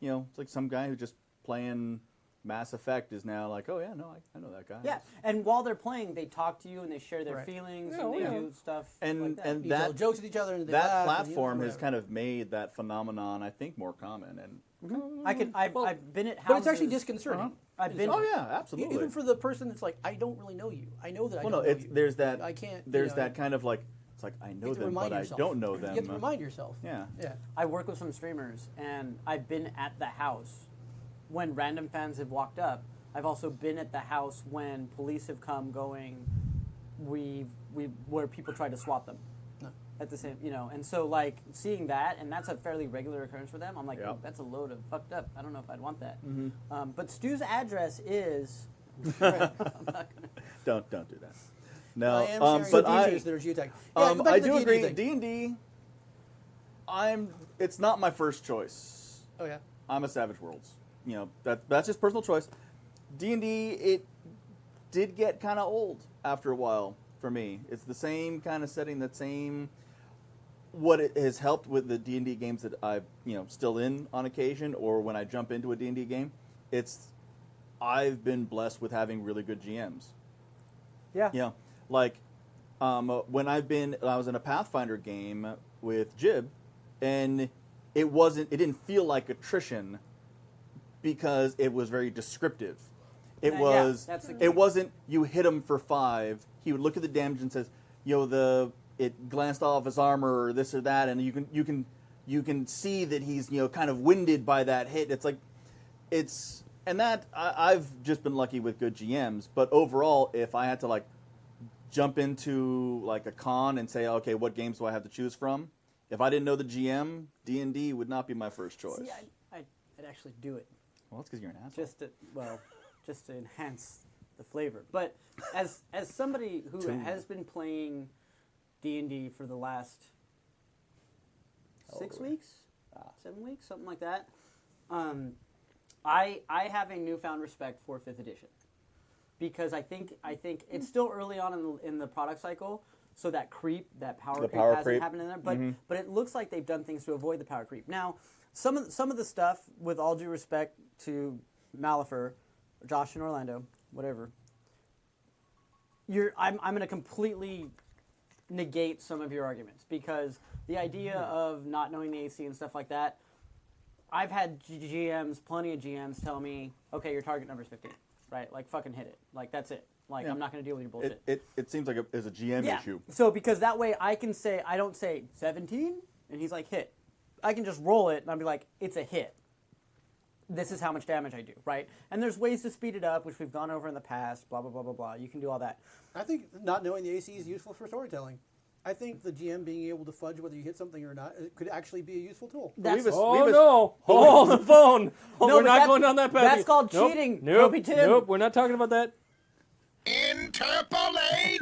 it's like some guy who just playing Mass Effect is now like, oh yeah, no, I know that guy. Yeah, and while they're playing, they talk to you and they share their Right. feelings Yeah, and they yeah. do stuff And like that. and You tell that jokes with each other, and they that laugh, platform and, has kind of made that phenomenon, I think, more common. And I've been at houses. But it's actually disconcerting. I've been. oh yeah, absolutely. Even for the person that's like, I don't really know you. I know that I well, don't no, know it's you. there's that I can't. there's that kind of like it's like I you know have to them, remind but yourself. I don't know them. You have to remind yourself. Yeah. Yeah. I work with some streamers, and I've been at the house when random fans have walked up. I've also been at the house when police have come, going, where people try to swat them. No. At the same, and so like seeing that, and that's a fairly regular occurrance for them. I'm like, Yep. oh, that's a load of fucked up. I don't know if I'd want that. But Stu's address is. Don't do that. No, I am sharing but some dangers that are geotech. Yeah, go back I to the do D&D agree. thing. D&D, it's not my first choice. Oh yeah. I'm a Savage Worlds. That's just personal choice. D&D, it did get kind of old after a while for me. It's the same kind of setting, what it has helped with the D&D games that I've, still in on occasion, or when I jump into a D&D game, I've been blessed with having really good GMs. Yeah. Like when I was in a Pathfinder game with Jib, and it didn't feel like attrition because it was very descriptive. It wasn't you hit him for 5. He would look at the damage and says, it glanced off his armor or this or that, and you can see that he's kind of winded by that hit. It's like I've just been lucky with good GMs, but overall, if I had to like jump into like a con and say, okay, what games do I have to choose from? If I didn't know the GM, D&D would not be my first choice. See, I'd actually do it. Well, that's because you're an asshole. Just to enhance the flavor. But as somebody who has been playing D&D for the last 6 weeks, 7 weeks, something like that, I have a newfound respect for 5th edition, because I think it's still early on in the product cycle, so that power creep hasn't happened in there. But it looks like they've done things to avoid the power creep. Now, some of the stuff, with all due respect to Malifer, Josh and Orlando, whatever, I'm going to completely negate some of your arguments, because the idea of not knowing the AC and stuff like that, I've had plenty of GMs tell me, okay, your target number is 15, right? Like, fucking hit it. Like, that's it. Like, I'm not going to deal with your bullshit. It seems like it's a GM issue. So, because that way I don't say 17, and he's like, hit. I can just roll it, and I'll be like, it's a hit. This is how much damage I do, right? And there's ways to speed it up, which we've gone over in the past, blah, blah, blah, blah, blah. You can do all that. I think not knowing the AC is useful for storytelling. I think the GM being able to fudge whether you hit something or not, it could actually be a useful tool. No! Hold the phone! No, we're not going down that path. That's called cheating, Nope, Tim. nope, we're not talking about that. Interpolate!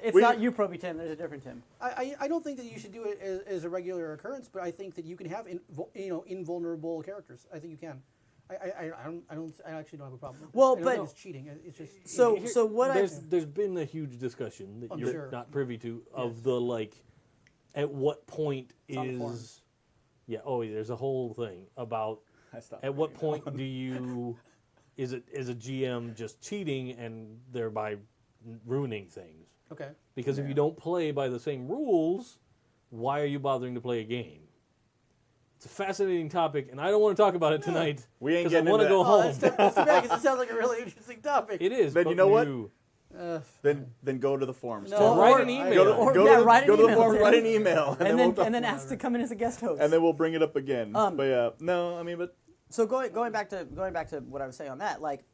It's not you, Proby Tim. There's a different Tim. I don't think that you should do it as a regular occurrence, but I think that you can have invulnerable characters. I think you can. I actually don't have a problem. With Well, I don't but- think it's cheating. It's just So what There's been a huge discussion that I'm you're sure. not privy to of the like, at what point on the is, forums. there's a whole thing about I stopped at what reading that point one. do you, is a GM just cheating and thereby ruining things? okay. Because if you don't play by the same rules, why are you bothering to play a game? It's a fascinating topic, and I don't want to talk about it tonight. We ain't because I getting want to into go that. home. That's too bad because it sounds like a really interesting topic. It is. Then but you know what? Uh, Then go to the forums. No, Tell write them- an email. Go to, Or- go yeah, to, write an go to the email, forums, Tim. write an email, and we'll talk- then ask to come in as a guest host. and then we'll bring it up again. But yeah, no, I mean, but So going back to what I was saying on that, like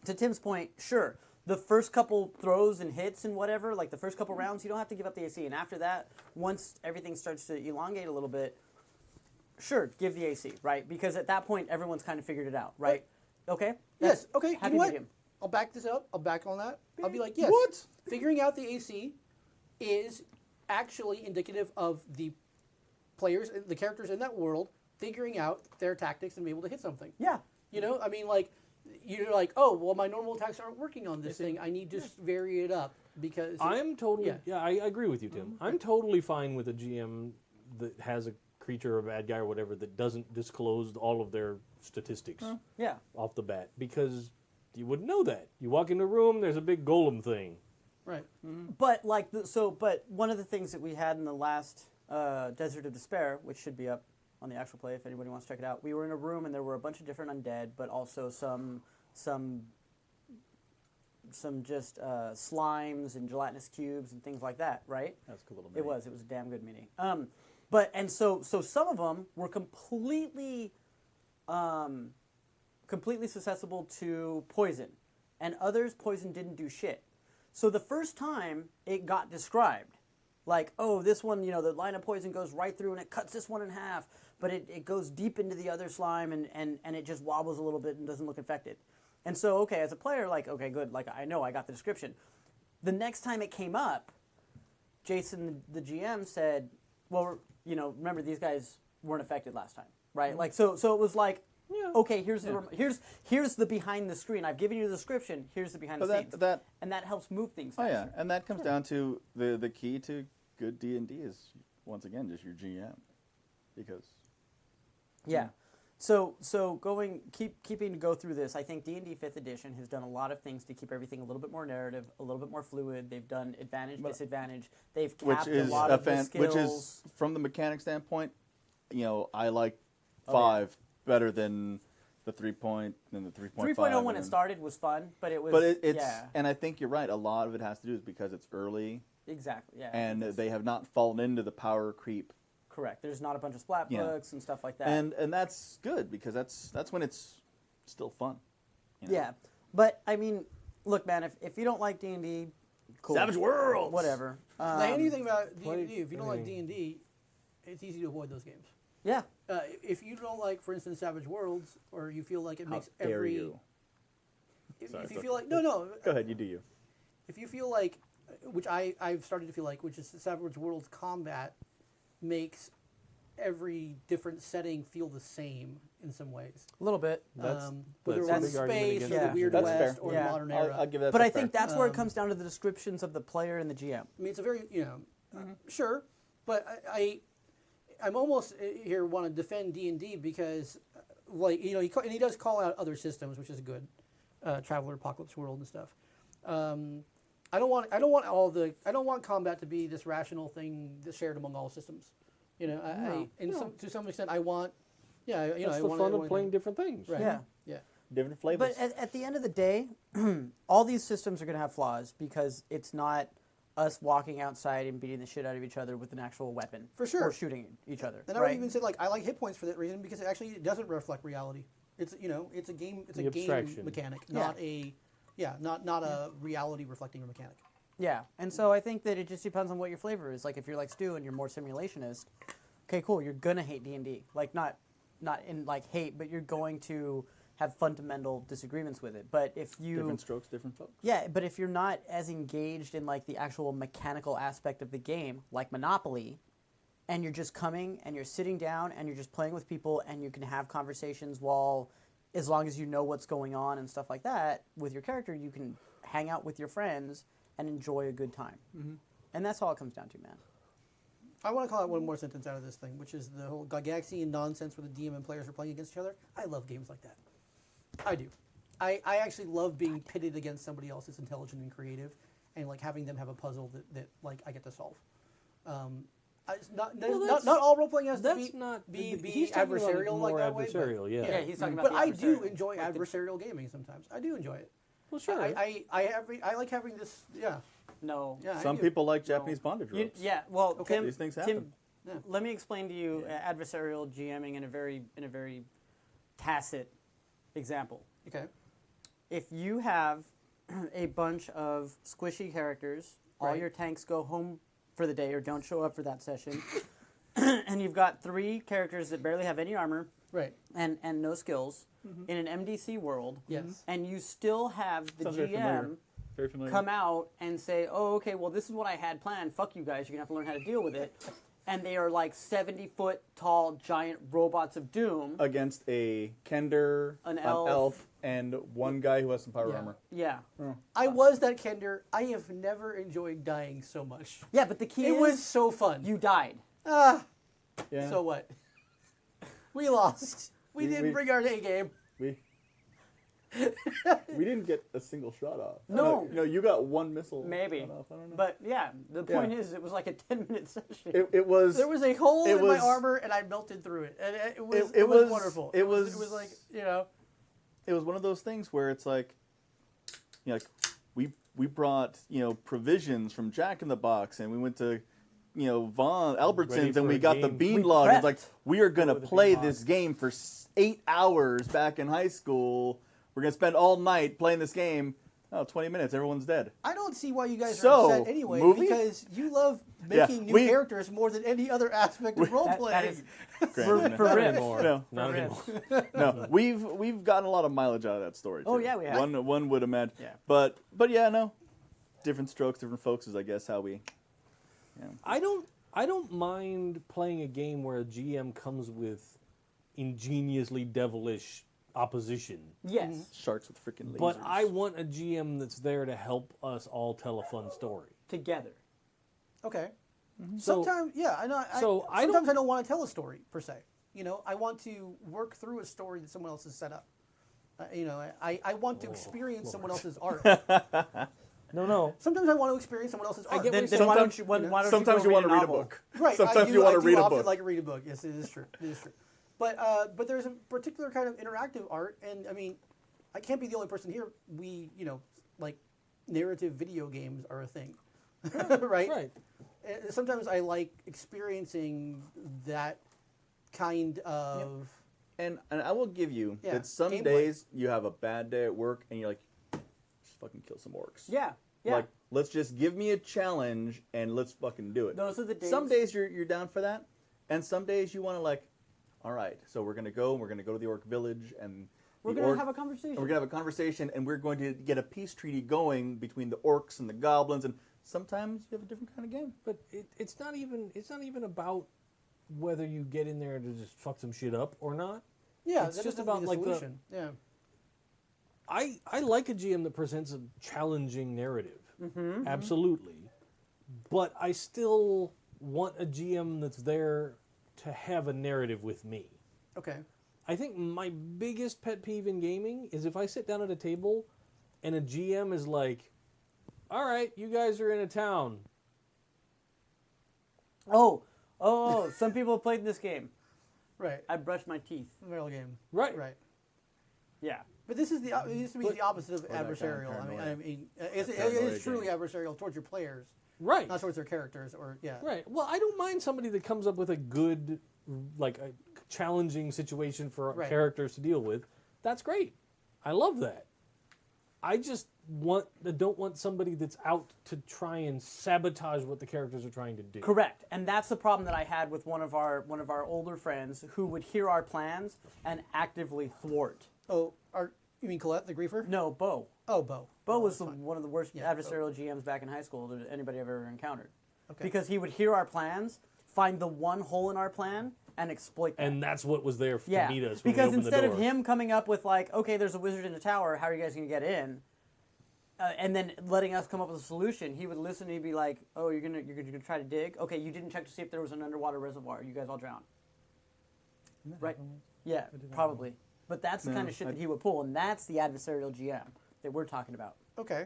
to Tim's point, sure, the first couple throws and hits and whatever, like the first couple rounds, you don't have to give up the AC, and after that, once everything starts to elongate a little bit, sure, give the AC, right? Because at that point, everyone's kind of figured it out, right? Okay. Yes. Okay. You Happy know what? medium. I'll back this up. I'll back on that. I'll be like, yes. What? Figuring out the AC is actually indicative of the players, the characters in that world, figuring out their tactics and be able to hit something. Yeah. You know, I mean, like, you're like, oh, well, my normal attacks aren't working on this thing. I need to vary it up because I'm totally. Yeah. I agree with you, Tim. I'm totally fine with a GM that has a creature or a bad guy or whatever that doesn't disclose all of their statistics Yeah. off the bat, because you wouldn't know that. You walk into a room, there's a big golem thing. right. But like, but one of the things that we had in the last Desert of Despair, which should be up on the actual play if anybody wants to check it out, we were in a room and there were a bunch of different undead, but also some just slimes and gelatinous cubes and things like that, right? that's a cool little. It was a damn good mini. So some of them were completely susceptible to poison, and others poison didn't do shit. So the first time it got described, like, oh, this one, the line of poison goes right through and it cuts this one in half, but it goes deep into the other slime and it just wobbles a little bit and doesn't look infected. And so, okay, as a player, like, okay, good, like, I know I got the description. The next time it came up, Jason, the GM, said, well, remember these guys weren't affected last time, right? Like, so it was like, okay, here's the behind the screen. I've given you the description. Here's the behind the scenes, and that helps move things Oh faster. yeah, and that comes down to the key to good D&D is once again just your GM, because Yeah. So keeping to go through this, I think D&D 5th edition has done a lot of things to keep everything a little bit more narrative, a little bit more fluid. They've done advantage, disadvantage. They've capped a lot of the skills. which is from the mechanic standpoint, I like 5 better than the 3.0 and the 3.5. 3.0 when it started was fun, but it was it's and I think you're right. A lot of it has to do is because it's early. Exactly. Yeah. And they have not fallen into the power creep. Correct. There's not a bunch of splat books and stuff like that. And that's good because that's when it's still fun. Yeah. But I mean, look, man, if you don't like D&D, cool. Savage Worlds. Whatever. The handy thing about D&D, if you don't like D&D, it's easy to avoid those games. Yeah. If you don't like, for instance, Savage Worlds, or you feel like it makes How dare every... you. If you feel like... No. Go ahead, you do you. If you feel like, which I've started to feel like, which is Savage Worlds combat makes every different setting feel the same in some ways. A little bit. Whether that's it's a big argument space or against the Weird That's West fair. or Yeah. the modern era. I'll give that. But I that's think fair. that's where it comes down to the descriptions of the player and the GM. I mean, it's a very, sure, but I'm almost here want to defend D&D because, he does call out other systems, which is good, Traveler, Apocalypse World, and stuff. I don't want combat to be this rational thing that's shared among all systems. To some extent, I want, That's I the want fun of playing different things. Right. Yeah. different flavors. But at the end of the day, all these systems are going to have flaws because it's not us walking outside and beating the shit out of each other with an actual weapon. For sure. Or shooting each other. And I would even say, I like hit points for that reason because it doesn't reflect reality. It's it's a game abstraction. mechanic, Yeah. not a reality reflecting a mechanic. Yeah, and so I think that it just depends on what your flavor is. Like if you're like Stu and you're more simulationist, okay, cool, you're gonna hate D&D. Like not in like hate, but you're going to have fundamental disagreements with it. But if you different strokes, different folks. Yeah, but if you're not as engaged in like the actual mechanical aspect of the game, like Monopoly, and you're just coming and you're sitting down and you're just playing with people and you can have conversations while as long as you know what's going on and stuff like that with your character, you can hang out with your friends and enjoy a good time. Mm-hmm. And that's all it comes down to, man. I want to call out one more sentence out of this thing, which is the whole Gygaxian nonsense where the DM and players are playing against each other. I love games like that. I do. I actually love being pitted against somebody else that's intelligent and creative, and like having them have a puzzle that like I get to solve. Not all role playing has to be adversarial like that way. Adversarial, yeah. Yeah, he's talking about. But I do enjoy adversarial gaming sometimes. I do enjoy it. Well, sure. I like having this. Yeah. No. Yeah. Some people like Japanese bondage ropes. Yeah. Well, Okay. Tim, These things happen. Tim, let me explain to you adversarial GMing in a very tacit example. Okay. If you have a bunch of squishy characters, all Right. your tanks go home for the day or don't show up for that session, and you've got 3 characters that barely have any armor Right. and no skills in an MDC world, Yes. and you still have the Sounds very familiar. GM Very familiar. come out and say, oh, okay, well, this is what I had planned. Fuck you guys. You're going to have to learn how to deal with it. And they are like 70-foot tall giant robots of doom. Against a Kender, An an elf. elf, and one guy who has some power Yeah. armor. Yeah. I was that Kender. I have never enjoyed dying so much. Yeah, but the key It is was so fun. you died. Ah, Yeah. so what? We lost. We didn't bring our A game. We we didn't get a single shot off. No. No, you got one missile. Maybe. shot off. I don't know. But yeah, the point is it was like a 10-minute session. it was. There was a hole It in my was- armor, and I melted through it. And it It was was- wonderful. it It was- was like, you know. It was one of those things where it's like, you know, like we brought provisions from Jack in the Box, and we went to Von Albertsons, for and we a got the game. bean We log. It's like prepped we are gonna for the play bean this log. game for 8 hours back in high school. We're gonna spend all night playing this game. Oh, 20 minutes, everyone's dead. I don't see why you guys So, are upset anyway, movie? because you love Yeah, making new we- characters more than any other aspect of role That playing. is Granted, for Not Riff. anymore. No. Not anymore. no, we've gotten a lot of mileage out of that story. Oh, too. yeah, we have. One would imagine. Yeah. But yeah, no, different strokes, different folks is I guess how we. I don't mind playing a game where a GM comes with ingeniously devilish opposition. Yes. Sharks with freaking lasers. But I want a GM that's there to help us all tell a fun story. Together. Okay. So- Sometimes, yeah, I know. So I sometimes don't- I don't want to tell a story per se. I want to work through a story that someone else has set up. I want to experience someone else's art. No. Sometimes I want to experience someone else's art. get what Then you're why saying. don't you? Why don't Sometimes you, you go want to read a novel? book. Right. Sometimes I you want to read a often book. like to read a book. Yes, it is true. It is true. But there's a particular kind of interactive art, and I mean, I can't be the only person here. Like narrative video games are a thing, right? Right. And sometimes I like experiencing that kind of. And I will give you Yeah, that some gameplay. days you have a bad day at work and you're like, just fucking kill some orcs. Yeah. Yeah. Like, let's just give me a challenge and let's fucking do it. Those are the days. Some days you're down for that, and some days you want to like, all right, so we're gonna go to the orc village and We're the gonna orc- have a conversation. and we're gonna have a conversation and we're going to get a peace treaty going between the orcs and the goblins, and sometimes you have a different kind of game. But it's not even about whether you get in there to just fuck some shit up or not. Yeah, It's that just doesn't about, be the like, the- solution. Yeah. I like a GM that presents a challenging narrative. Mm-hmm. Absolutely. But I still want a GM that's there to have a narrative with me. Okay. I think my biggest pet peeve in gaming is if I sit down at a table and a GM is like, all right, you guys are in a town. Oh, some people have played this game. Right. I brushed my teeth. Real game. Right. Right. Yeah. But this is the opposite of that kind of adversarial. paranoia. I mean, it paranoia is truly game. adversarial towards your players, Right. not towards their characters. Or yeah. Right. Well, I don't mind somebody that comes up with a good, like a challenging situation for Right. characters to deal with. That's great. I love that. I just don't want somebody that's out to try and sabotage what the characters are trying to do. Correct. And that's the problem that I had with one of our older friends who would hear our plans and actively thwart. Oh, you mean Colette, the griefer? No, Bo. Oh, Bo. Bo Oh, was that's fine. one of the worst Yeah, adversarial GMs back in high school that anybody I've ever encountered. Okay. Because he would hear our plans, find the one hole in our plan, and exploit that. And that's what was there to meet us when we because opened instead the door. of him coming up with like, okay, there's a wizard in the tower, how are you guys going to get in? And then letting us come up with a solution, he would listen and he'd be like, oh, you're gonna try to dig? Okay, you didn't check to see if there was an underwater reservoir. You guys all drowned. Right? Yeah, probably. But that's the kind of shit that he would pull, and that's the adversarial GM that we're talking about. Okay.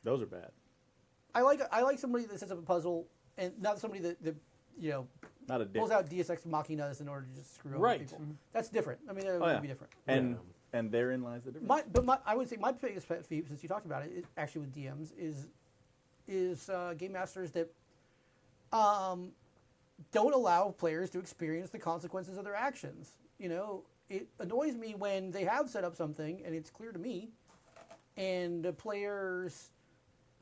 Those are bad. I like somebody that sets up a puzzle, and not somebody that Not a dick. pulls out Deus Ex Machinas in order to just screw over people. That's different. I mean, that would be different. And therein lies the difference. I would say my biggest pet peeve, since you talked about it, actually with DMs, is game masters that don't allow players to experience the consequences of their actions. You know, it annoys me when they have set up something and it's clear to me, and the players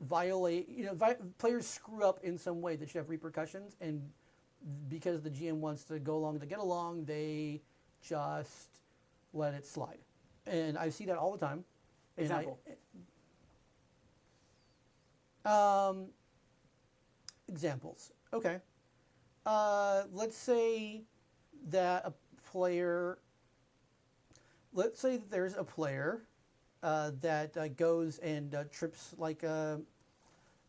violate. Players screw up in some way that should have repercussions, and because the GM wants to go along to get along, they just let it slide. And I see that all the time. Example. Examples. Okay. Let's say that there's a player that goes and trips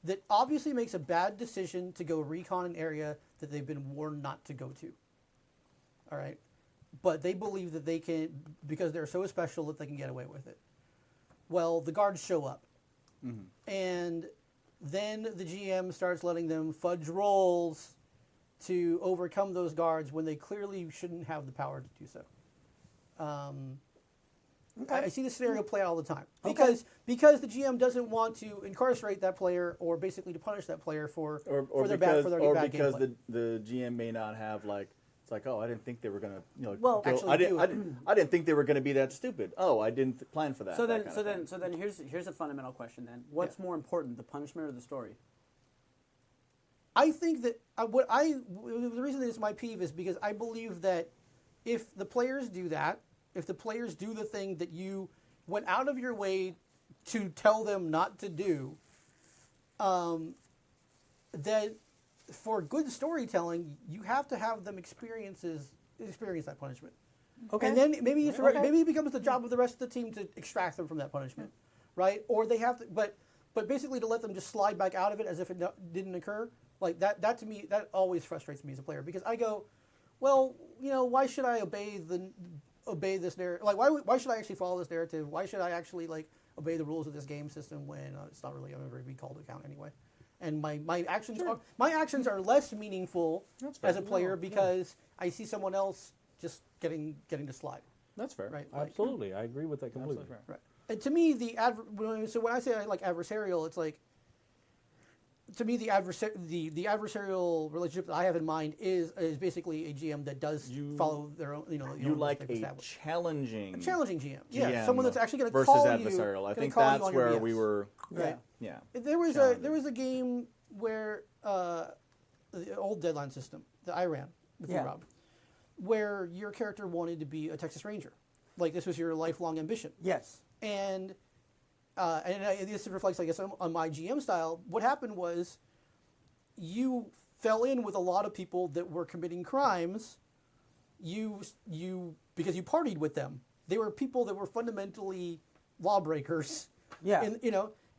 that obviously makes a bad decision to go recon an area that they've been warned not to go to. All right. But they believe that they can, because they're so special, that they can get away with it. Well, the guards show up. Mm-hmm. And then the GM starts letting them fudge rolls to overcome those guards when they clearly shouldn't have the power to do so. I see this scenario play out all the time. Because the GM doesn't want to incarcerate that player, or basically to punish that player for their bad gameplay. the GM may not have it's like, oh, I didn't think they were gonna, I didn't think they were gonna be that stupid. Oh, I didn't plan for that. So then here's a fundamental question then. What's more important, the punishment or the story? I think that the reason that it's my peeve is because I believe that if the players do that, if the players do the thing that you went out of your way to tell them not to do, that for good storytelling, you have to have them experience that punishment. Okay. And then maybe it becomes the job of the rest of the team to extract them from that punishment, right? Or they have to, but basically to let them just slide back out of it as if it didn't occur. Like that to me, that always frustrates me as a player, because I go, well, why should I obey this narrative? Like, why should I actually follow this narrative? Why should I actually obey the rules of this game system when it's not really ever be called to account anyway? And my actions are less meaningful as a player because I see someone else just getting to slide. That's fair. Right? Absolutely, I agree with that completely. Right. And to me, so when I say I like adversarial, it's like, to me, the adversarial relationship that I have in mind is basically a GM that does follow their own. You like a challenging GM. Yeah, someone that's actually going to versus call adversarial. You. I think that's where we were. Right. Yeah. There was a game where the old Deadline system that I ran with you, Rob, where your character wanted to be a Texas Ranger, like this was your lifelong ambition. Yes. And this reflects, I guess, on my GM style. What happened was you fell in with a lot of people that were committing crimes. Because you partied with them. They were people that were fundamentally lawbreakers. Yeah.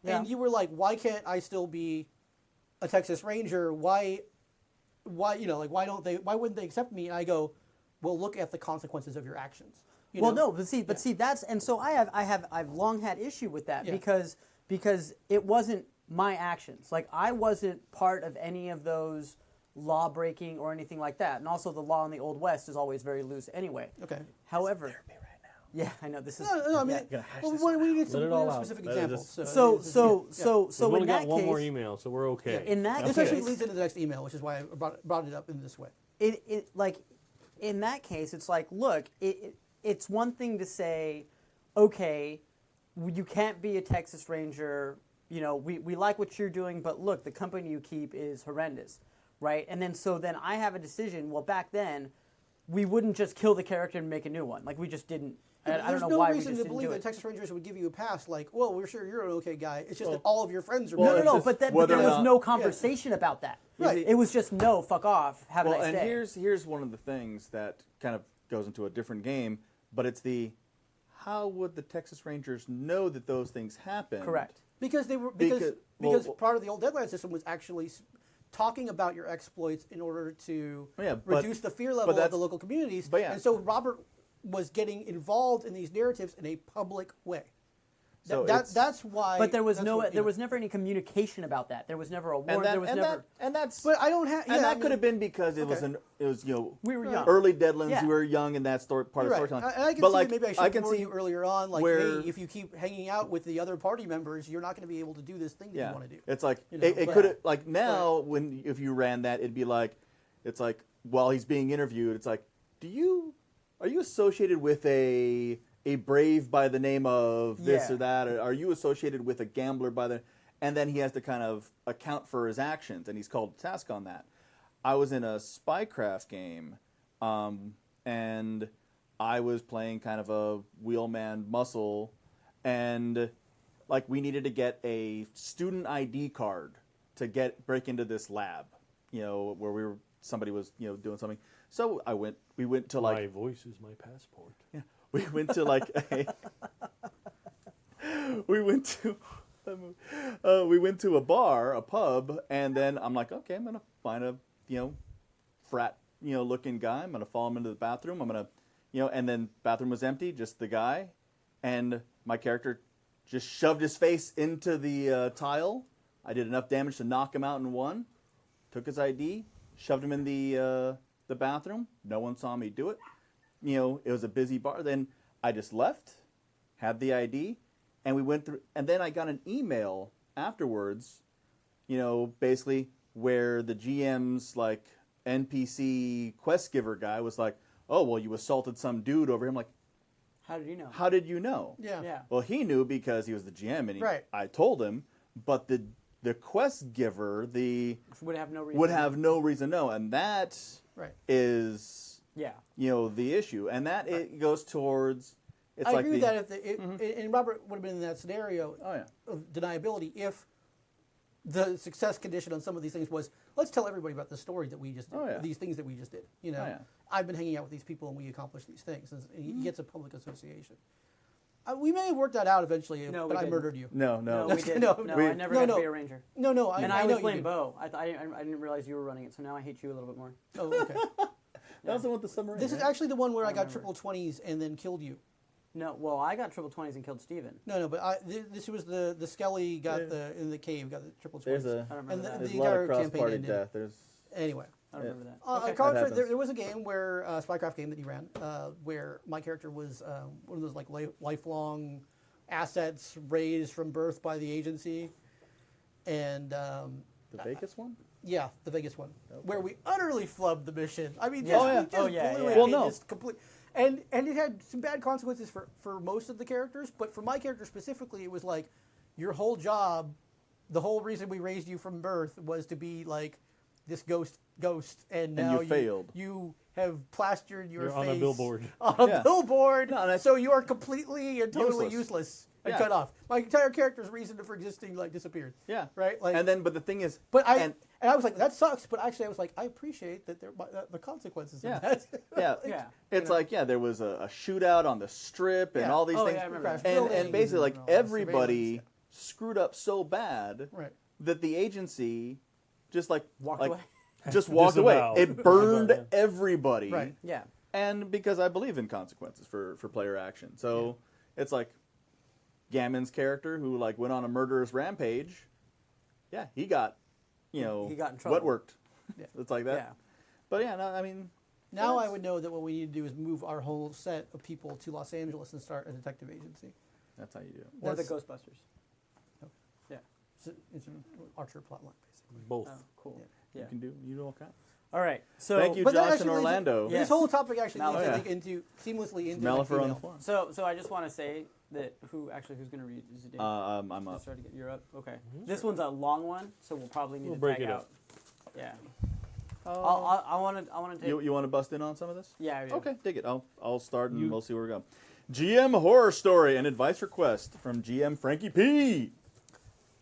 And you were like, why can't I still be a Texas Ranger? Why wouldn't they accept me? And I go, well, look at the consequences of your actions. I've long had issue with that because it wasn't my actions. Like, I wasn't part of any of those law breaking or anything like that. And also, the law in the Old West is always very loose anyway. Okay. However, yeah, I know this is. No, I mean, we need some specific examples. So we've only in got that one case, more email, so we're okay. In that this case, actually leads into the next email, which is why I brought it up in this way. In that case, it's like, look, it's one thing to say, okay, you can't be a Texas Ranger. We like what you're doing, but look, the company you keep is horrendous, right? And then I have a decision. Well, back then, we wouldn't just kill the character and make a new one. Like, we just didn't. I don't There's know no why we reason just to didn't believe do that it. Texas Rangers would give you a pass. Like, well, we're sure you're an okay guy. It's just Well- that all of your friends are. Well, bad. it's No, just but whether there or was not- no conversation about that. Right. It was just no, fuck off, have a Well, nice and day. here's one of the things that kind of goes into a different game, but it's the how would the Texas Rangers know that those things happened? Correct. Because they were Because- because well- part of the old deadline system was actually talking about your exploits in order to Yeah, but- reduce the fear but level of that's- the local communities. but yeah. And so Robert was getting involved in these narratives in a public way. So That's why. But there was that's no, what, you there know. was never any communication about that. There was never a warrant. and that, There was and never. that, and that's But I don't have. and that could have been because it was We were young. early deadlines. Yeah. We were young, and that's part You're of right. storytelling. I can but see like, that maybe I should I have can warned see you earlier on. Like, where- hey, if you keep hanging out with the other party members, you're not going to be able to do this thing that yeah, you want to do. it's like You know, it but- could have like now when if you ran that, it'd be like it's like while he's being interviewed, it's like, are you associated with a brave by the name of this Yeah. or that? Or are you associated with a gambler by the? And then he has to kind of account for his actions, and he's called to task on that. I was in a Spycraft game, and I was playing kind of a wheelman muscle, and like we needed to get a student ID card to break into this lab, where somebody was doing something. So we went to like My voice is my passport. yeah, we went to like we went to a bar, a pub, and then I'm like, okay, I'm gonna find a frat looking guy. I'm gonna follow him into the bathroom. I'm gonna and then bathroom was empty, just the guy, and my character just shoved his face into the tile. I did enough damage to knock him out in one. Took his ID, shoved him in the bathroom. No one saw me do it. It was a busy bar. Then I just left, had the ID, and we went through. And then I got an email afterwards, basically where the GM's like NPC quest giver guy was like, "Oh, well, you assaulted some dude over here." I'm like, How did you know? "How did you know?" Yeah. Yeah. Well, he knew because he was the GM, and Right. I told him. But the quest giver, Would have no reason. would have no reason to know, and that Right. is Yeah. the issue, and that it goes towards. It's I like agree the, with that. And Robert would have been in that scenario Oh yeah. of deniability if the success condition on some of these things was, let's tell everybody about the story that we just did, Oh, yeah. these things that we just did. Oh, yeah. I've been hanging out with these people and we accomplished these things. And he gets a public association. We may have worked that out eventually, No, but we I didn't. murdered you. No. No, we didn't. No, No, we- I never no, got no. to be a ranger. No, And I I know was you playing did. Bo. I didn't realize you were running it, so now I hate you a little bit more. Oh, okay. That was the one with the submarine. This is right? actually the one where I got remember. triple 20s and then killed you. No, well, I got triple 20s and killed Steven. No, but this was the Skelly got in the cave, got the triple 20s. There's a I don't remember And that. there's the a lot of entire cross campaign party ended. death. There's Anyway. I don't remember that. Okay. Contrary, happens. there was a game where Spycraft game that he ran, where my character was one of those like lifelong assets raised from birth by the agency, and the Vegas one. yeah, the Vegas one, where we utterly flubbed the mission. I mean, Yeah. just, Oh, yeah. we just Oh, yeah, blew yeah. it. Well, It no. just and it had some bad consequences for most of the characters, but for my character specifically, it was like your whole job, the whole reason we raised you from birth was to be like this ghost, and now you failed. You have plastered your You're face on a billboard. on a Yeah. billboard, No, and I- so you are completely and totally Useless. useless and Yeah. cut off. My entire character's reason for existing like disappeared. Yeah. Right. Like, And then, but the thing is, but and, I was like, that sucks. But actually, I was like, I appreciate that the consequences Yeah. of that. yeah, Yeah. it's like there was a shootout on the strip and Yeah. all these Oh, things, yeah, I remember Crash that. and buildings basically like and all that everybody surveillance. screwed up so bad Right. that the agency just Walked like away. just walked away. Disavowed. It burned Disavowed, everybody. Right. Yeah. And because I believe in consequences for player action. So it's like Gammon's character who like went on a murderous rampage. Yeah, he got, He got in what trouble. worked. Yeah. It's like that. Yeah. But yeah, no, I mean, Now I Yes. would know that what we need to do is move our whole set of people to Los Angeles and start a detective agency. that's how you do it. Or the That's- Ghostbusters. Yeah. It's an Archer plotline, basically. Both. Oh, cool. You Yeah. can do all kinds. All right. So Thank you, But that Josh and actually leads- Orlando. Yeah. This whole topic actually Mal- leads Oh, I yeah. think, seamlessly into Malifer on the female. floor. So I just want to say that who's going to read? Is it Dave? I'm up. Just started to get you're up. Okay. This one's a long one, so we'll probably need We'll to break tag it up. out. Yeah. I want to take. You want to bust in on some of this? Yeah. Okay, dig it. I'll start and we'll see where we go. GM horror story and advice request from GM Frankie P.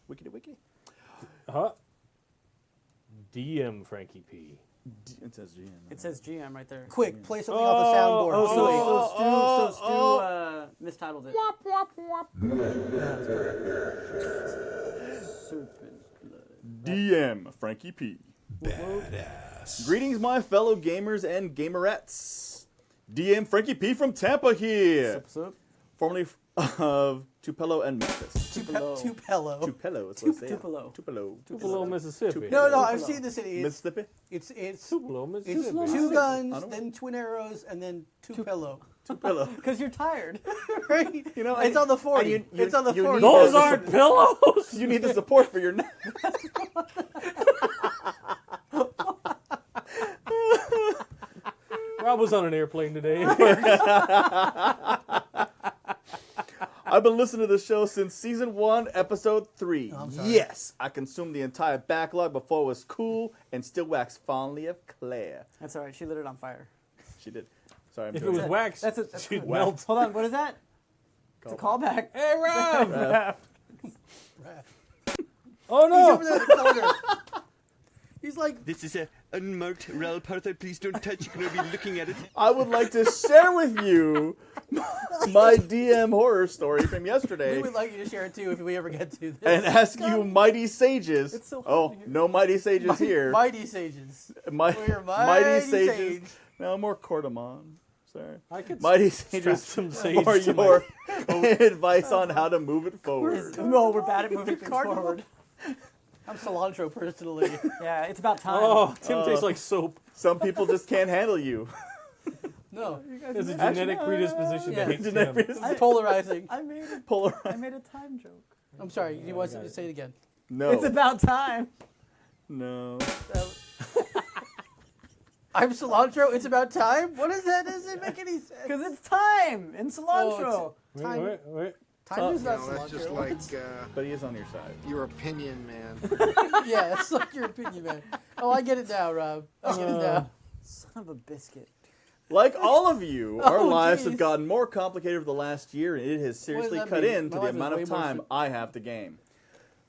Wickedy wiki. DM Frankie P. It says GM. It says GM right there. Quick, play something off the soundboard. Oh, so Stu mistitled it. Serpent's blood. DM Frankie P. Badass. Greetings, my fellow gamers and gamerettes. DM Frankie P from Tampa here. Sup? Formerly of Tupelo and Memphis. Tupelo. Tupelo, that's what I say. Tupelo. Tupelo, Mississippi. No, I've seen the city. Mississippi? It's Tupelo, Mississippi. it's two guns, then twin arrows, and then Tupelo. Tupelo. Because you're tired. Right? You know, it's on the 40. It's on the 40. Those aren't pillows! You need the support for your neck. Rob was on an airplane today. I've been listening to the show since season 1, episode 3. I'm sorry. Yes, I consumed the entire backlog before it was cool and still wax fondly of Claire. That's all right. She lit it on fire. She did. Sorry, I'm If it joking. was wax, That's she'd cool. melt. Hold on. What is that? It's a callback. Hey, Rob! He's Oh, no! over there in the corner. He's like, This is a unmarked RAL party. Please don't touch. You can only be looking at it. I would like to share with you my DM horror story from yesterday we would like you to share it too if we ever get to this. and ask you mighty sages. It's so hard oh, to hear. no mighty sages here. Mighty sages. We're mighty sages. sage. No, more cordamon. Sorry. I could Mighty strap sages some sage for to my- your advice on how to move it forward. No, we're bad at moving things Cardinal. forward. I'm cilantro personally. Yeah, it's about time. Oh, Tim tastes like soap. Some people just can't handle you. No, There's a genetic predisposition Yeah. to hate Genetic Tim. it's polarizing. I made Polarized. a time joke. I'm sorry. You want to say it again? No. It's about time. No. I'm cilantro. It's about time. What is that? Doesn't make any sense. Because it's time in cilantro. Time. Wait. Time is not No, that's just cilantro. like But he is on your side. your opinion, man. Yeah, it's like your opinion, man. Oh, I get it now, Rob. I get it now. Son of a biscuit. Like all of you, our Oh, lives geez. have gotten more complicated over the last year, and it has seriously that cut mean? into My the life is amount of way more time sim- I have to game.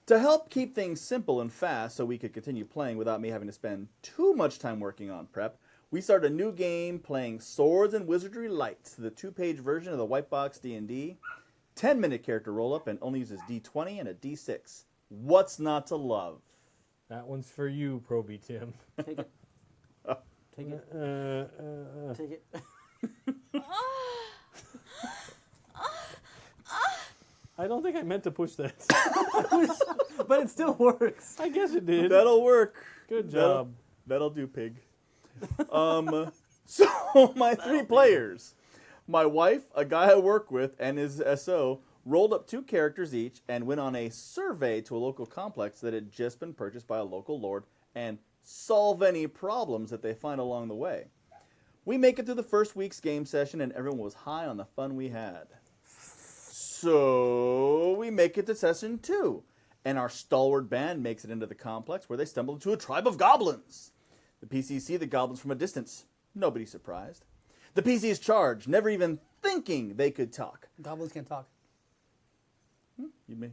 To help keep things simple and fast so we could continue playing without me having to spend too much time working on prep, we started a new game playing Swords and Wizardry Lights, the 2-page version of the White Box D&D. 10-minute character roll-up and only uses D20 and a D6. What's not to love? That one's for you, Proby Tim. Take it. Take it. Take it. I don't think I meant to push that. But it still works. I guess it did. That'll work. Good job. That'll do, pig. So my 3 players, my wife, a guy I work with, and his SO, rolled up 2 characters each and went on a survey to a local complex that had just been purchased by a local lord and solve any problems that they find along the way. We make it through the first week's game session and everyone was high on the fun we had. So we make it to session 2, and our stalwart band makes it into the complex where they stumble into a tribe of goblins. The PCs see the goblins from a distance. Nobody's surprised. The PCs charge, never even thinking they could talk. Goblins can't talk.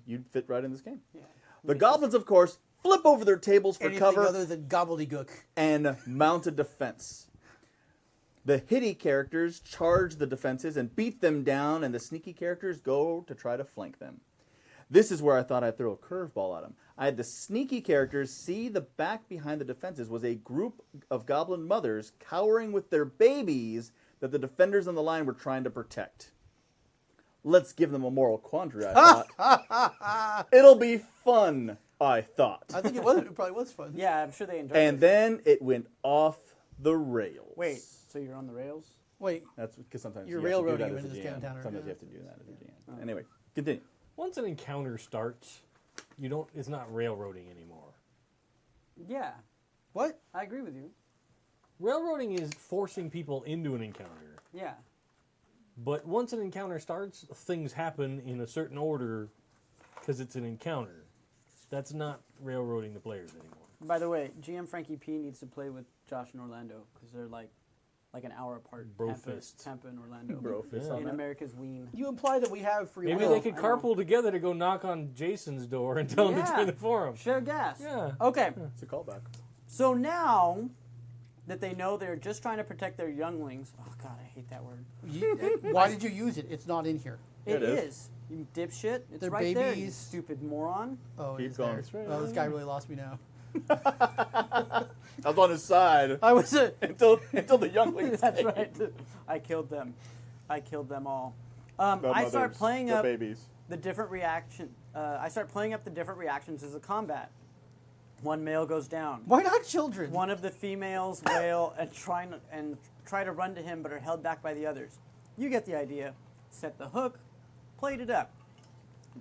You'd fit right in this game. Yeah. The goblins, of course, flip over their tables for Anything cover other than gobbledygook. and mount a defense. The hitty characters charge the defenses and beat them down, and the sneaky characters go to try to flank them. This is where I thought I'd throw a curveball at them. I had the sneaky characters see the back behind the defenses was a group of goblin mothers cowering with their babies that the defenders on the line were trying to protect. Let's give them a moral quandary, I thought. It'll be fun, I thought. I think it was. It probably was fun. Yeah, I'm sure they enjoyed And it. then it went off the rails. Wait, so you're on the rails? Wait. That's because sometimes You're you have to do railroading that him as a into this GM. counter. Sometimes you have to do that as a GM. Anyway, continue. Once an encounter starts, it's not railroading anymore. Yeah, What? I agree with you. Railroading is forcing people into an encounter. Yeah. But once an encounter starts, things happen in a certain order because it's an encounter. That's not railroading the players anymore. By the way, GM Frankie P needs to play with Josh and Orlando because they're like like an hour apart. Brofist. Tampa and Orlando. Brofist In on that. America's ween. You imply that we have free Maybe will. they could carpool together to go knock on Jason's door and tell him to join the forum. Share gas. Yeah. Okay. It's a callback. So now that they know they're just trying to protect their younglings. Oh, God, I hate that word. Why did you use it? It's not in here. It is. You dipshit. It's They're right there, you babies. stupid moron. Oh, Keep it's going. there. That's right. Oh, this guy really lost me now. I was on his side I was until the younglings. That's right. I killed them. I killed them all. I start playing up babies. the different reaction. I start playing up the different reactions as a combat. One male goes down. Why not children? One of the females wail and try to run to him, but are held back by the others. You get the idea. Set the hook. Played it up.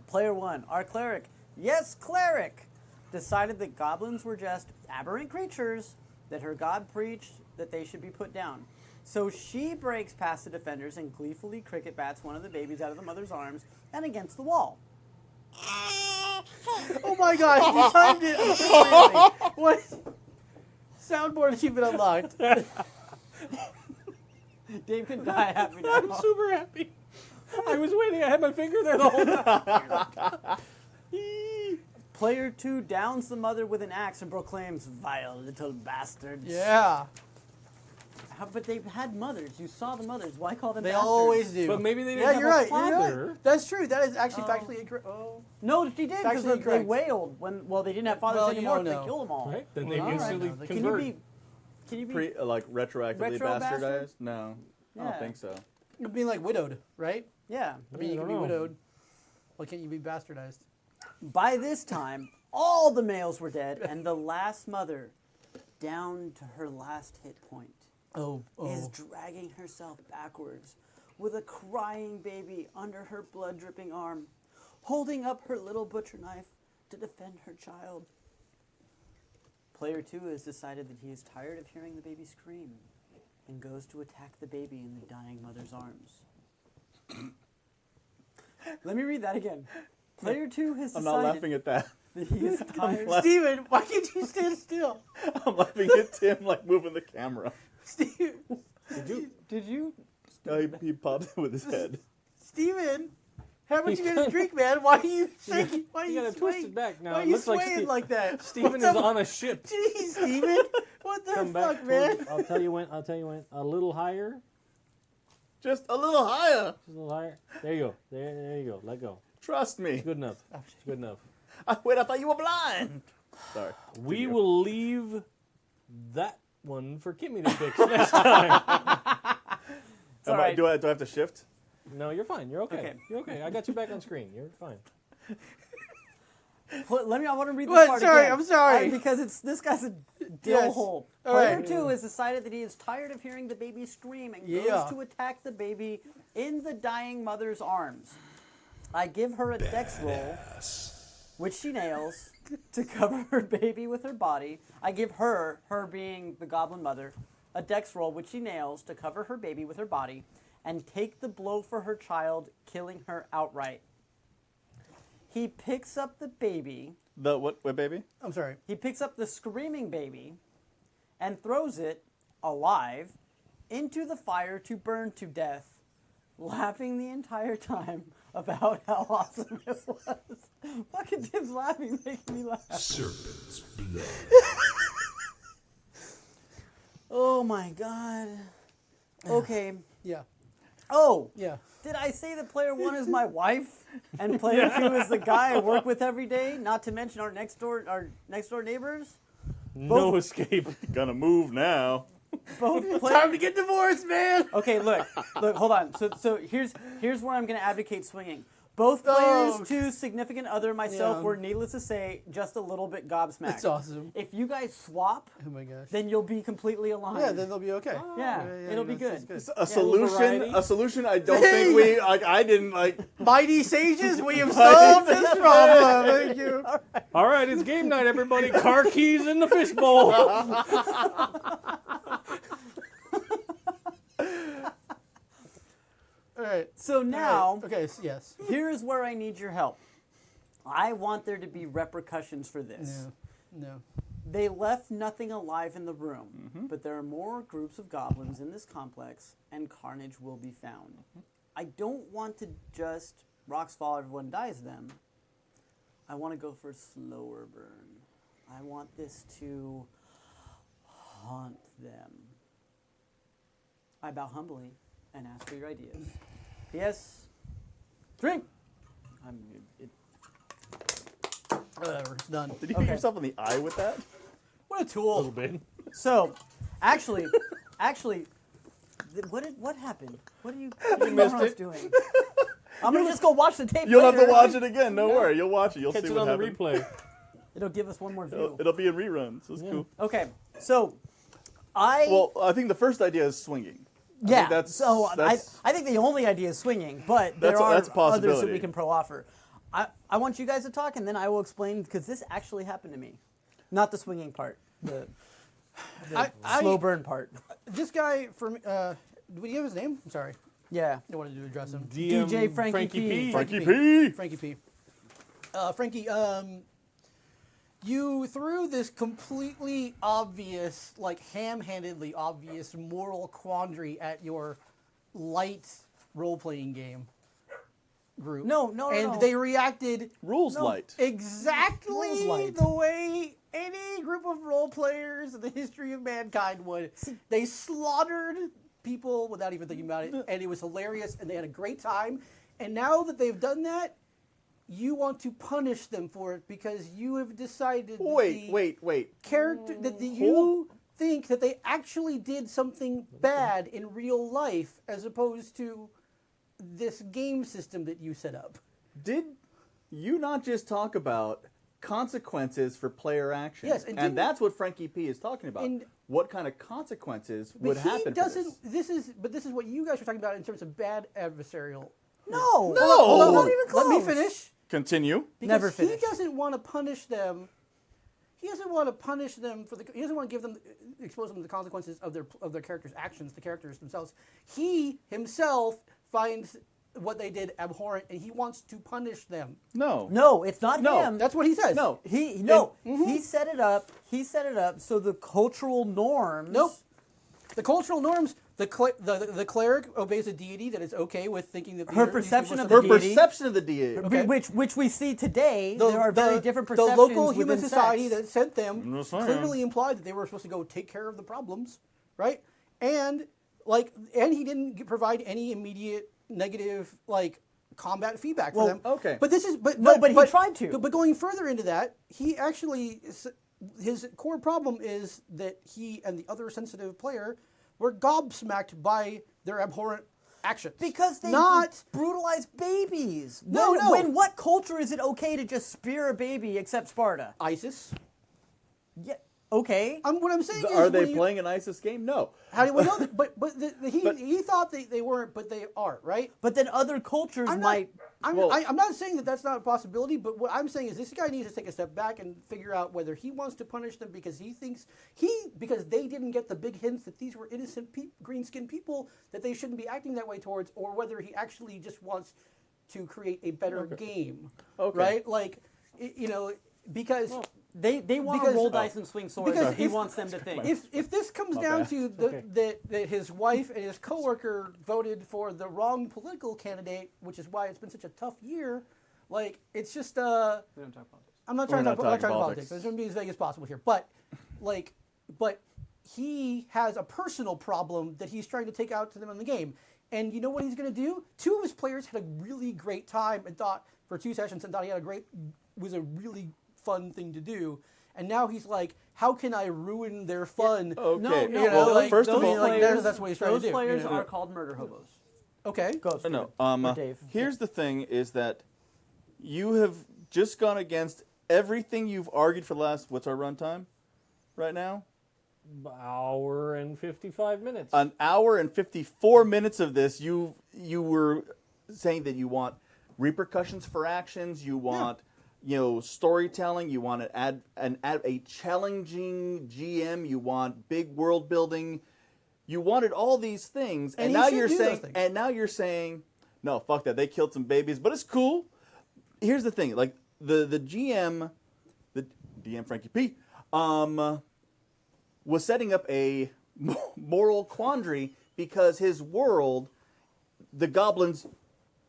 Player 1, our cleric. Yes, cleric! Decided that goblins were just aberrant creatures that her god preached that they should be put down. So she breaks past the defenders and gleefully cricket bats one of the babies out of the mother's arms and against the wall. Oh my gosh, you timed it brilliantly. What? Soundboard achievement unlocked. Dave can die happy now. I'm super happy. I was waiting. I had my finger there the whole time. Player 2 downs the mother with an axe and proclaims, "Vile little bastards." Yeah. But they've had mothers. You saw the mothers. Why call them They bastards? always do. But maybe they didn't Yeah, have you're a right. father. You're right. That's true. That is actually factually incorrect. Oh. No, she did, because Factually they incorrect. wailed when. Well, they didn't have fathers Well, you anymore. don't They know. killed them all. Right? Then they All right. instantly No, they- Can you convert. be? Can you be? Like retroactively Retro bastardized? No, I Yeah. don't think so. You're being like widowed, right? Yeah. I mean, you I can don't be know. widowed. Why can't you be bastardized? By this time, all the males were dead, and the last mother, down to her last hit point, is dragging herself backwards with a crying baby under her blood-dripping arm, holding up her little butcher knife to defend her child. Player 2 has decided that he is tired of hearing the baby scream and goes to attack the baby in the dying mother's arms. Let me read that again. Player 2 has I'm decided not laughing at that. that he is tired. Steven, why can't you stand still? I'm laughing at Tim like moving the camera. Steve, Did you? No, he popped it with his head. Steven, how much He's you gonna kinda- drink, man? Why are you shaking? Why are You you gotta twist swaying? it back now. Why are It you looks like swaying like that? Steven is on a ship. Jeez, Steven. What the Come fuck, back. man? I'll tell you when. A little higher. Just a little higher. Just a little higher. There you go. There you go. Let go. Trust me. Good enough. It's good enough. Wait, I thought you were blind. Sorry. We will leave that one for Kimmy to fix next time. all right. Do I have to shift? No, you're fine. You're okay. Okay. You're okay. I got you back on screen. You're fine. I want to read this What? part Sorry, again. I'm sorry. Because this guy's a dill Yes. hole. All Player right. 2 has decided that he is tired of hearing the baby scream and Yeah. goes to attack the baby in the dying mother's arms. I give her a dex roll, which she nails, to cover her baby with her body. I give her being the goblin mother, a dex roll, which she nails to cover her baby with her body, and take the blow for her child, killing her outright. He picks up the baby. The what baby? I'm sorry. He picks up the screaming baby and throws it, alive, into the fire to burn to death, laughing the entire time about how awesome it was. Fucking Tim's laughing making me laugh. Serpent's blood. Oh my god. Okay. Yeah. Oh, Yeah. did I say that player 1 is my wife and player 2 is the guy I work with every day? Not to mention our next door neighbors. No escape. Gonna move now. Both Time to get divorced, man. Okay, look, hold on. So here's where I'm going to advocate swinging. Both players, Oh. 2 significant other, and myself, Yeah. were, needless to say, just a little bit gobsmacked. That's awesome. If you guys swap, Oh my gosh. then you'll be completely aligned. Yeah, then they'll be okay. Yeah, it'll be good. A solution. variety. A solution. I don't think we. Like, I didn't like. Mighty sages, we have solved this problem. Thank you. All right, it's game night, everybody. Car keys in the fishbowl. All right. So now, All right. Okay. Yes. here is where I need your help. I want there to be repercussions for this. No. They left nothing alive in the room, but there are more groups of goblins in this complex, and carnage will be found. I don't want to just rocks fall, everyone dies them. I want to go for slower burn. I want this to haunt them. I bow humbly and ask for your ideas. P.S. Drink! Whatever, it's done. Did you hit yourself in the eye with that? What a tool! A little bit. So, actually, what happened? What are you missed morons it. doing? I'm gonna just go watch the tape. You'll later. have to watch it again. No worry, you'll watch it. You'll Catch see it what on happened. the replay. It'll give us one more view. It'll be in reruns. So it's cool. Okay, so Well, I think the first idea is swinging. I think the only idea is swinging, but there are that's a others that possibility. we can pro-offer. I want you guys to talk, and then I will explain, because this actually happened to me. Not the swinging part, the slow burn part. This guy, do we have his name? I'm sorry. Yeah. I wanted to address him. DJ Frankie P. Frankie P. Frankie P. Frankie, you threw this completely obvious, like ham-handedly obvious moral quandary at your light role-playing game group. No. And they reacted Rules light. exactly Rules light. the way any group of role players in the history of mankind would. They slaughtered people without even thinking about it, and it was hilarious, and they had a great time. And now that they've done that, you want to punish them for it because you have decided Wait. character that you think that they actually did something bad in real life as opposed to this game system that you set up. Did you not just talk about consequences for player action? Yes, and that's what Frankie P is talking about. What kind of consequences would happen? This is what you guys are talking about in terms of bad adversarial. No. Hold on, Not even close. Let me finish. Continue. Because Never he finish. doesn't want to punish them. He doesn't want to punish them he doesn't want to give them, expose them to the consequences of their characters' actions, the characters themselves. He himself finds what they did abhorrent, and he wants to punish them. No, it's not him. That's what he says. He set it up. He set it up so the cultural norms. Nope. The cultural norms. The cleric obeys a deity that is okay with thinking that Her perception of Her the deity. perception of the deity. Okay. Which we see today. There are very different perceptions The local human within society sects. that sent them I'm just saying. clearly implied that they were supposed to go take care of the problems, right? And he didn't provide any immediate negative combat feedback for them. Okay. But this is but he tried to. But going further into that, he actually his core problem is that he and the other sensitive player were gobsmacked by their abhorrent actions. Because they not brutalize babies. No. When what culture is it okay to just spear a baby except Sparta? ISIS. Yeah. Okay. What I'm saying is, Are they playing an ISIS game? No. How do we know that? But he thought they weren't, but they are, right? But then other cultures might. I'm not saying that that's not a possibility, but what I'm saying is this guy needs to take a step back and figure out whether he wants to punish them because he thinks because they didn't get the big hints that these were innocent green-skinned people that they shouldn't be acting that way towards, or whether he actually just wants to create a better game, right? Because. Well, they want to roll dice and swing swords. Because he wants them to think. If this comes down to that his wife and his coworker voted for the wrong political candidate, which is why it's been such a tough year, it's just We don't talk politics. I'm not trying to talk politics. I'm trying to be as vague as possible here, but he has a personal problem that he's trying to take out to them in the game. And you know what he's going to do? Two of his players had a really great time and thought for 2 sessions and thought was a really fun thing to do, and now he's like, how can I ruin their fun? Okay. No. First of all, that's what he's trying to do. Those players are called murder hobos. Okay. Ghost. No. Or Dave. Here's the thing: is that you have just gone against everything you've argued for the last. What's our runtime right now? Hour and 55 minutes. An hour and 54 minutes of this. You were saying that you want repercussions for actions. You want. Storytelling. You want to add a challenging GM. You want big world building. You wanted all these things, and now you're saying, no, fuck that. They killed some babies, but it's cool. Here's the thing: the GM, the DM Frankie P, was setting up a moral quandary because his world, the goblins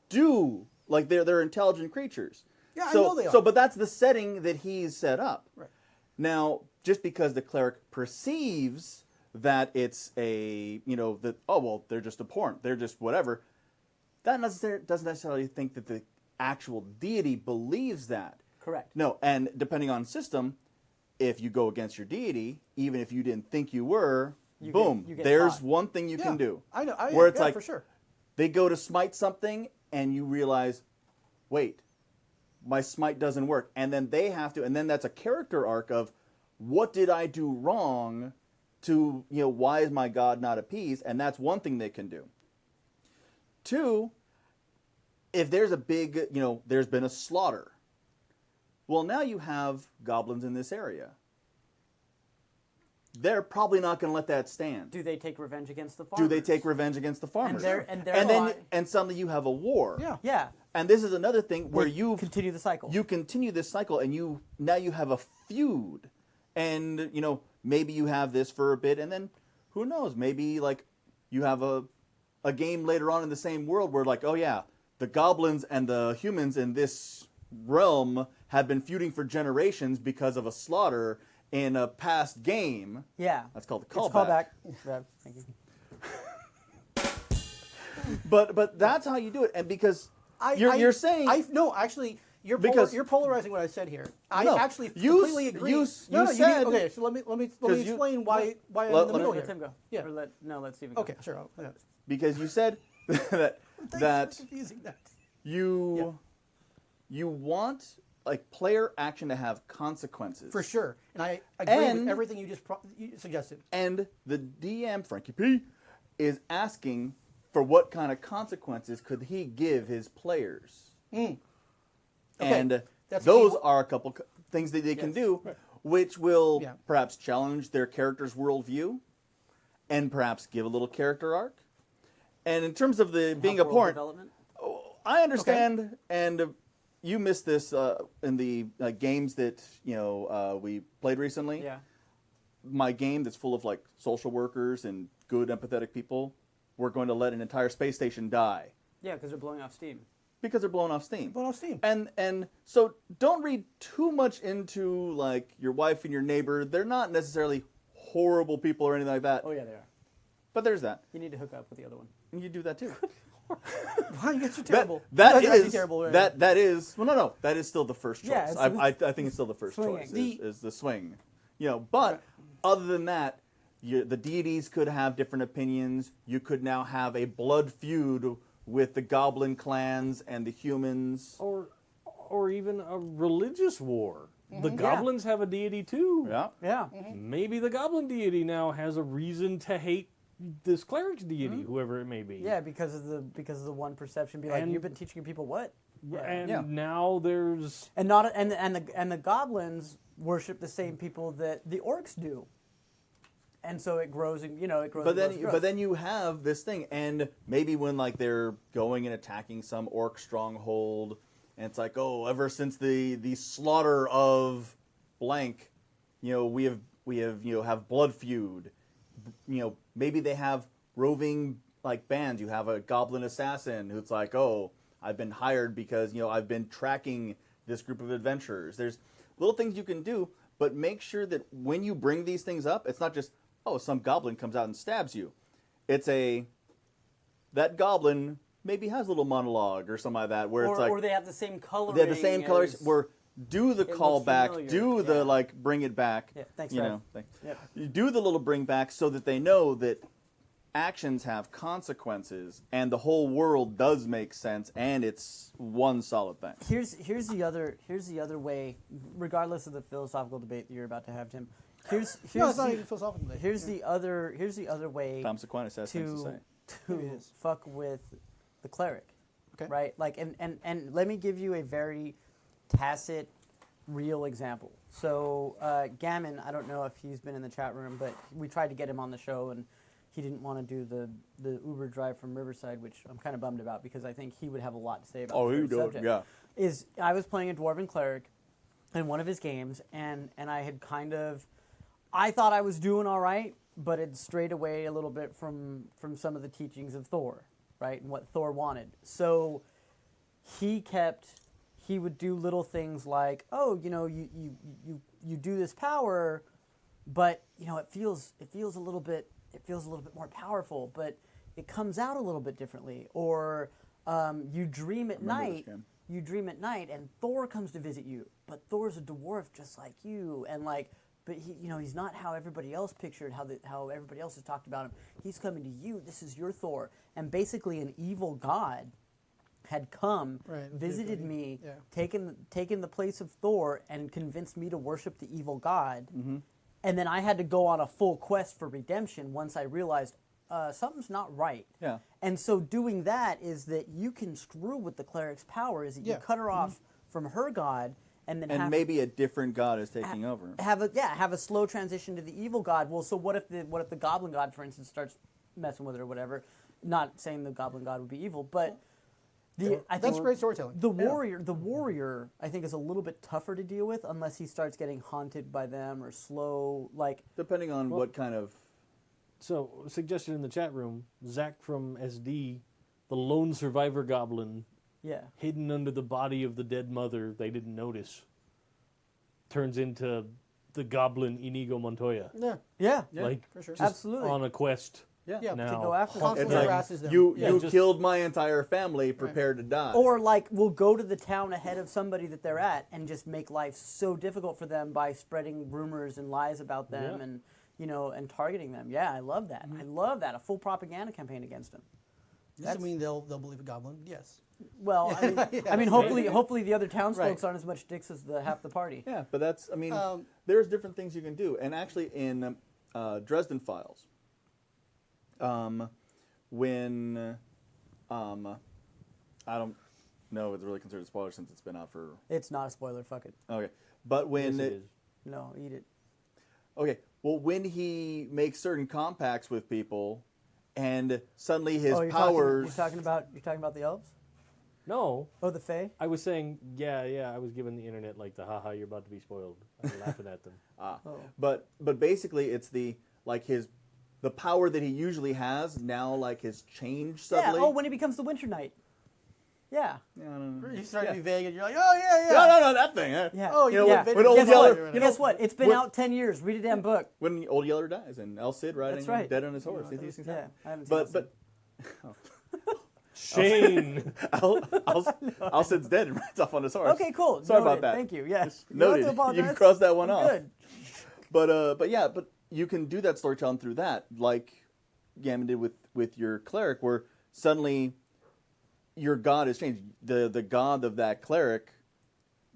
do, like, they're intelligent creatures. Yeah, so, I know they are. So, but that's the setting that he's set up. Right. Now, just because the cleric perceives that it's a, that, oh, well, they're just abhorrent, they're just whatever, that doesn't necessarily think that the actual deity believes that. Correct. No, and depending on system, if you go against your deity, even if you didn't think you were, boom, you get there's caught. one thing you can do. I know. Where it's like, for sure. they go to smite something, and you realize, wait, my smite doesn't work. And then they have to, and then that's a character arc of, what did I do wrong to, why is my god not appeased? And that's one thing they can do. 2, if there's a big, there's been a slaughter. Well, now you have goblins in this area. They're probably not going to let that stand. Do they take revenge against the farmers? Do they take revenge against the farmers? And suddenly you have a war. Yeah. Yeah. And this is another thing where you continue the cycle. You continue this cycle, and now you have a feud, and maybe you have this for a bit, and then who knows? Maybe like you have a game later on in the same world where like, oh yeah, the goblins and the humans in this realm have been feuding for generations because of a slaughter in a past game. Yeah. That's called the It's callback. Yeah, thank you. But that's how you do it, and because you're saying actually you're because you're polarizing what I said here. I No, actually you completely agree. you no, said- okay. So let me explain why I'm in the middle me- here. Let Tim go. Yeah. Or let's Steven go. Okay, sure. Yeah. because you said that Thanks for confusing that. you want like player action to have consequences For sure, and I agree with And- everything you just you suggested. and the DM Frankie P is asking for what kind of consequences could he give his players. Okay, And that's those key. are a couple things that they can Yes. do, which will Yeah. perhaps challenge their character's worldview, and perhaps give a little character arc. And in terms of the being Help world abhorrent, development. I understand, and you missed this in the games that we played recently. Yeah. My game that's full of like social workers and good empathetic people, we're going to let an entire space station die Yeah, because they're blowing off steam. because they're blowing off steam. Blown off steam. And so don't read too much into like your wife and your neighbor. They're not necessarily horrible people or anything like that. Oh yeah, they are. But there's that. You need to hook up with the other one. And you do that too. Wow, you guys are terrible. That That's actually is terrible. Right? that is well no that is still the first choice. Yeah, it's I think it's still the first swinging. choice is the swing. But other than that, the deities could have different opinions. You could now have a blood feud with the goblin clans and the humans. Or even a religious war. The goblins have a deity too. Yeah. Yeah. Maybe the goblin deity now has a reason to hate this cleric's deity, whoever it may be. Yeah, because of the one perception. Be like, And- you've been teaching your people what? And Yeah. now there's And the goblins worship the same people that the orcs do. And so it grows, and it grows. But then you have this thing, and maybe when like they're going and attacking some orc stronghold, and it's like, oh, ever since the slaughter of blank, we have blood feud. Maybe they have roving like bands. You have a goblin assassin who's like, oh, I've been hired because I've been tracking this group of adventurers. There's little things you can do, but make sure that when you bring these things up, it's not just, oh, some goblin comes out and stabs you. It's that goblin maybe has a little monologue or something like that where it's like, or they have the same coloring. they have the same colors. Where do the It looks callback, familiar, do the yeah. like bring it back. Yeah, thanks, you Fred. know, thanks. Yep. You do the little bring back so that they know that actions have consequences and the whole world does make sense and it's one solid thing. Here's the other way, regardless of the philosophical debate that you're about to have, Tim. Here's No, it's not even philosophical. debate. here's the other way Thomas Aquinas has things to say. to fuck with the cleric. Okay. Right? Like and let me give you a very tacit, real example. So Gammon, I don't know if he's been in the chat room, but we tried to get him on the show and he didn't want to do the Uber drive from Riverside, which I'm kind of bummed about because I think he would have a lot to say about Oh, the he would, subject. yeah. I was playing a Dwarven cleric in one of his games, and I had I thought I was doing all right, but it strayed away a little bit from some of the teachings of Thor, right, and what Thor wanted. So he would do little things like, oh, you do this power, but it feels a little bit more powerful, but it comes out a little bit differently, or you dream at night. You dream at night, and Thor comes to visit you, but Thor's a dwarf just like you, and but he's not how everybody else pictured, how everybody else has talked about him. He's coming to you. This is your Thor, and basically an evil god had come, visited me, taken the place of Thor, and convinced me to worship the evil god. Mm-hmm. And then I had to go on a full quest for redemption once I realized something's not right. Yeah. And so doing that is that you can screw with the cleric's power. Is that you cut her off from her god, and then maybe a different god is taking over. Have a slow transition to the evil god. Well, so what if the goblin god, for instance, starts messing with it or whatever? Not saying the goblin god would be evil, but I think that's great storytelling. The warrior, I think, is a little bit tougher to deal with unless he starts getting haunted by them or slow, depending on what kind of. So, suggestion in the chat room: Zach from SD, the lone survivor goblin, hidden under the body of the dead mother they didn't notice, turns into the goblin Inigo Montoya. Yeah, for sure. Absolutely on a quest. Yeah, now. to go after them. Constantly harasses them. You killed my entire family, prepare to die. Or we'll go to the town ahead of somebody that they're at and just make life so difficult for them by spreading rumors and lies about them and and targeting them. Yeah, I love that. I love that. A full propaganda campaign against them. Does it mean they'll believe a goblin? Yes. Well, I mean, hopefully the other townsfolk aren't as much dicks as half the party. Yeah, but that's there's different things you can do, and actually in Dresden Files. When I don't know if it's really considered a spoiler since it's been out for. It's not a spoiler. Fuck it. Okay, but when yes, it is. No, eat it. Okay, well, when he makes certain compacts with people, and suddenly his powers. You're talking about the elves? No. Oh, the Fae? I was saying, I was giving the internet the haha, you're about to be spoiled. I was laughing at them. But basically, it's the power that he usually has now has changed suddenly. Yeah. Oh, when he becomes the Winter Knight. Yeah. You start to be vague, and you're like, oh yeah. No, that thing. Yeah. Oh, when Old Yeller. Guess what? It's been out 10 years. Read a damn book. When Old Yeller dies and El Cid riding dead on his horse. These things happen. I haven't seen but Shane. Al Cid's dead and rides off on his horse. Okay, cool. Sorry Noted. about that. Thank you. Yes. Noted. You can cross that one off. Good. But you can do that storytelling through that, like Gammon did with your cleric, where suddenly your god has changed. The god of that cleric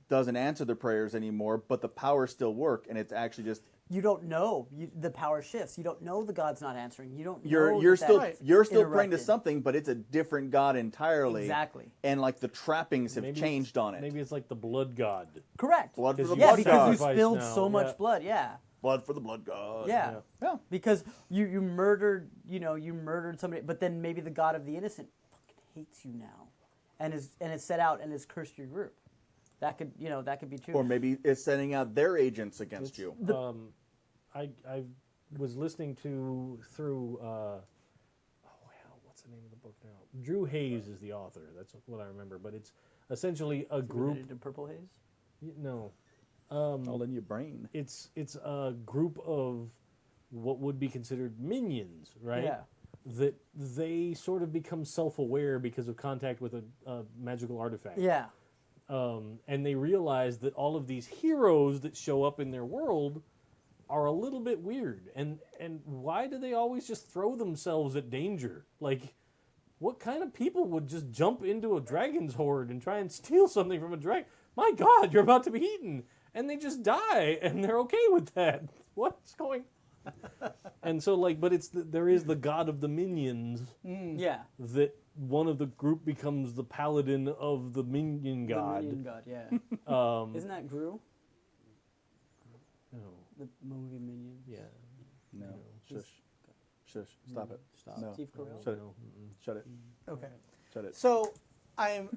doesn't answer the prayers anymore, but the powers still work, and it's actually just. You don't know. The power shifts. You don't know the god's not answering. You don't. You're still praying to something, but it's a different god entirely. Exactly. And the trappings have changed on it. Maybe it's the blood god. Correct. Blood for the blood god. Because you spilled so much blood. Yeah. Blood for the blood god. Yeah. Because you murdered somebody, but then maybe the god of the innocent fucking hates you now, and is set out and has cursed your group. That could be true. Or maybe it's sending out their agents against you. I was listening through what's the name of the book now? Drew Hayes is the author. That's what I remember. But it's essentially a group. Related to Purple Haze? No. All in your brain. It's a group of what would be considered minions, right? Yeah. That they sort of become self-aware because of contact with a magical artifact. Yeah. And they realize that all of these heroes that show up in their world are a little bit weird. And why do they always just throw themselves at danger? What kind of people would just jump into a dragon's horde and try and steal something from a dragon? My God, you're about to be eaten. And they just die, and they're okay with that. What's going on? And so, but there is the god of the minions. Yeah. That one of the group becomes the paladin of the minion god. The minion god, yeah. Isn't that Gru? No. The movie Minions? Yeah. No. Shush. Stop it. Stop. No. Steve Carell? Shut it. Shut it. Okay. Shut it. So, I'm...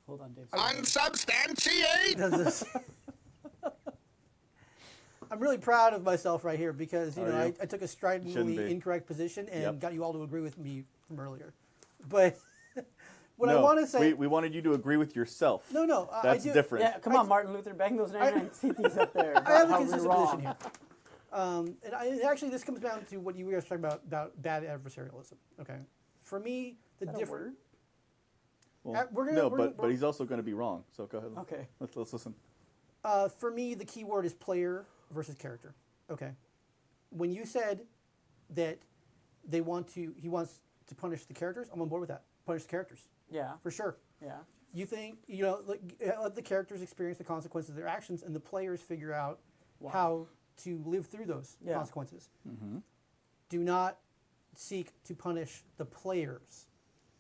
Hold on, Dave. Unsubstantiate! Does this... I'm really proud of myself right here because you Are know you? I took a Shouldn't stridently be. incorrect position and Yep. got you all to agree with me from earlier. But what I No, want to say, we wanted you to agree with yourself. no, That's I do. different. Yeah, come on, Martin Luther, bang those 99 CTs up there. I have a How we're consistent wrong. position here. And actually, this comes down to what you were talking about bad adversarialism. Okay, for me, the Is that a different. word? Well, we're gonna- no, we're- but he's also going to be wrong. So go ahead. Okay. Let's listen. For me, the key word is player versus character. Okay, when you said that he wants to punish the characters, I'm on board with that. Punish the characters Yeah, for sure. yeah. You think let the characters experience the consequences of their actions, and the players figure out how to live through those Yeah. consequences. Mm-hmm. Do not seek to punish the players.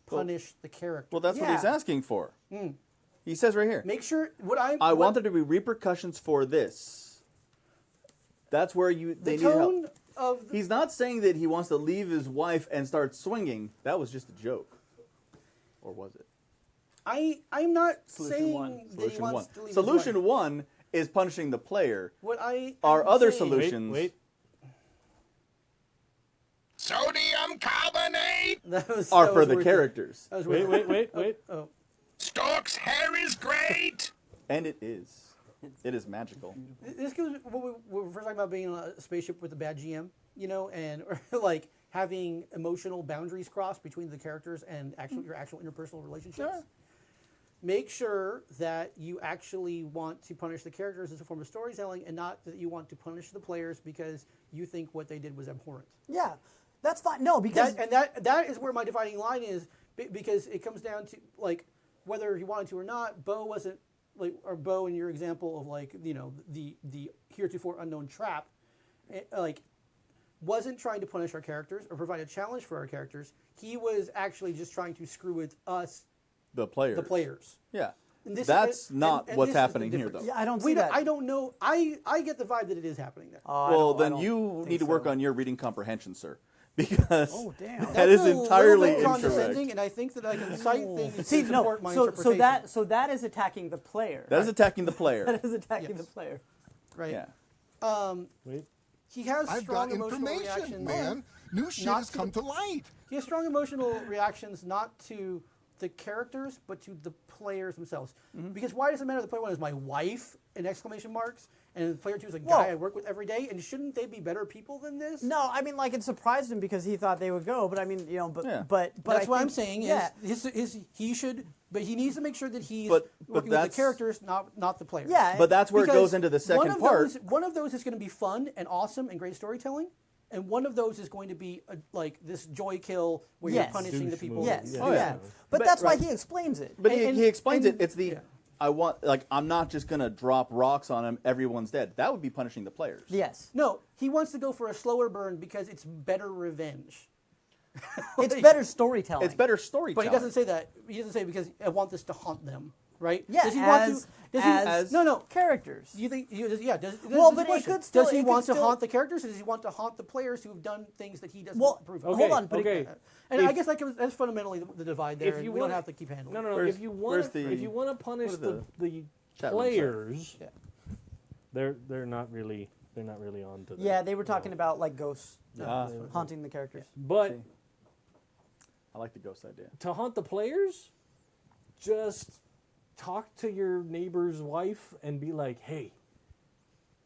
Punish the characters. Well, that's what he's Yeah. asking for. He says right here. Make sure I want there to be repercussions for this. That's where they the need help. tone of He's not saying that he wants to leave his wife and start swinging. That was just a joke. Or was it? I'm not Solution saying one. that he Solution wants one. to leave his Solution wife. one is punishing the player. What I Our am other saying- solution- Wait. Sodium carbonate. That was, Are that for was the worth it. characters. That was Wait, worth wait, it. wait. Oh, Stork's hair is great. And it is. It is magical. this goes what we were first talking about being on a spaceship with a bad GM, and or like having emotional boundaries crossed between the characters and your actual interpersonal relationships. Sure. Make sure that you actually want to punish the characters as a form of storytelling, and not that you want to punish the players because you think what they did was abhorrent. Yeah, that's fine. No, because That is where my dividing line is, because it comes down to like whether he wanted to or not. Bo wasn't or Bo in your example of the heretofore unknown trap, wasn't trying to punish our characters or provide a challenge for our characters. He was actually just trying to screw with us, The players. the players. Yeah. And this- That's and- not and what's this is the happening here, difference. though. yeah, I don't We see that. I don't know. I get the vibe that it is happening there. Well, I then don't you think need to work so. on your reading comprehension, sir. Because Oh, damn. that is That's a entirely little bit condescending, incorrect. and I think that I can cite things See, to no. support my So interpretation. that is attacking the player. That is attacking the player. That is attacking Yes. the player. right. Yeah. Wait. He has I've strong got emotional information, reactions. man. New shit Not has to come the- to light. He has strong emotional reactions not to the characters, but to the players themselves. Because why does it matter if the player one is my wife, in exclamation marks, and the player two is a guy Well- I work with every day, and shouldn't they be better people than this? No, I mean, like, it surprised him because he thought they would go, but I mean, but Yeah. but That's I what I'm think- saying yeah. is he should, but he needs to make sure that he's But working with the that's- characters, not the players. Yeah, But that's where it Because goes into the second part. One of those is going to be fun and awesome and great storytelling, and one of those is going to be like this joy kill where Yes. you're punishing the Douche people. move. Yes, Yeah. yeah. Oh, yeah. But, But- that's right. why he explains it. But And- he explains and- it. It's the yeah. I want I'm not just gonna drop rocks on him. Everyone's dead. That would be punishing the players. Yes, No, he wants to go for a slower burn because it's better revenge. it's better storytelling. It's better storytelling. But he doesn't say that. He doesn't say because I want this to haunt them, right? Yeah, Does he want as- to? Does he, as no. characters. Do you think? Yeah. Does Well, this but it question. could still- Does he it could want to still- haunt the characters, or does he want to haunt the players who have done things that he doesn't Well, approve of? Okay, hold on, but okay. And If- I guess that's fundamentally the divide there. If And you we don't wanna- have to keep handling. No, it. no. Where's- If you where's want, the- if you want to punish what are the chat room say? players, Yeah. they're not really on to that. Yeah, they were talking about like ghosts Ah. haunting the characters. But I like the ghost idea. to haunt the players, just talk to your neighbor's wife and be like, "Hey,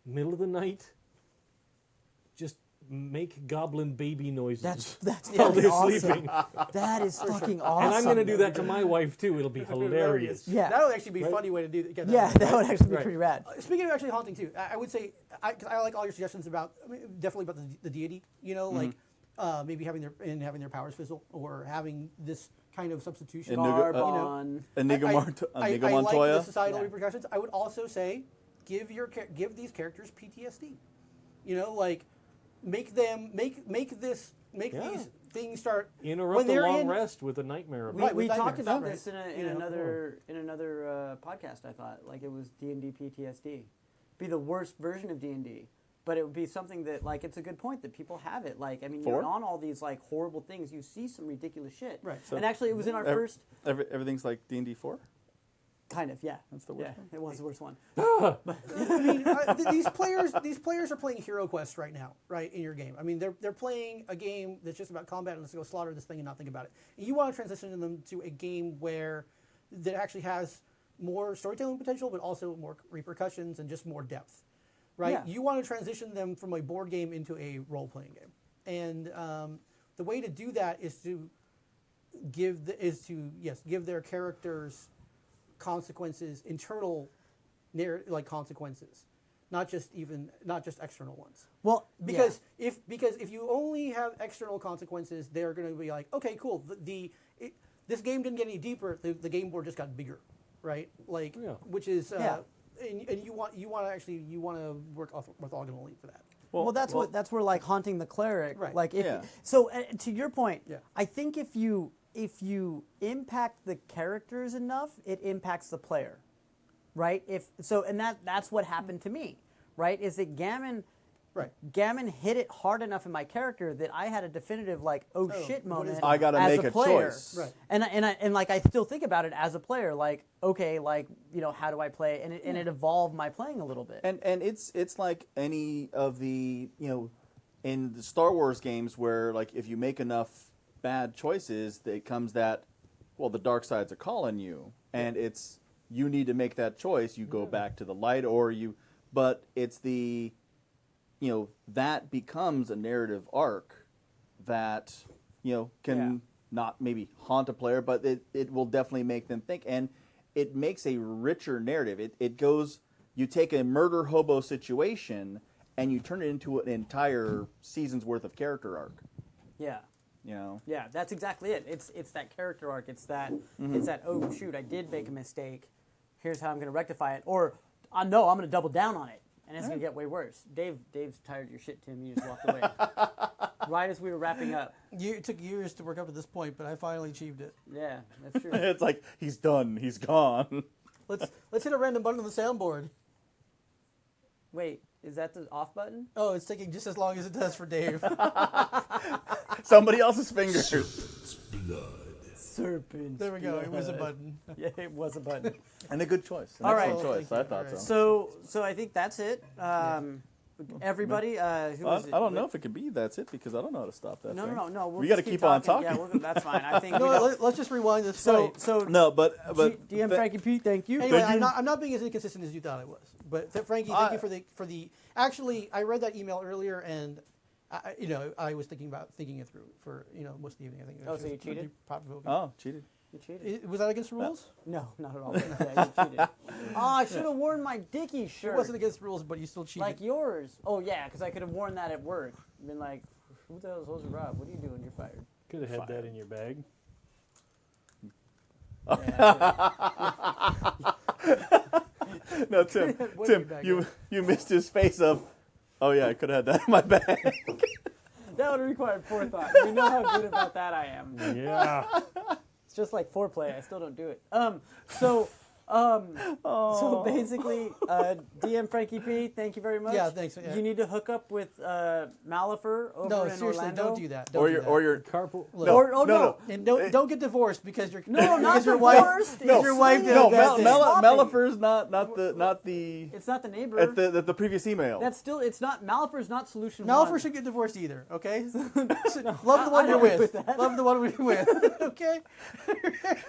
middle of the night, just make goblin baby noises." That's while fucking they're awesome. sleeping. That is fucking awesome. And I'm gonna do that to my wife too. It'll be hilarious. Yeah. That would actually be a funny way to do that. Yeah, that would actually be Right. pretty rad. Speaking of actually haunting too, I would say 'cause I like all your suggestions about definitely about the deity. Like maybe having their powers fizzle or having this kind of substitution. Inigo- Barbon. Enigma I Enigma like the Montoya. societal Yeah. repercussions. I would also say give these characters PTSD. Like make Yeah. these things start Interrupt when the they're long in. rest with a nightmare. We, Right, we with talked nightmares, about right. this in You know, another podcast. I thought like it was D&D PTSD, be the worst version of D&D, but it would be something that like it's a good point that people have it. Like I mean, you're Four? on all these like horrible things. You see some ridiculous shit. Right. And actually, it was in our first. Everything's like D&D 4. Kind of, yeah. That's the worst one? It was the worst one. I mean, these players are playing Hero Quest right now, right, in your game. I mean, they're playing a game that's just about combat and let's go slaughter this thing and not think about it. And you want to transition them to a game that actually has more storytelling potential, but also more repercussions and just more depth, right? Yeah. You want to transition them from a board game into a role-playing game, and the way to do that is to give their characters consequences, internal consequences, not just external ones. Well, because if you only have external consequences, they're going to be like, okay, cool. This game didn't get any deeper. The game board just got bigger, right? Which is and you want to work orthogonally for that. Well, that's where like haunting the cleric. Right. Like Yeah. So to your point, Yeah. I think if you impact the characters enough, it impacts the player, right? That's what happened to me, right? Is that Gammon hit it hard enough in my character that I had a definitive shit moment. I gotta as make a a player. choice. Right. And I still think about it as a player, how do I play? And it evolved my playing a little bit. And it's like any of the in the Star Wars games where if you make enough bad choices, it comes that the dark sides are calling you, and it's you need to make that choice. You go back to the light, but it's the that becomes a narrative arc that can not maybe haunt a player, but it will definitely make them think, and it makes a richer narrative. It goes, you take a murder hobo situation and you turn it into an entire season's worth of character arc. Yeah. Yeah, that's exactly it. It's that character arc. It's that oh shoot, I did make a mistake. Here's how I'm going to rectify it. Or no, I'm going to double down on it, and it's going to get way worse. Dave's tired of your shit, Tim. You just walked away right as we were wrapping up. It took years to work up to this point, but I finally achieved it. Yeah, that's true. it's like he's done. He's gone. Let's hit a random button on the soundboard. Wait, is that the off button? Oh, it's taking just as long as it does for Dave. Somebody else's fingers. Serpents. There we go. It was a button. Yeah, it was a button. And a good choice. All right. Choice. I thought Right. so. So I think that's it. Everybody, who was it? I don't know if it could be that's it because I don't know how to stop that. No. thing. We'll we got to just keep on talking. Yeah, that's fine. I think. Let's just rewind this. No, but DM Frankie Pete, thank you. Anyway, I'm not being as inconsistent as you thought I was. But Frankie, thank you for the. Actually, I read that email earlier, and I was thinking it through for most of the evening. I think. Oh, so you cheated? Cheated. You cheated. Was that against the rules? No, not at all. Yeah, you cheated. I should have worn my Dickie shirt. It wasn't against the rules, but you still cheated. Like yours. Oh yeah, because I could have worn that at work. Been like, who the hell is supposed to rob? What are you doing? You're fired. Could have had that in your bag. No, Tim, you missed his face of. Oh yeah, I could have had that in my bag. That would have required forethought. You know how good about that I am. Yeah. It's just like foreplay. I still don't do it. So basically, DM Frankie P, thank you very much. Yeah, thanks. Yeah. You need to hook up with Mallifer over No, in seriously, Orlando. don't do that. Or your Carpool. no. And don't get divorced because your not your wife. divorced. Because your wife did No, a bad thing. Mallifer's not the. It's not the neighbor. At the previous email. That's still. It's not. Mallifer's not solution. Mallifer one. should get divorced either. Okay. Love the one you're with. Love the one you're with. Okay.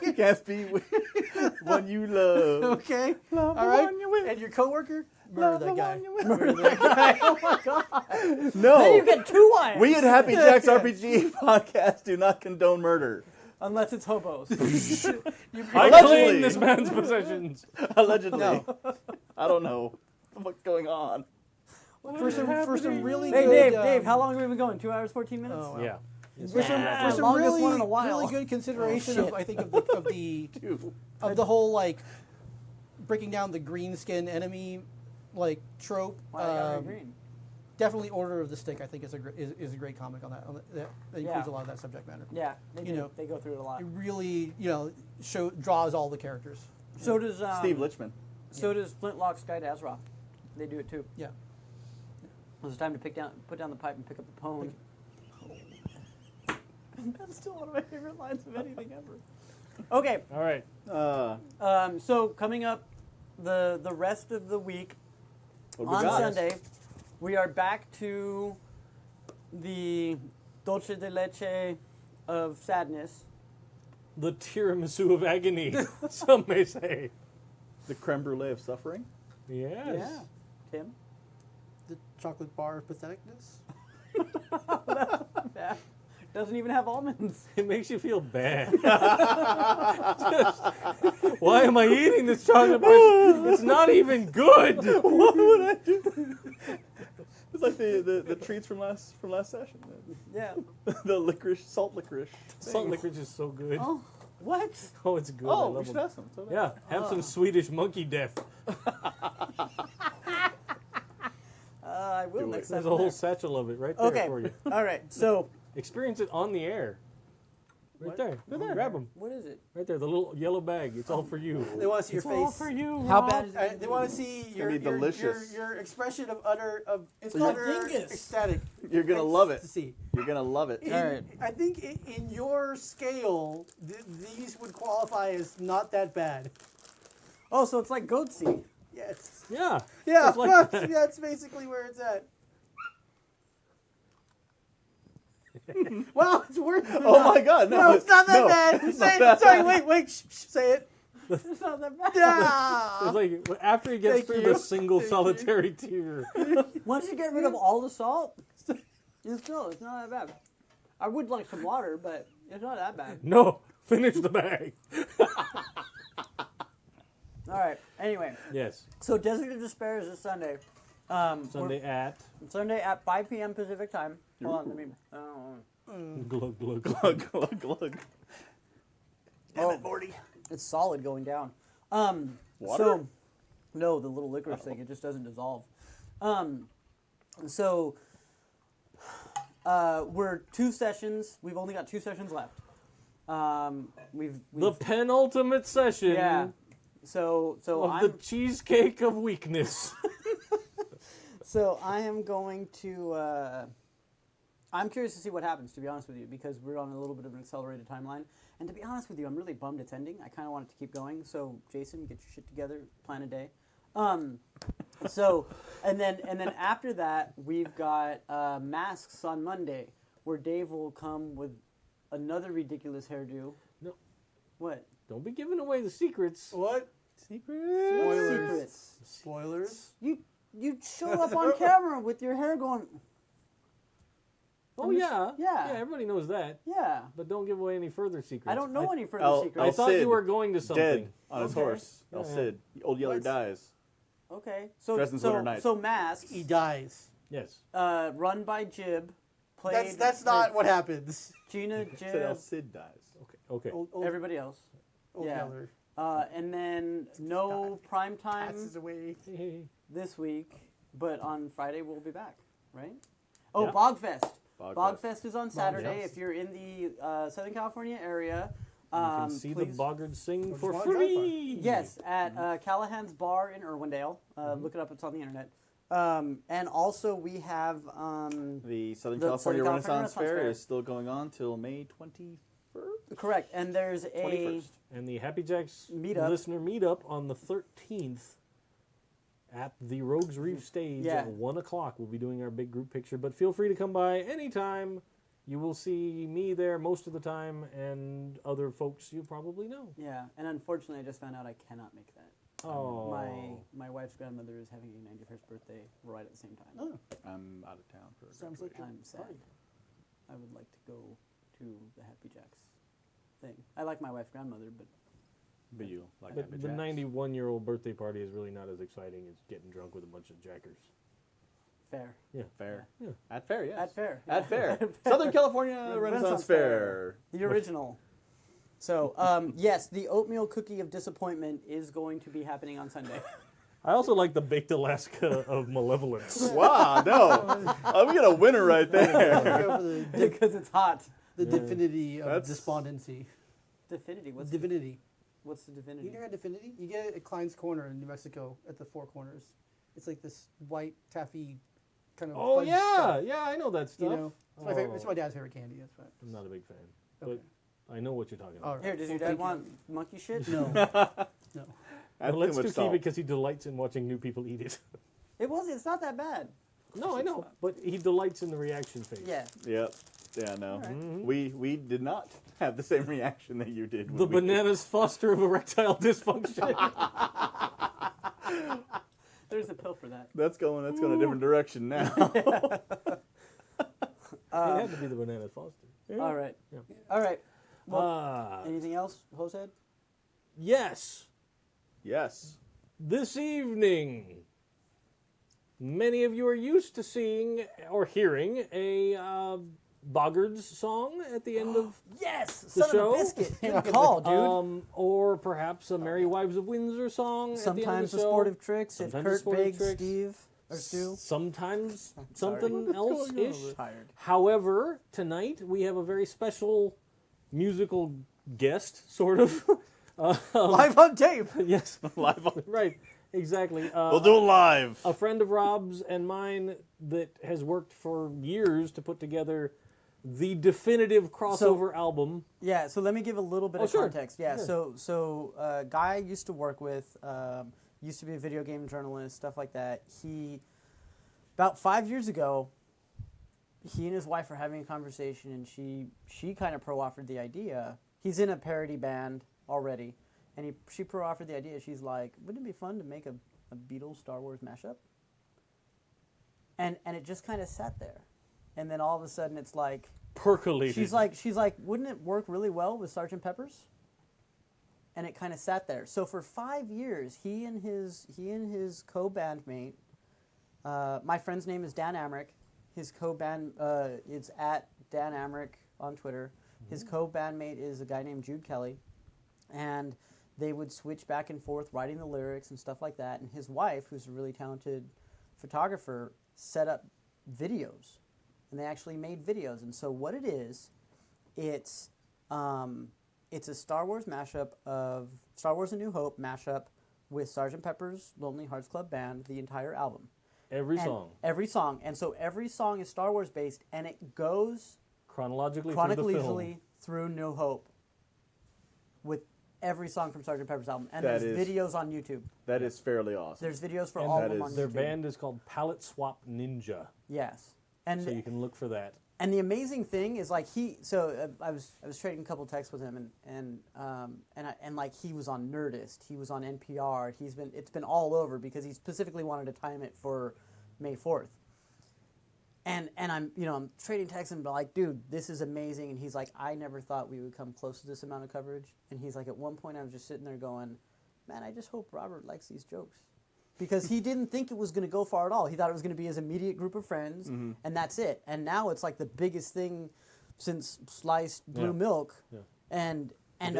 You can't be with one you love. Okay. Love the All right. one you're with. And your coworker. Love Murder the that guy. one you're with. Murder that guy. Oh my god. No. Then you get two wives. We at Happy Jack's RPG podcast do not condone murder. Unless it's hobos. I claim this man's possessions. Allegedly. No. I don't know what's going on. For some really Hey good. Dave, how long have we been going? 2 hours, 14 minutes? Oh, wow. Yeah. For some longest really, one in a while. really good consideration Oh, of, I think, of the whole breaking down the green skin enemy trope. Why they got green? Definitely Order of the Stick. I think is a great comic on that. That includes a lot of that subject matter. Yeah, they go through it a lot. It really draws all the characters. So does Steve Lichman. So does Flintlock's Guide to Azeroth. They do it too. Yeah. Well, it's time to put down the pipe and pick up the pone. That's still one of my favorite lines of anything ever. Okay. All right. So coming up, the rest of the week on Sunday, we are back to the dulce de leche of sadness. The tiramisu of agony, some may say. The creme brulee of suffering. Yes. Yeah. Tim? The chocolate bar of patheticness. Yeah. Doesn't even have almonds. It makes you feel bad. Why am I eating this chocolate bar? It's not even good. What would I do? It's like the treats from last session. Yeah. The licorice, salt licorice. Salt licorice is so good. Oh, what? Oh, it's good. I Oh, we love should them. have some. So Yeah, have some Swedish monkey death. I will next time. There's a whole satchel of it right there Okay. for you. All right. So, Experience it on the air. Right there. Grab them. what is it? Right there, the little yellow bag. It's all for you. They want to see your face. All for you. How Rob. bad is it? They want to see your gonna be delicious. your expression of utter It's utter called dingus. ecstatic. You're gonna love it. To see. You're gonna love it. In- All right. I think in your scale, these would qualify as not that bad. Oh, so it's like goatsy. Yes. Yeah. Yeah, Just like that. that's basically where it's at. Wow, it's worse. Oh my God! No, it's not that bad. it's Say not it. Sorry, wait. Shh, say it. It's not that bad. Yeah. It's like after he gets Thank through you. the single Thank solitary tear. Once you get rid of all the salt, it's not that bad. I would like some water, but it's not that bad. No, finish the bag. All right. Anyway, Yes. so Desert of Despair is this Sunday. Sunday at Sunday at 5 p.m. Pacific time. Hold on, let me. glug glug glug. Glug glug glug. Damn it, Morty. It's solid going down. Water? So, no, the little licorice thing. It just doesn't dissolve. So, we're 2 sessions. We've only got 2 sessions left. We've The penultimate session yeah. So of the cheesecake of weakness. So I am going to. I'm curious to see what happens, to be honest with you, because we're on a little bit of an accelerated timeline. And to be honest with you, I'm really bummed it's ending. I kind of want it to keep going. So Jason, get your shit together, plan a day. So and then after that, we've got masks on Monday, where Dave will come with another ridiculous hairdo. No. What? Don't be giving away the secrets. What? Secrets. Spoilers. You show up on camera with your hair going. Oh yeah. Yeah. Yeah, everybody knows that. Yeah. But don't give away any further secrets. I don't know any further El- secrets. I thought Cid, you were going to something. Dead on his Okay. horse. El Yeah. Cid. Old Yeller What's- dies. Okay. So Dresden's Winter Night. so masks. He dies. Yes. Run by Jib. Played That's not with what happens. Gina, Said El Jib, Cid dies. Okay. Old everybody else. yeah. Yeller And then no prime time passes away. this week, but on Friday we'll be back, right? Oh, Yeah. Bogfest. Bogfest. Bogfest is on Saturday. Bogfest. If you're in the Southern California area, You can see the please- boggards sing Which for one's free. Yes, at Callahan's Bar in Irwindale. Look it up; it's on the internet. And also we have The Southern The California Southern Renaissance California Fair Fair. is still going on till May 21st. correct, and there's a 21st. And the Happy Jacks Meetup. listener meetup on the 13th at the Rogues Reef stage Yeah. at 1 o'clock. We'll be doing our big group picture, but feel free to come by anytime. You will see me there most of the time and other folks you probably know. yeah. And unfortunately, I just found out I cannot make that. Oh. My wife's grandmother is having a 91st birthday right at the same time. Oh, I'm out of town for a sounds like graduation. I'm sad. I would like to go to the Happy Jacks thing. I like my wife's grandmother, but But you like But Happy the Jacks. 91-year-old birthday party is really not as exciting as getting drunk with a bunch of jackers. fair. Fair. Yeah. At Fair, yes. At fair. At Fair. Southern California Renaissance Renaissance Fair. The original. So, yes, the oatmeal cookie of disappointment is going to be happening on Sunday. I also like the baked Alaska of malevolence. Wow, no. We got a winner right there. go for the, Because it's hot. the divinity of That's- despondency. Divinity. What's Divinity. what's the divinity? You never had Divinity? You get it at Klein's Corner in New Mexico at the Four Corners. It's like this white taffy kind of. Oh, fudge yeah. stuff, Yeah, I know that You stuff. know, it's my, favorite, it's Oh. my dad's favorite candy. That's right. I'm not a big fan. Okay. But I know what you're talking about. Here, does your dad want monkey shit? No. No. Well, let's just keep it because he delights in watching new people eat it. It's not that bad. No, I know, but he delights in the reaction phase. Yeah. Yep. Yeah, no. Mm-hmm. We did not have the same reaction that you did. The bananas foster of erectile dysfunction. There's a pill for that. That's going a different direction now. It had to be the bananas foster. Yeah. All right. Yeah. All right. Well, anything else, Josehead? Yes. Yes. This evening, many of you are used to seeing or hearing a Boggards song at the end of Yes, the son show. of a biscuit. Good call, dude. Or perhaps a Merry Wives of Windsor song at the end of Sometimes the the show. sportive tricks if Sometimes Kurt the sportive begs tricks. Steve or Stu. Sometimes Sorry. something else-ish. Tired. However, tonight we have a very special musical guest, sort of. Live on tape. Yes, Live on. right, exactly. We'll do it live. A friend of Rob's and mine that has worked for years to put together the definitive crossover album. Yeah, so let me give a little bit of sure. context. Yeah, Sure. so guy I used to work with, used to be a video game journalist, stuff like that. He, about 5 years ago, he and his wife were having a conversation, and she kind of pro-offered the idea. He's in a parody band already, and she pro-offered the idea. She's like, wouldn't it be fun to make a Beatles Star Wars mashup? And it just kind of sat there. And then all of a sudden it's like, Percolated. she's like, wouldn't it work really well with Sgt. Pepper's? And it kind of sat there. So for 5 years, he and his co-bandmate, my friend's name is Dan Amrick. His co-band, it's at Dan Amrick on Twitter. His co-bandmate is a guy named Jude Kelly. And they would switch back and forth writing the lyrics and stuff like that. And his wife, who's a really talented photographer, set up videos. And they actually made videos. And so what it is, it's a Star Wars mashup of Star Wars: A New Hope mashup with Sgt. Pepper's Lonely Hearts Club Band, the entire album. Every song. Every song. And so every song is Star Wars based, and it goes Chronologically through New Hope with every song from Sgt. Pepper's album. And That there's is- videos on YouTube. That is fairly awesome. There's videos for And all that of them is- on Their YouTube. band is called Palette Swap Ninja, Yes. And so you can look for that. And the amazing thing is, like, I was trading a couple texts with him, and like he was on Nerdist, he was on NPR, it's been all over because he specifically wanted to time it for May 4th. And I'm trading texts and like, dude, this is amazing. And he's like, I never thought we would come close to this amount of coverage. And he's like, at one point I was just sitting there going, man, I just hope Robert likes these jokes. Because he didn't think it was going to go far at all. He thought it was going to be his immediate group of friends, and that's it. And now it's like the biggest thing since sliced blue milk. Yeah. And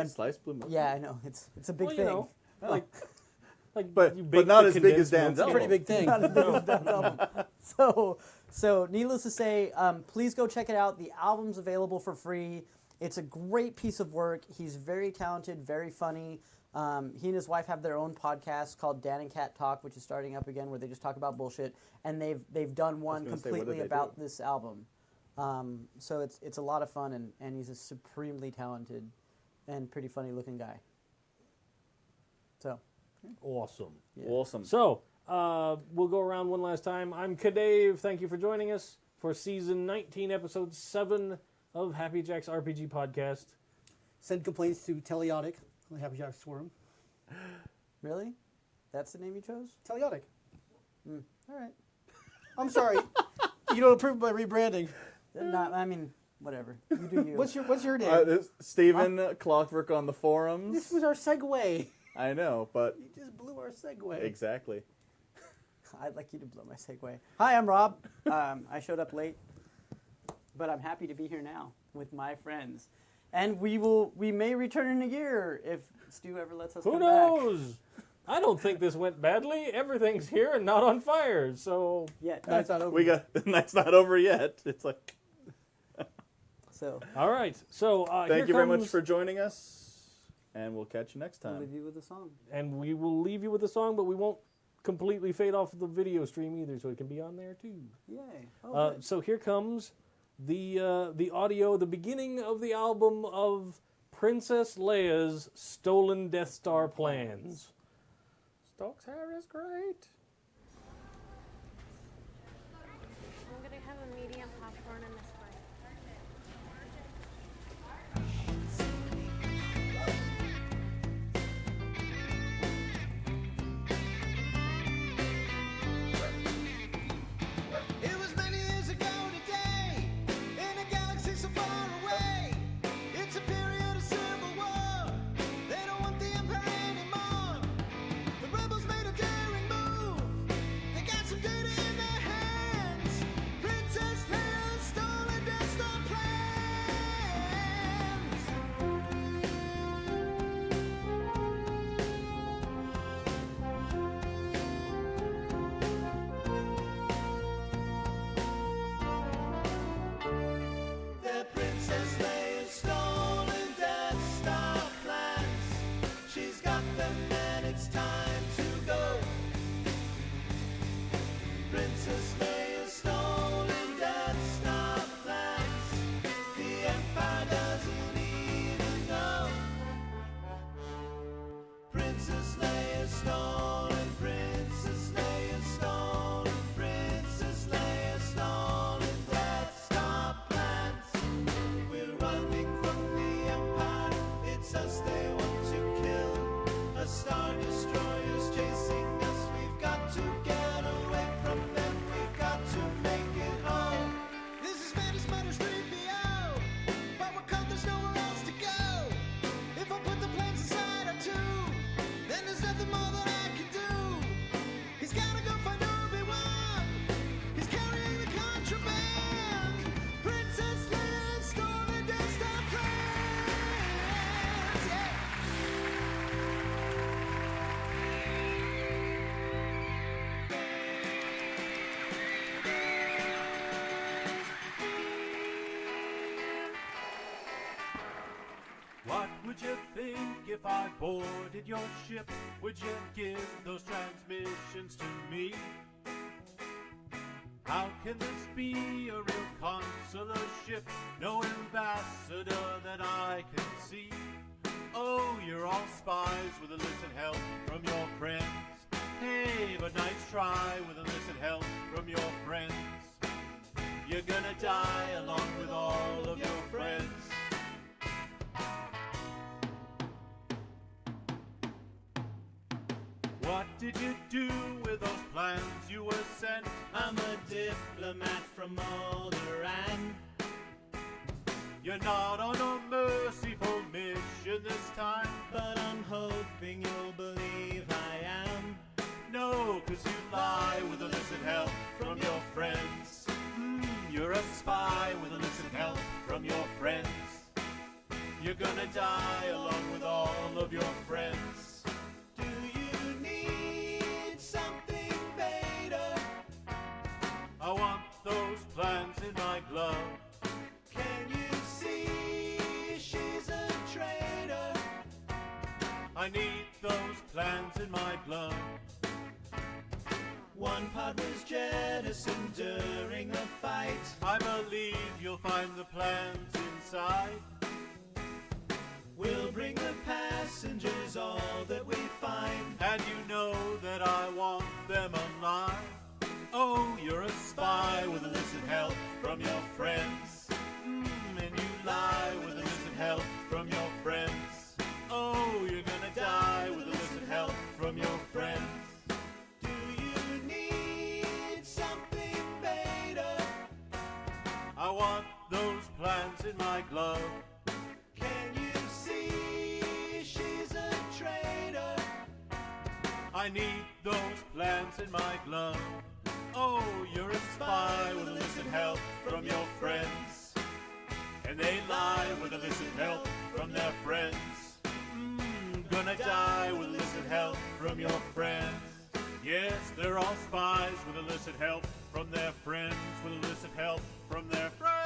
sliced blue milk. Yeah, I know it's a big Well, thing. you know, like But you bake not the as big as condensed Dan's milk. album. Pretty big thing. Not as big as that album. So needless to say, please go check it out. The album's available for free. It's a great piece of work. He's very talented, very funny. He and his wife have their own podcast called Dan and Cat Talk, which is starting up again, where they just talk about bullshit. And they've done one completely about this album. So it's a lot of fun, and he's a supremely talented and pretty funny looking guy. So Awesome. yeah. Awesome. So, we'll go around one last time. I'm Kadave. Thank you for joining us for season 19, episode 7 of Happy Jack's RPG podcast. Send complaints to Teleotic on the Happy Jacks forum. Really? That's the name you chose? Teleotic. All right. I'm sorry. You don't approve my rebranding. Not, I mean, whatever. You do you. What's your name? Stephen Clockwork on the forums. This was our segue. I know, but You just blew our segue. exactly. I'd like you to blow my segue. Hi, I'm Rob. I showed up late, but I'm happy to be here now with my friends. And we may return in a year if Stu ever lets us Who come knows? I don't think this went badly. Everything's here and not on fire, so... back. Yeah. No, it's not over. We got the night's not over yet. It's like So All right, so thank you very much for joining us, and we'll catch you next I'll time. leave you with a song. And we will leave you with a song, but we won't completely fade off the video stream either, so it can be on there too. Yay. Good. So here comes the audio, the beginning of the album of Princess Leia's stolen Death Star plans. Stokes' hair is great. I'm gonna have a medium popcorn and a Sprite. It was many years ago today, in a galaxy so far away. It's a period of civil war. They don't want the Empire anymore. The rebels made a daring move. They got some data in their hands. Princess Leia's stolen Death Star plans. The Princess Leia's stolen Death Star plans. She's got them and it's time to go. Princess Leia's stolen Death Star plans. The Empire doesn't even know. Princess Leia's stolen, Princess Leia's stolen, Princess Leia's stolen Death Star plans. We're running from the Empire, it's us they want to kill. A Star Destroyer's chasing us, we've got to get away from them, we've got to make it home. This is Spanish Matters 3PO, but we're caught, there's nowhere else to go. If I put the plans aside or two, then there's nothing more that I can do. He's gotta go find Obi-Wan. He's carrying the contraband. Princess Leia's stolen Death Star plans. Yeah. What would you think if I boarded your ship? Would you give those transmissions to me? How can this be a real consular ship? No ambassador that I can see. Oh, you're all spies with illicit help from your friends. Hey, but nice try with illicit help from your friends. You're gonna die along with all of your friends. What did you do with those plans you were sent? I'm a diplomat from Alderaan. You're not on a merciful mission this time. But I'm hoping you'll believe I am. No, 'cause you lie with illicit help from your friends. You're a spy with illicit help from your friends. You're gonna die along with all of your friends. Do you need something, Vader? I want those plans in my glove. Can you see she's a traitor? I need those plans in my glove. One pod was jettisoned during the fight. I believe you'll find the plans inside. We'll bring the passengers all that we find. And you know that I want them alive. Oh, you're a spy with illicit help from your friends. And you lie with illicit help from your friends. Oh, you're gonna die with illicit help from your friends. Do you need something, Vader? I want those plans in my glove. Can you see she's a traitor? I need those plans in my glove. Oh, you're a spy with illicit help from your friends. And they lie with illicit help from their friends. Gonna die with illicit help from your friends. Yes, they're all spies with illicit help from their friends, with illicit help from their friends.